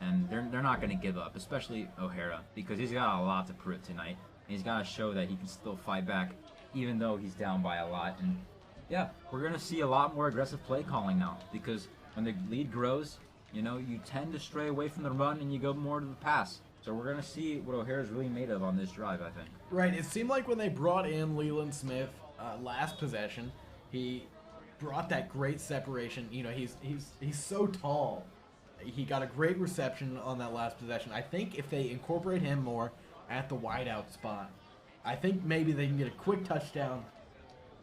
and they're not going to give up, especially O'Hara, because he's got a lot to prove tonight. He's got to show that he can still fight back, even though he's down by a lot. And yeah, we're going to see a lot more aggressive play calling now, because when the lead grows, you tend to stray away from the run and you go more to the pass. So we're going to see what O'Hara's really made of on this drive, I think. Right, it seemed like when they brought in Leland Smith last possession, he brought that great separation. He's so tall. He got a great reception on that last possession. I think if they incorporate him more at the wideout spot, I think maybe they can get a quick touchdown.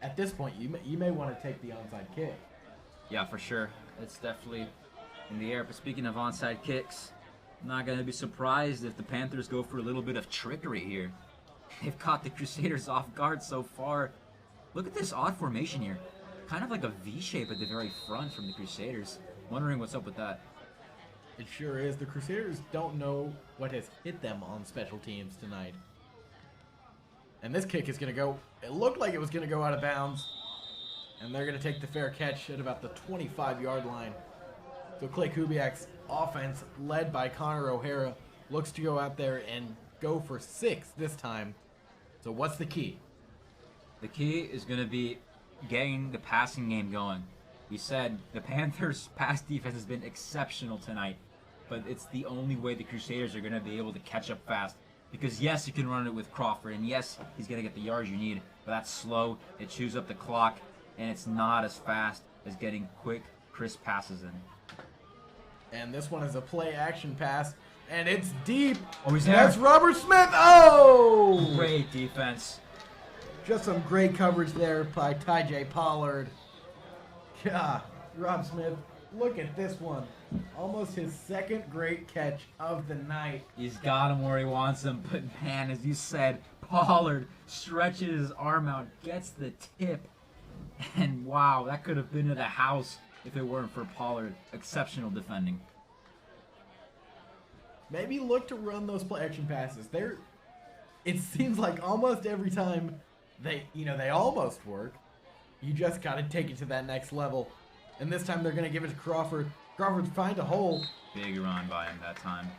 At this point, you may want to take the onside kick. Yeah, for sure. It's definitely in the air. But speaking of onside kicks, I'm not going to be surprised if the Panthers go for a little bit of trickery here. They've caught the Crusaders off guard so far. Look at this odd formation here. Kind of like a V shape at the very front from the Crusaders. Wondering what's up with that. It sure is. The Crusaders don't know what has hit them on special teams tonight. And this kick is going to go... It looked like it was going to go out of bounds. And they're going to take the fair catch at about the 25-yard line. So Clay Kubiak's offense, led by Connor O'Hara, looks to go out there and go for 6 this time. So what's the key? The key is going to be getting the passing game going. We said the Panthers' pass defense has been exceptional tonight, but it's the only way the Crusaders are going to be able to catch up fast. Because yes, you can run it with Crawford, and yes, he's going to get the yards you need, but that's slow, it chews up the clock, and it's not as fast as getting quick, crisp passes in. And this one is a play-action pass, and it's deep. Oh, he's there. That's Robert Smith. Oh! Great defense. Just some great coverage there by Ty.J. Pollard. Yeah, Rob Smith, look at this one. Almost his second great catch of the night. He's got him where he wants him, but man, as you said, Pollard stretches his arm out, gets the tip, and wow, that could have been to the house if it weren't for Pollard. Exceptional defending. Maybe look to run those play-action passes. It seems like almost every time they almost work. You just got to take it to that next level. And this time they're going to give it to Crawford. Crawford finds a hole. Big run by him that time.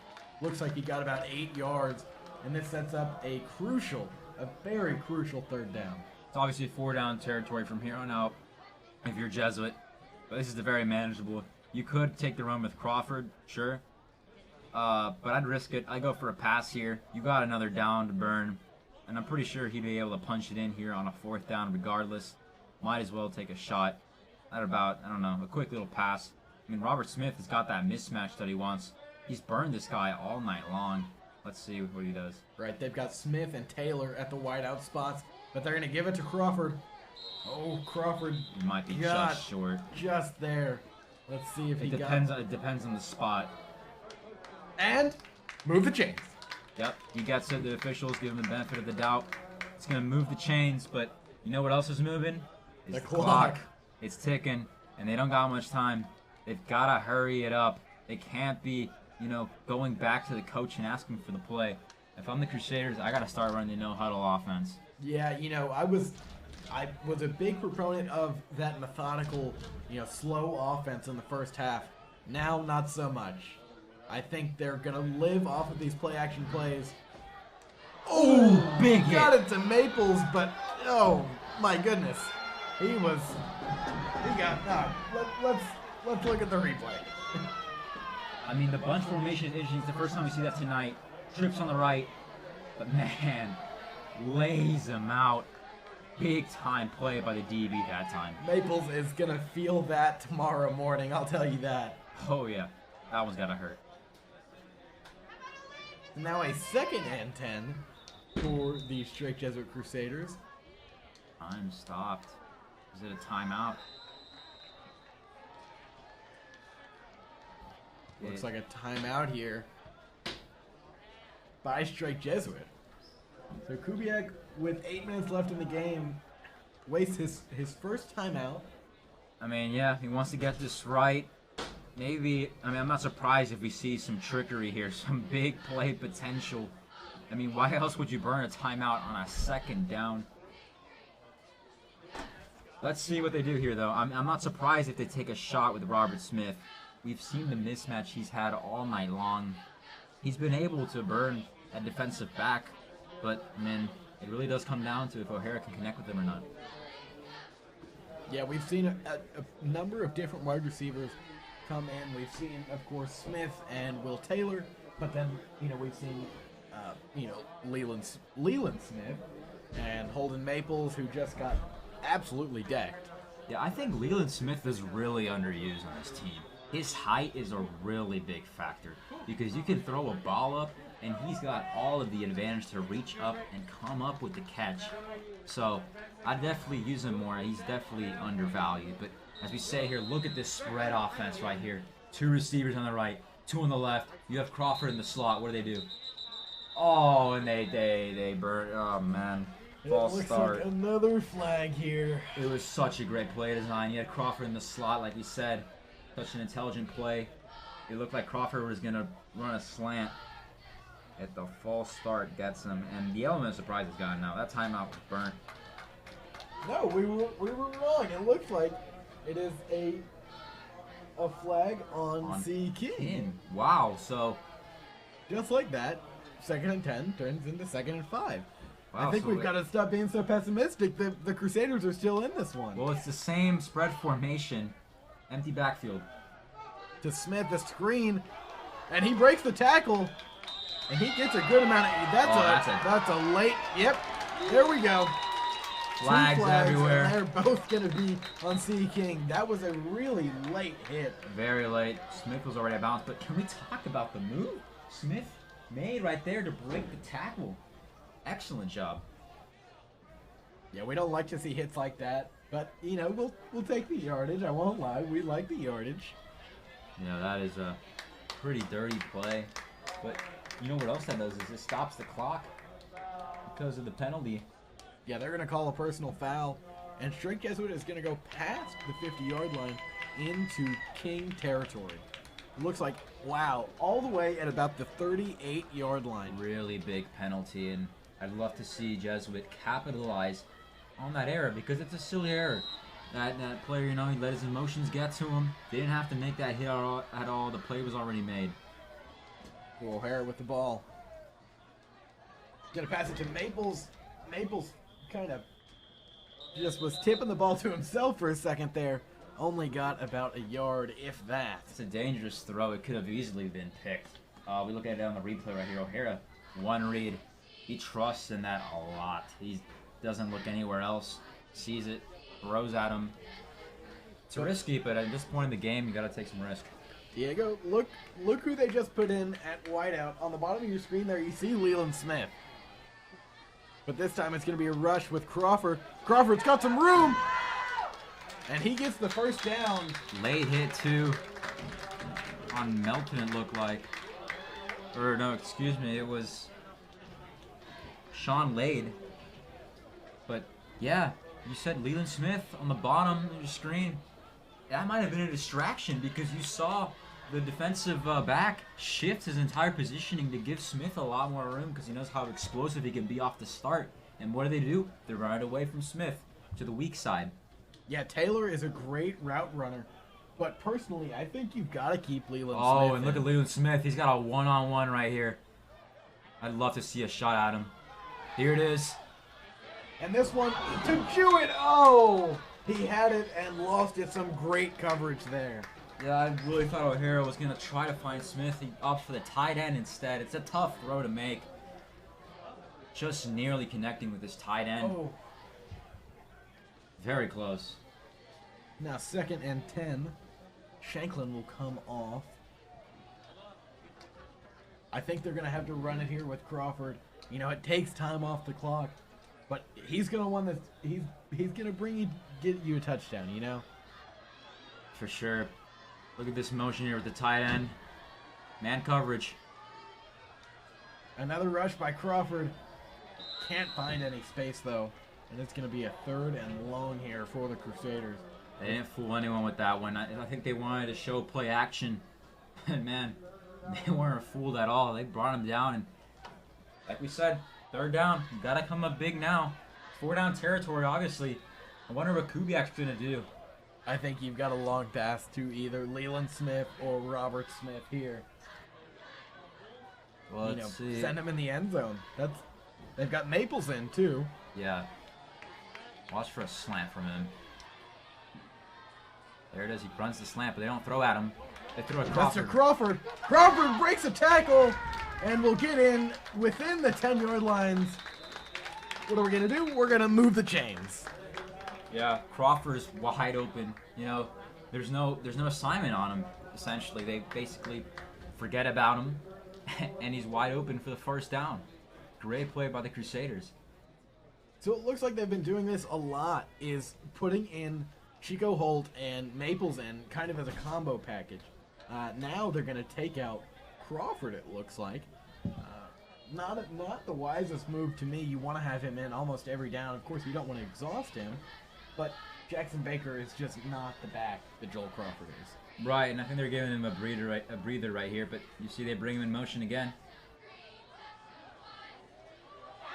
Looks like he got about 8 yards. And this sets up a very crucial 3rd down. It's obviously 4-down territory from here on out if you're Jesuit. But this is very manageable. You could take the run with Crawford, sure. But I'd risk it. I go for a pass here. You got another down to burn. And I'm pretty sure he'd be able to punch it in here on a 4th down regardless. Might as well take a shot at about, I don't know, a quick little pass. I mean, Robert Smith has got that mismatch that he wants. He's burned this guy all night long. Let's see what he does. Right, they've got Smith and Taylor at the wideout spots, but they're going to give it to Crawford. Oh, Crawford. He might be just short. Just there. Let's see if it depends on the spot. And move the chains. Yep, he gets it. The officials give him the benefit of the doubt. It's going to move the chains, but you know what else is moving? The clock. It's ticking, and they don't got much time. They've got to hurry it up. They can't be, going back to the coach and asking for the play. If I'm the Crusaders, I got to start running the no-huddle offense. Yeah, I was a big proponent of that methodical, slow offense in the first half. Now, not so much. I think they're going to live off of these play-action plays. Oh, big hit. Got it to Maples, but, oh, my goodness. Let's look at the replay. I mean, the bunch formation is interesting. It's the first time we see that tonight. Trips on the right, but man, lays him out. Big time play by the DB that time. Maples is going to feel that tomorrow morning, I'll tell you that. Oh yeah, that one's got to hurt. Now a 2nd and 10 for the Strake Jesuit Crusaders. Time stopped. Is it a timeout? Looks like a timeout here by Strike Jesuit. So Kubiak, with 8 minutes left in the game, wastes his first timeout. I mean, yeah, he wants to get this right. Maybe, I'm not surprised if we see some trickery here, some big play potential. I mean, why else would you burn a timeout on a 2nd down? Let's see what they do here, though. I'm not surprised if they take a shot with Robert Smith. We've seen the mismatch he's had all night long. He's been able to burn a defensive back, but, man, it really does come down to if O'Hara can connect with him or not. Yeah, we've seen a number of different wide receivers come in. We've seen, of course, Smith and Will Taylor, but then, we've seen, Leland Smith and Holden Maples, who just got absolutely decked. Yeah, I think Leland Smith is really underused on this team. His height is a really big factor because you can throw a ball up and he's got all of the advantage to reach up and come up with the catch. So I definitely use him more. He's definitely undervalued. But as we say here, look at this spread offense right here. 2 receivers on the right, 2 on the left. You have Crawford in the slot. What do? Oh, and they burn. Oh, man. False start. Like another flag here. It was such a great play design. You had Crawford in the slot, like we said. Such an intelligent play. It looked like Crawford was going to run a slant. At the false start gets him. And the element of surprise is gone now. That timeout was burnt. No, we were wrong. It looks like it is a flag on C King. Wow, so Just like that, 2nd and 10 turns into 2nd and 5. wow, I think so we've got to stop being so pessimistic. The Crusaders are still in this one. well, it's the same spread formation, empty backfield. To Smith, the screen, and he breaks the tackle, and he gets a good amount of. That's a late. Yep, there we go. Flags everywhere. And they're both gonna be on C King. That was a really late hit. Very late. Smith was already out of bounds, but can we talk about the move Smith made right there to break the tackle? Excellent job. Yeah, we don't like to see hits like that, but you know we'll take the yardage. I won't lie, we like the yardage. Yeah, that is a pretty dirty play, but you know what else that does is it stops the clock because of the penalty. Yeah, they're gonna call a personal foul, and Strike Jesuit is gonna go past the 50-yard line into King territory. Looks like, wow, all the way at about the 38-yard line. Really big penalty, and I'd love to see Jesuit capitalize on that error because it's a silly error. That player, you know, he let his emotions get to him. They didn't have to make that hit at all. The play was already made. O'Hara with the ball. Gonna pass it to Maples. Maples kind of just was tipping the ball to himself for a second there. Only got about a yard, if that. It's a dangerous throw. It could have easily been picked. We look at it on the replay right here. O'Hara, one read. He trusts in that a lot. He doesn't look anywhere else. Sees it, throws at him. It's risky, but at this point in the game, you got to take some risk. Diego, look who they just put in at wideout. On the bottom of your screen there, you see Leland Smith. But this time it's going to be a rush with Crawford. Crawford's got some room! And he gets the first down. Late hit, too, on Melton, it looked like. Or, no, excuse me, it was Sean Lade. But, yeah, you said Leland Smith on the bottom of your screen. That might have been a distraction because you saw the defensive back shift his entire positioning to give Smith a lot more room because he knows how explosive he can be off the start. And what do? They run it away from Smith to the weak side. Yeah, Taylor is a great route runner. But personally, I think you've got to keep Leland Smith. Oh, and look at Leland Smith. He's got a one-on-one right here. I'd love to see a shot at him. Here it is. And this one to Jesuit. Oh! He had it and lost it. Some great coverage there. Yeah, I really thought O'Hara was going to try to find Smith. He opted for the tight end instead. It's a tough throw to make. Just nearly connecting with his tight end. Oh. Very close. Now 2nd and 10. Shanklin will come off. I think they're going to have to run it here with Crawford. You know, it takes time off the clock. But he's going to want this. He's going to get you a touchdown, you know? For sure. Look at this motion here with the tight end. Man coverage. Another rush by Crawford. Can't find any space, though. And it's going to be a 3rd and long here for the Crusaders. They didn't fool anyone with that one. I think they wanted to show play action. And, man, they weren't fooled at all. They brought him down. And like we said, 3rd down. You got to come up big now. 4-down territory, obviously. I wonder what Kubiak's going to do. I think you've got a long pass to either Leland Smith or Robert Smith here. Well, let's see. Send him in the end zone. They've got Maples in too. Yeah. Watch for a slant from him. There it is. He runs the slant, but they don't throw at him. They throw at Crawford. Mr. Crawford. Crawford breaks a tackle and will get in within the 10-yard lines. What are we gonna do? We're gonna move the chains. Yeah, Crawford's wide open. You know, there's no assignment on him. Essentially, they basically forget about him, and he's wide open for the 1st down. Great play by the Crusaders. So it looks like they've been doing this a lot. Is putting in Chico Holt and Maples in kind of as a combo package. Now they're gonna take out Crawford. It looks like. Not the wisest move to me. You want to have him in almost every down. Of course, you don't want to exhaust him. But Jackson Baker is just not the back that Joel Crawford is. Right, and I think they're giving him a breather right here. But you see, they bring him in motion again.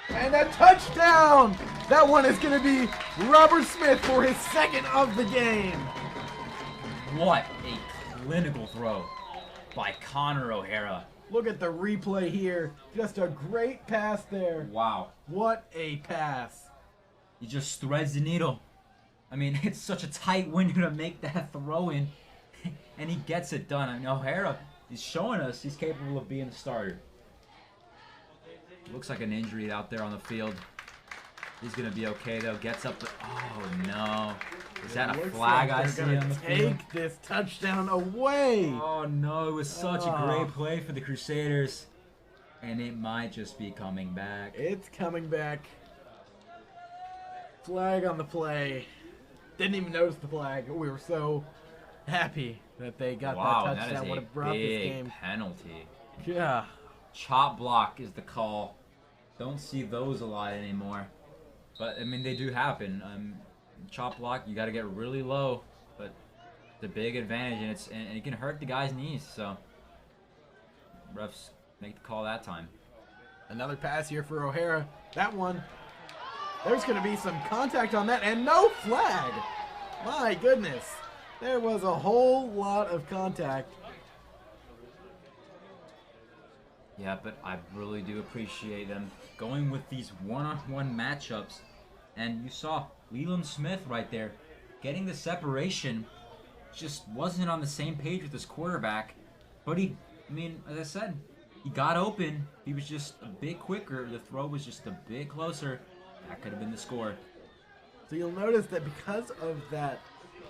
And a touchdown! That one is going to be Robert Smith for his second of the game. What a clinical throw by Connor O'Hara. Look at the replay here. Just a great pass there. Wow. What a pass. He just threads the needle. I mean, it's such a tight window to make that throw in, and he gets it done. I mean, O'Hara is showing us he's capable of being a starter. Looks like an injury out there on the field. He's going to be okay, though. Gets up. Oh, no. Is that a flag I see on the field? Take this touchdown away. Oh, no. It was such a great play for the Crusaders. And it might just be coming back. It's coming back. Flag on the play. Didn't even notice the flag. We were so happy that they got that touchdown. Would have brought this game. Big penalty. Yeah. Chop block is the call. Don't see those a lot anymore. But, I mean, they do happen. Chop block, you got to get really low. But it's a big advantage, and it can hurt the guy's knees. So, refs make the call that time. Another pass here for O'Hara. That one, there's going to be some contact on that, and no flag. My goodness. There was a whole lot of contact. Yeah, but I really do appreciate them going with these one-on-one matchups. And you saw Leland Smith right there getting the separation. Just wasn't on the same page with his quarterback. But he, I mean, as I said, he got open. He was just a bit quicker. The throw was just a bit closer. That could have been the score. So you'll notice that because of that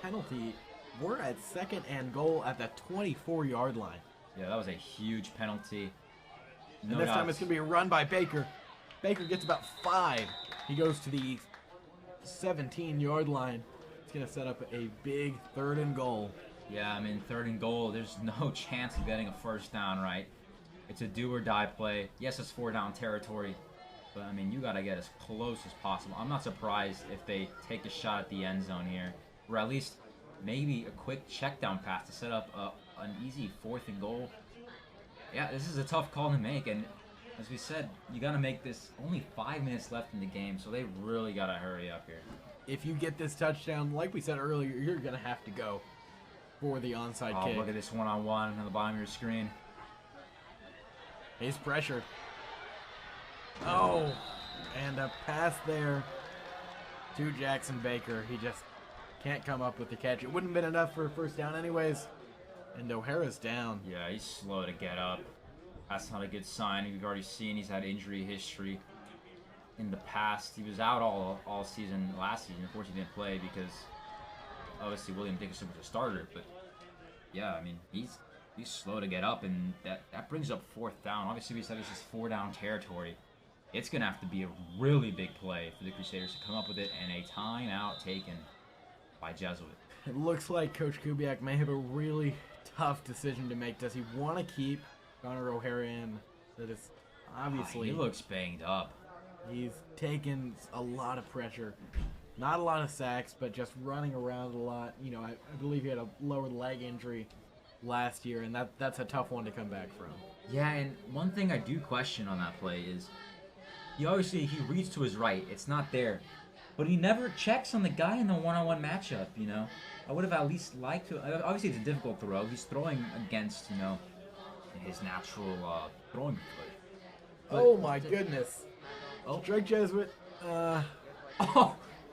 penalty, we're at 2nd and goal at the 24-yard line. Yeah, that was a huge penalty. And this time it's going to be a run by Baker. Baker gets about 5. He goes to the 17-yard line. It's going to set up a big 3rd and goal. Yeah, I mean, 3rd and goal, there's no chance of getting a first down, right? It's a do-or-die play. Yes, it's 4-down territory. But, I mean, you got to get as close as possible. I'm not surprised if they take a shot at the end zone here. Or at least maybe a quick check-down pass to set up an easy 4th and goal. Yeah, this is a tough call to make, and as we said, you got to make this only 5 minutes left in the game, so they really got to hurry up here. If you get this touchdown, like we said earlier, you're going to have to go for the onside kick. Look at this one-on-one on the bottom of your screen. He's pressured. Oh, and a pass there to Jackson Baker. He just can't come up with the catch. It wouldn't have been enough for a first down anyways. And O'Hara's down. Yeah, he's slow to get up. That's not a good sign. We've already seen he's had injury history in the past. He was out all season last season. Unfortunately, he didn't play because obviously William Dickerson was a starter. But yeah, I mean, he's slow to get up, and that brings up 4th down. Obviously, we said this is 4-down territory. It's going to have to be a really big play for the Crusaders to come up with it, and a timeout taken by Jesuit. It looks like Coach Kubiak may have a really tough decision to make. Does he want to keep Connor O'Hara in? That is obviously... he looks banged up. He's taken a lot of pressure. Not a lot of sacks, but just running around a lot. You know, I believe he had a lower leg injury last year, and that's a tough one to come back from. Yeah, and one thing I do question on that play is he reads to his right. It's not there. But he never checks on the guy in the one-on-one matchup, you know. I would have at least liked to. Obviously, it's a difficult throw. He's throwing against, you know, his natural throwing foot. Oh, my goodness. Oh. Drake Jesuit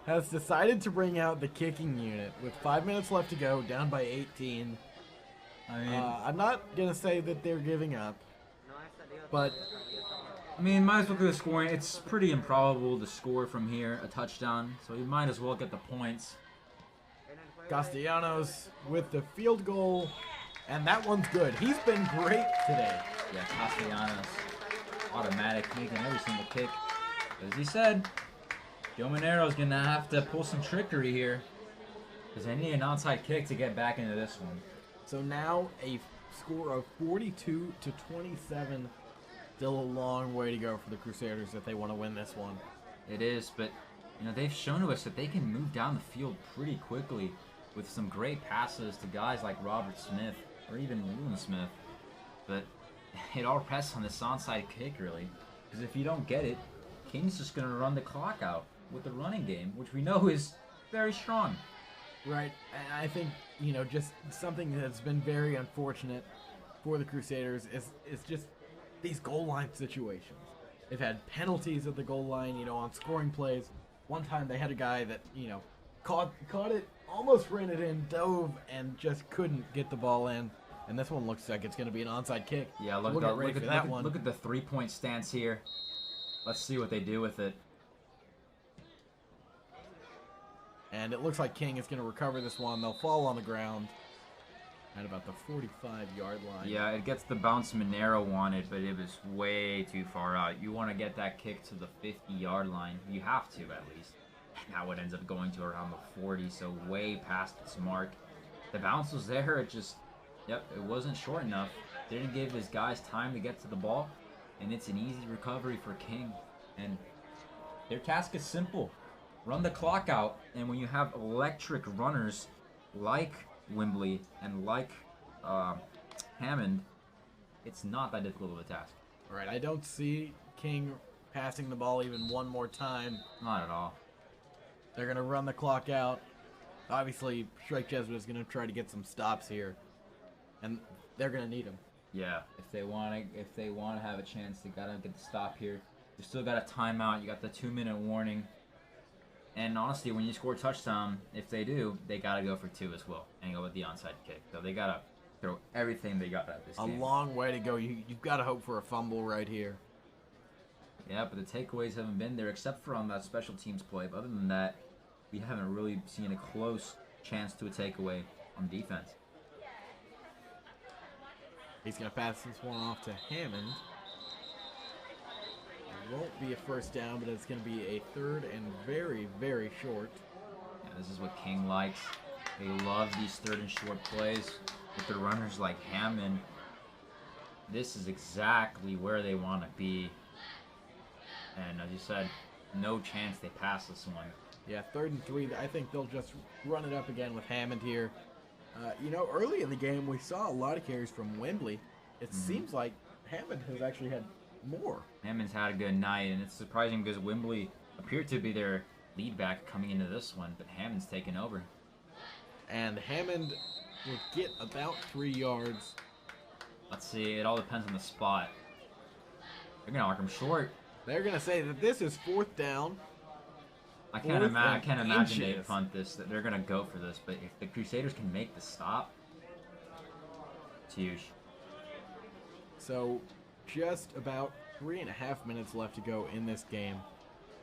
has decided to bring out the kicking unit with 5 minutes left to go, down by 18. I mean, I'm not going to say that they're giving up, but... I mean, might as well get the scoring. It's pretty improbable to score from here, a touchdown, so you might as well get the points. Castellanos with the field goal, and that one's good. He's been great today. Yeah, Castellanos, automatic, making every single kick. As he said, Joe Monero's going to have to pull some trickery here, because they need an onside kick to get back into this one. So now a score of 42-27. Still a long way to go for the Crusaders if they want to win this one. It is, but you know they've shown to us that they can move down the field pretty quickly with some great passes to guys like Robert Smith or even Leland Smith. But it all rests on this onside kick, really, because if you don't get it, King's just going to run the clock out with the running game, which we know is very strong. Right. And I think, just something that's been very unfortunate for the Crusaders is just these goal line situations. They've had penalties at the goal line, on scoring plays. One time they had a guy that, caught it, almost ran it in, dove, and just couldn't get the ball in. And this one looks like it's going to be an onside kick. Yeah, look at the 3-point stance here. Let's see what they do with it. And it looks like King is going to recover this one. They'll fall on the ground at about the 45-yard line. Yeah, it gets the bounce Monero wanted, but it was way too far out. You want to get that kick to the 50-yard line. You have to, at least. Now it ends up going to around the 40, so way past its mark. The bounce was there, it wasn't short enough. Didn't give his guys time to get to the ball, and it's an easy recovery for King. And their task is simple. Run the clock out, and when you have electric runners like Wembley and like Hammond, it's not that difficult of a task. All right, I don't see King passing the ball even one more time. Not at all. They're going to run the clock out. Obviously, Strike Jesuit is going to try to get some stops here, and they're going to need them. Yeah, if they want to have a chance, they gotta get the stop here. You still got a timeout. You got the 2-minute warning. And honestly, when you score a touchdown, if they do, they gotta go for 2 as well and go with the onside kick. So they gotta throw everything they got at this game. A long way to go. You've got to hope for a fumble right here. Yeah, but the takeaways haven't been there except for on that special teams play. But other than that, we haven't really seen a close chance to a takeaway on defense. He's going to pass this one off to Hammond. It won't be a first down, but it's going to be a third and very, very short. Yeah, this is what King likes. They love these third and short plays with the runners like Hammond. This is exactly where they want to be. And as you said, no chance they pass this one. Yeah, 3rd and 3. I think they'll just run it up again with Hammond here. Early in the game, we saw a lot of carries from Wembley. It seems like Hammond has actually had more. Hammond's had a good night, and it's surprising because Wembley appeared to be their lead back coming into this one, but Hammond's taken over. And Hammond will get about 3 yards. Let's see. It all depends on the spot. They're going to arc him short. They're going to say that this is 4th down. I can't imagine they punt this. That they're going to go for this. But if the Crusaders can make the stop, it's huge. So just about 3.5 minutes left to go in this game.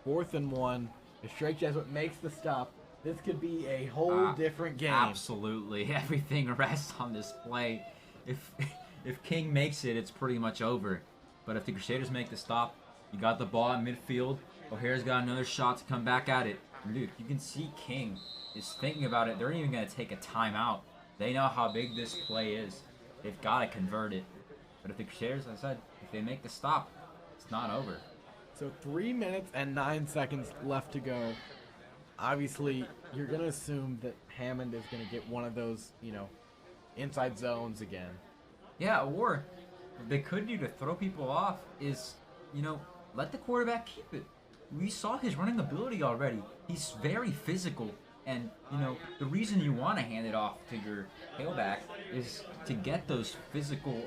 4th and 1. If Strike Jesuit makes the stop, this could be a whole different game. Absolutely. Everything rests on this play. If King makes it, it's pretty much over. But if the Crusaders make the stop, you got the ball in midfield. O'Hare's got another shot to come back at it. Dude, you can see King is thinking about it. They're even going to take a timeout. They know how big this play is. They've got to convert it. But if the Crusaders, as I said, if they make the stop, it's not over. So 3 minutes and 9 seconds left to go. Obviously, you're going to assume that Hammond is going to get one of those, inside zones again. Yeah, or what they could do to throw people off is, let the quarterback keep it. We saw his running ability already. He's very physical. And, the reason you want to hand it off to your tailback is to get those physical,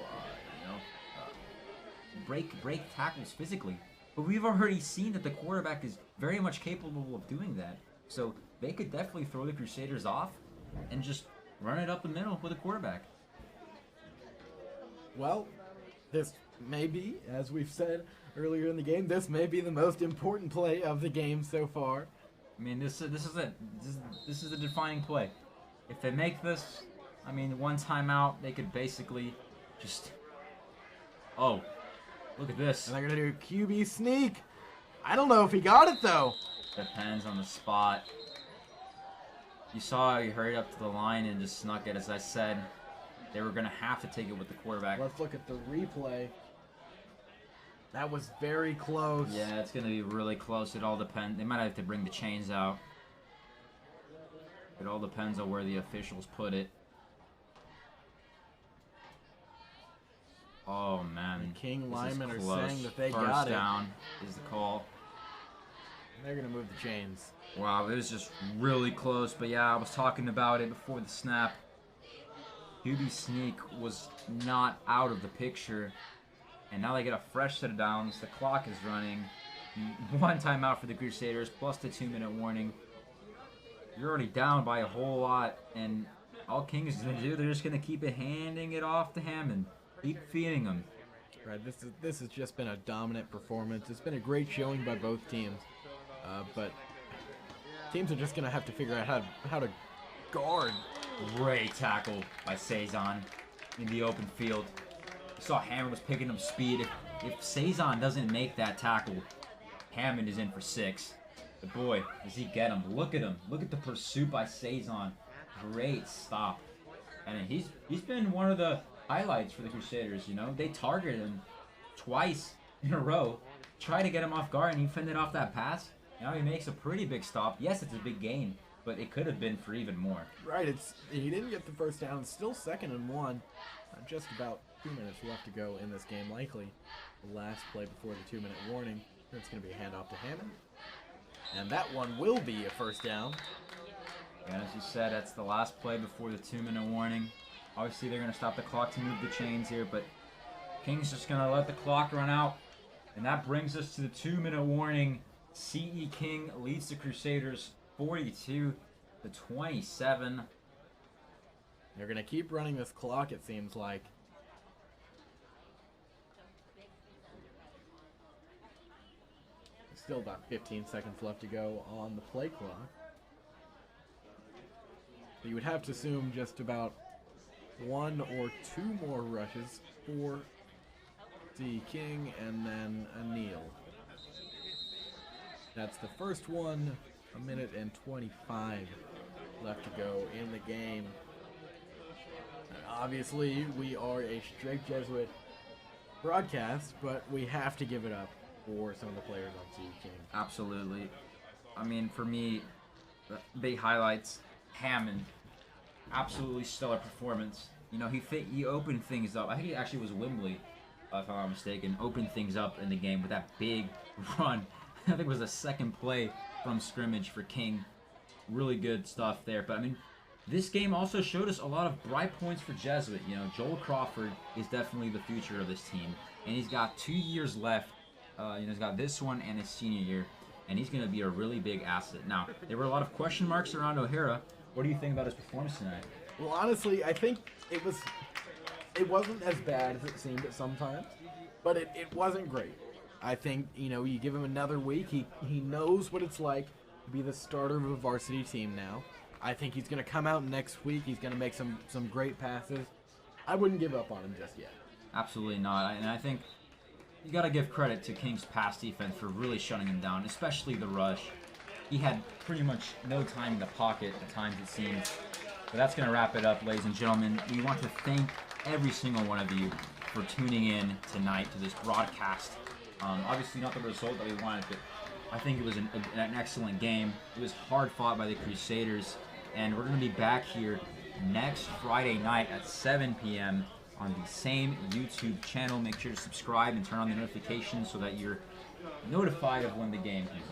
break tackles physically. But we've already seen that the quarterback is very much capable of doing that. So they could definitely throw the Crusaders off and just run it up the middle with a quarterback. Well, this may be, as we've said earlier in the game, this may be the most important play of the game so far. I mean, this is it. This is a defining play. If they make this, one timeout, they could basically just... Oh, look at this. And they're going to do QB sneak. I don't know if he got it, though. Depends on the spot. You saw he hurried up to the line and just snuck it. As I said, they were going to have to take it with the quarterback. Let's look at the replay. That was very close. Yeah, it's going to be really close. It all depends. They might have to bring the chains out. It all depends on where the officials put it. Oh, man. The King linemen are saying that they got it. First down is the call. They're going to move the chains. Wow, it was just really close. But yeah, I was talking about it before the snap. QB sneak was not out of the picture. And now they get a fresh set of downs. The clock is running. One timeout for the Crusaders, plus the 2-minute warning. You're already down by a whole lot. And all King is going to do, they're just going to keep handing it off to Hammond. Keep feeding him. Right, this has just been a dominant performance. It's been a great showing by both teams. But teams are just going to have to figure out how to guard. Great tackle by Cezanne in the open field. You saw Hammond was picking up speed. If Cezanne doesn't make that tackle, Hammond is in for 6. But boy, does he get him. Look at him. Look at the pursuit by Cezanne. Great stop. And he's been one of the highlights for the Crusaders, you know. They targeted him twice in a row. Try to get him off guard, and he fended off that pass. Now he makes a pretty big stop. Yes, it's a big gain, but it could have been for even more. Right, he didn't get the first down. It's still 2nd and 1. Just about 2 minutes left to go in this game. Likely the last play before the 2-minute warning. It's going to be a handoff to Hammond. And that one will be a first down. And as you said, that's the last play before the 2-minute warning. Obviously, they're going to stop the clock to move the chains here, but King's just going to let the clock run out. And that brings us to the 2-minute warning. C.E. King leads the Crusaders 42-27. They're going to keep running this clock, it seems like. Still about 15 seconds left to go on the play clock. You would have to assume just about 1 or 2 more rushes for C.E. King and then a kneel. That's the first one. 1 minute and 25 left to go in the game. And obviously, we are a straight Jesuit broadcast, but we have to give it up for some of the players on C.E. King. Absolutely. I mean, for me, big highlights. Hammond, absolutely stellar performance. You know, he opened things up. I think it actually was Wembley, if I'm not mistaken, opened things up in the game with that big run. I think it was the second play from scrimmage for King. Really good stuff there. But, I mean, this game also showed us a lot of bright points for Jesuit. You know, Joel Crawford is definitely the future of this team. And he's got 2 years left. He's got this one and his senior year. And he's going to be a really big asset. Now, there were a lot of question marks around O'Hara. What do you think about his performance tonight? Well, honestly, I think it wasn't as bad as it seemed at sometimes, but it wasn't great. I think, you know, you give him another week, he knows what it's like to be the starter of a varsity team now. I think he's going to come out next week. He's going to make some great passes. I wouldn't give up on him just yet. Absolutely not. And I think you got to give credit to King's pass defense for really shutting him down, especially the rush. He had pretty much no time in the pocket at times, it seems. But that's going to wrap it up, ladies and gentlemen. We want to thank every single one of you for tuning in tonight to this broadcast. Obviously not the result that we wanted, but I think it was an excellent game. It was hard fought by the Crusaders, and we're going to be back here next Friday night at 7 p.m. on the same YouTube channel. Make sure to subscribe and turn on the notifications so that you're notified of when the game is.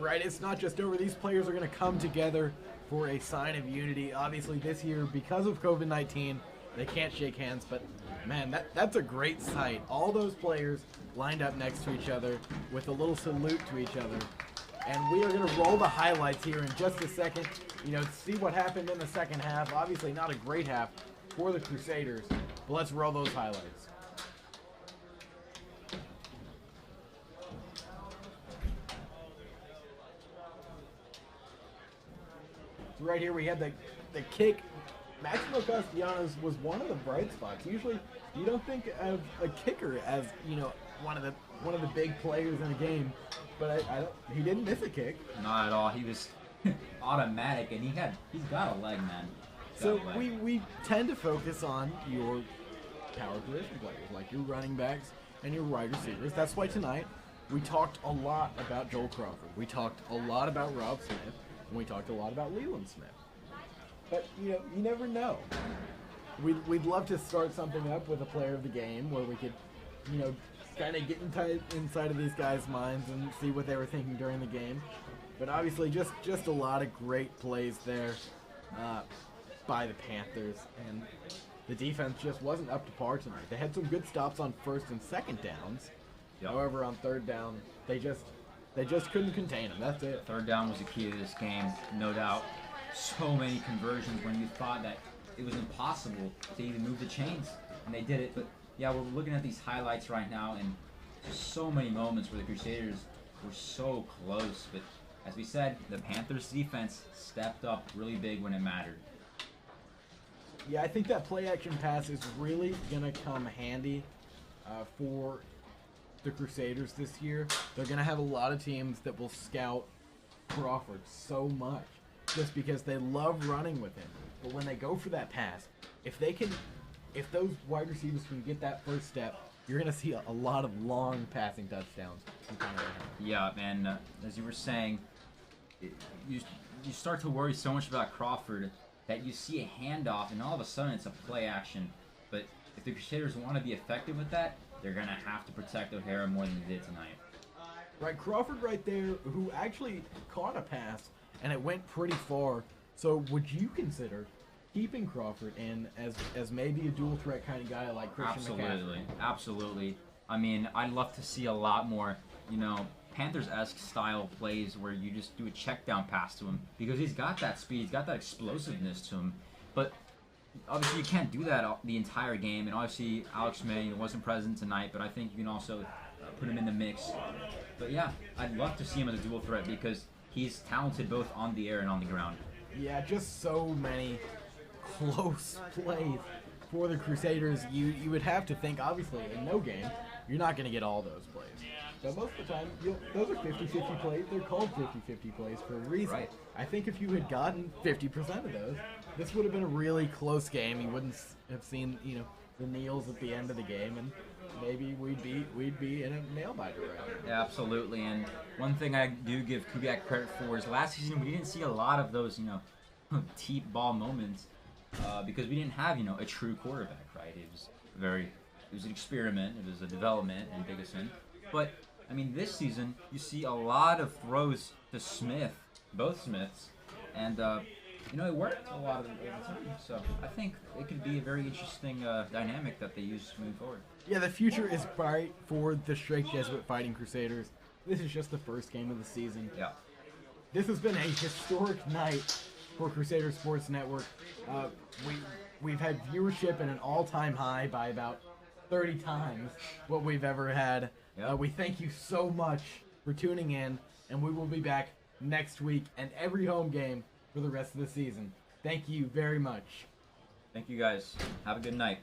Right, it's not just over. These players are going to come together for a sign of unity. Obviously, this year, because of COVID-19, they can't shake hands, but man, that's a great sight. All those players lined up next to each other with a little salute to each other. And we are going to roll the highlights here in just a second, you know, to see what happened in the second half. Obviously, not a great half for the Crusaders, but let's roll those highlights. So right here we had the kick. Maximo Castellanos was one of the bright spots. Usually you don't think of a kicker as, you know, one of the big players in a game, but he didn't miss a kick. Not at all. He was automatic, and he's got a leg, man. So we tend to focus on your power position players, like your running backs and your wide receivers. That's why tonight we talked a lot about Joel Crawford. We talked a lot about Rob Smith, and we talked a lot about Leland Smith. But, you know, you never know. We'd love to start something up with a player of the game where we could, you know, kind of get inside of these guys' minds and see what they were thinking during the game. But obviously, just a lot of great plays there by the Panthers, and the defense just wasn't up to par tonight. They had some good stops on first and second downs. Yep. However, on third down, they just couldn't contain them. That's it. Third down was the key to this game, no doubt. So many conversions when you thought that it was impossible to even move the chains, and they did it. But yeah, we're looking at these highlights right now, and just so many moments where the Crusaders were so close. But as we said, the Panthers' defense stepped up really big when it mattered. Yeah, I think that play-action pass is really going to come handy for the Crusaders this year. They're going to have a lot of teams that will scout Crawford so much just because they love running with him. But when they go for that pass, if those wide receivers can get that first step, you're going to see a lot of long passing touchdowns. Yeah, and as you were saying, you start to worry so much about Crawford that you see a handoff and all of a sudden it's a play action. But if the Crusaders want to be effective with that, they're going to have to protect O'Hara more than they did tonight. Right, Crawford right there, who actually caught a pass and it went pretty far. So would you consider keeping Crawford in as maybe a dual threat kind of guy like Christian McCaffrey? Absolutely. I mean, I'd love to see a lot more, Panthers-esque style plays where you just do a check down pass to him because he's got that speed, he's got that explosiveness to him. But obviously you can't do that the entire game, and obviously Alex May wasn't present tonight, but I think you can also put him in the mix. But yeah, I'd love to see him as a dual threat because he's talented both on the air and on the ground. Yeah, just so many close plays for the Crusaders. You would have to think, obviously, in no game, you're not going to get all those plays. But most of the time, those are 50-50 plays. They're called 50-50 plays for a reason. Right. I think if you had gotten 50% of those, this would have been a really close game. You wouldn't have seen, the kneels at the end of the game, and maybe we'd be in a nail-biter round. Yeah, absolutely. And one thing I do give Kubiak credit for is last season we didn't see a lot of those, deep ball moments because we didn't have, a true quarterback, right? It was an experiment. It was a development in Biggison. But I mean, this season you see a lot of throws to Smith, both Smiths, and it worked a lot of the time. So I think it could be a very interesting dynamic that they use moving forward. Yeah, the future is bright for the Strake Jesuit Fighting Crusaders. This is just the first game of the season. Yeah. This has been a historic night for Crusader Sports Network. We've had viewership at an all-time high by about 30 times what we've ever had. Yep. We thank you so much for tuning in, and we will be back next week and every home game for the rest of the season. Thank you very much. Thank you guys. Have a good night.